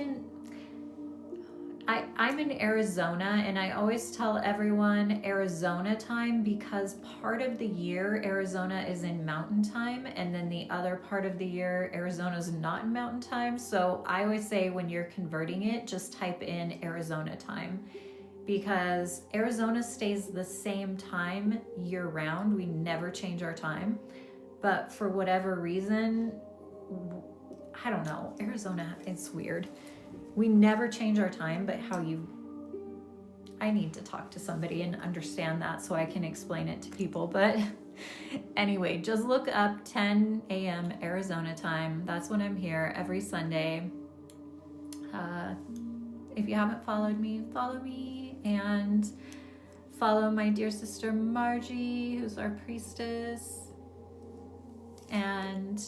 in Arizona, and I always tell everyone Arizona time because part of the year Arizona is in mountain time, and then the other part of the year Arizona's not in mountain time. So I always say when you're converting it, just type in Arizona time, because Arizona stays the same time year round. We never change our time. But for whatever reason, I don't know, Arizona, it's weird. We never change our time, but I need to talk to somebody and understand that so I can explain it to people. But anyway, just look up 10 a.m. Arizona time. That's when I'm here every Sunday. If you haven't followed me, follow me, and follow my dear sister Margie, who's our priestess. And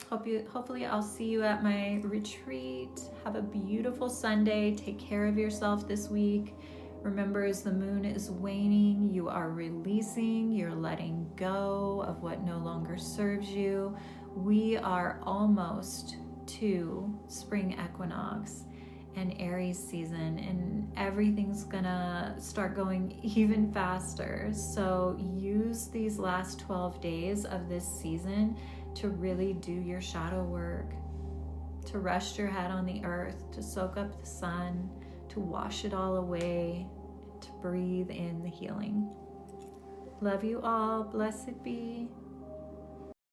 hopefully I'll see you at my retreat. Have a beautiful Sunday. Take care of yourself this week. Remember, as the moon is waning, you are releasing, you're letting go of what no longer serves you. We are almost to spring equinox and Aries season, and everything's gonna start going even faster. So use these last 12 days of this season to really do your shadow work, to rest your head on the earth, to soak up the sun, to wash it all away, to breathe in the healing. Love you all. Blessed be.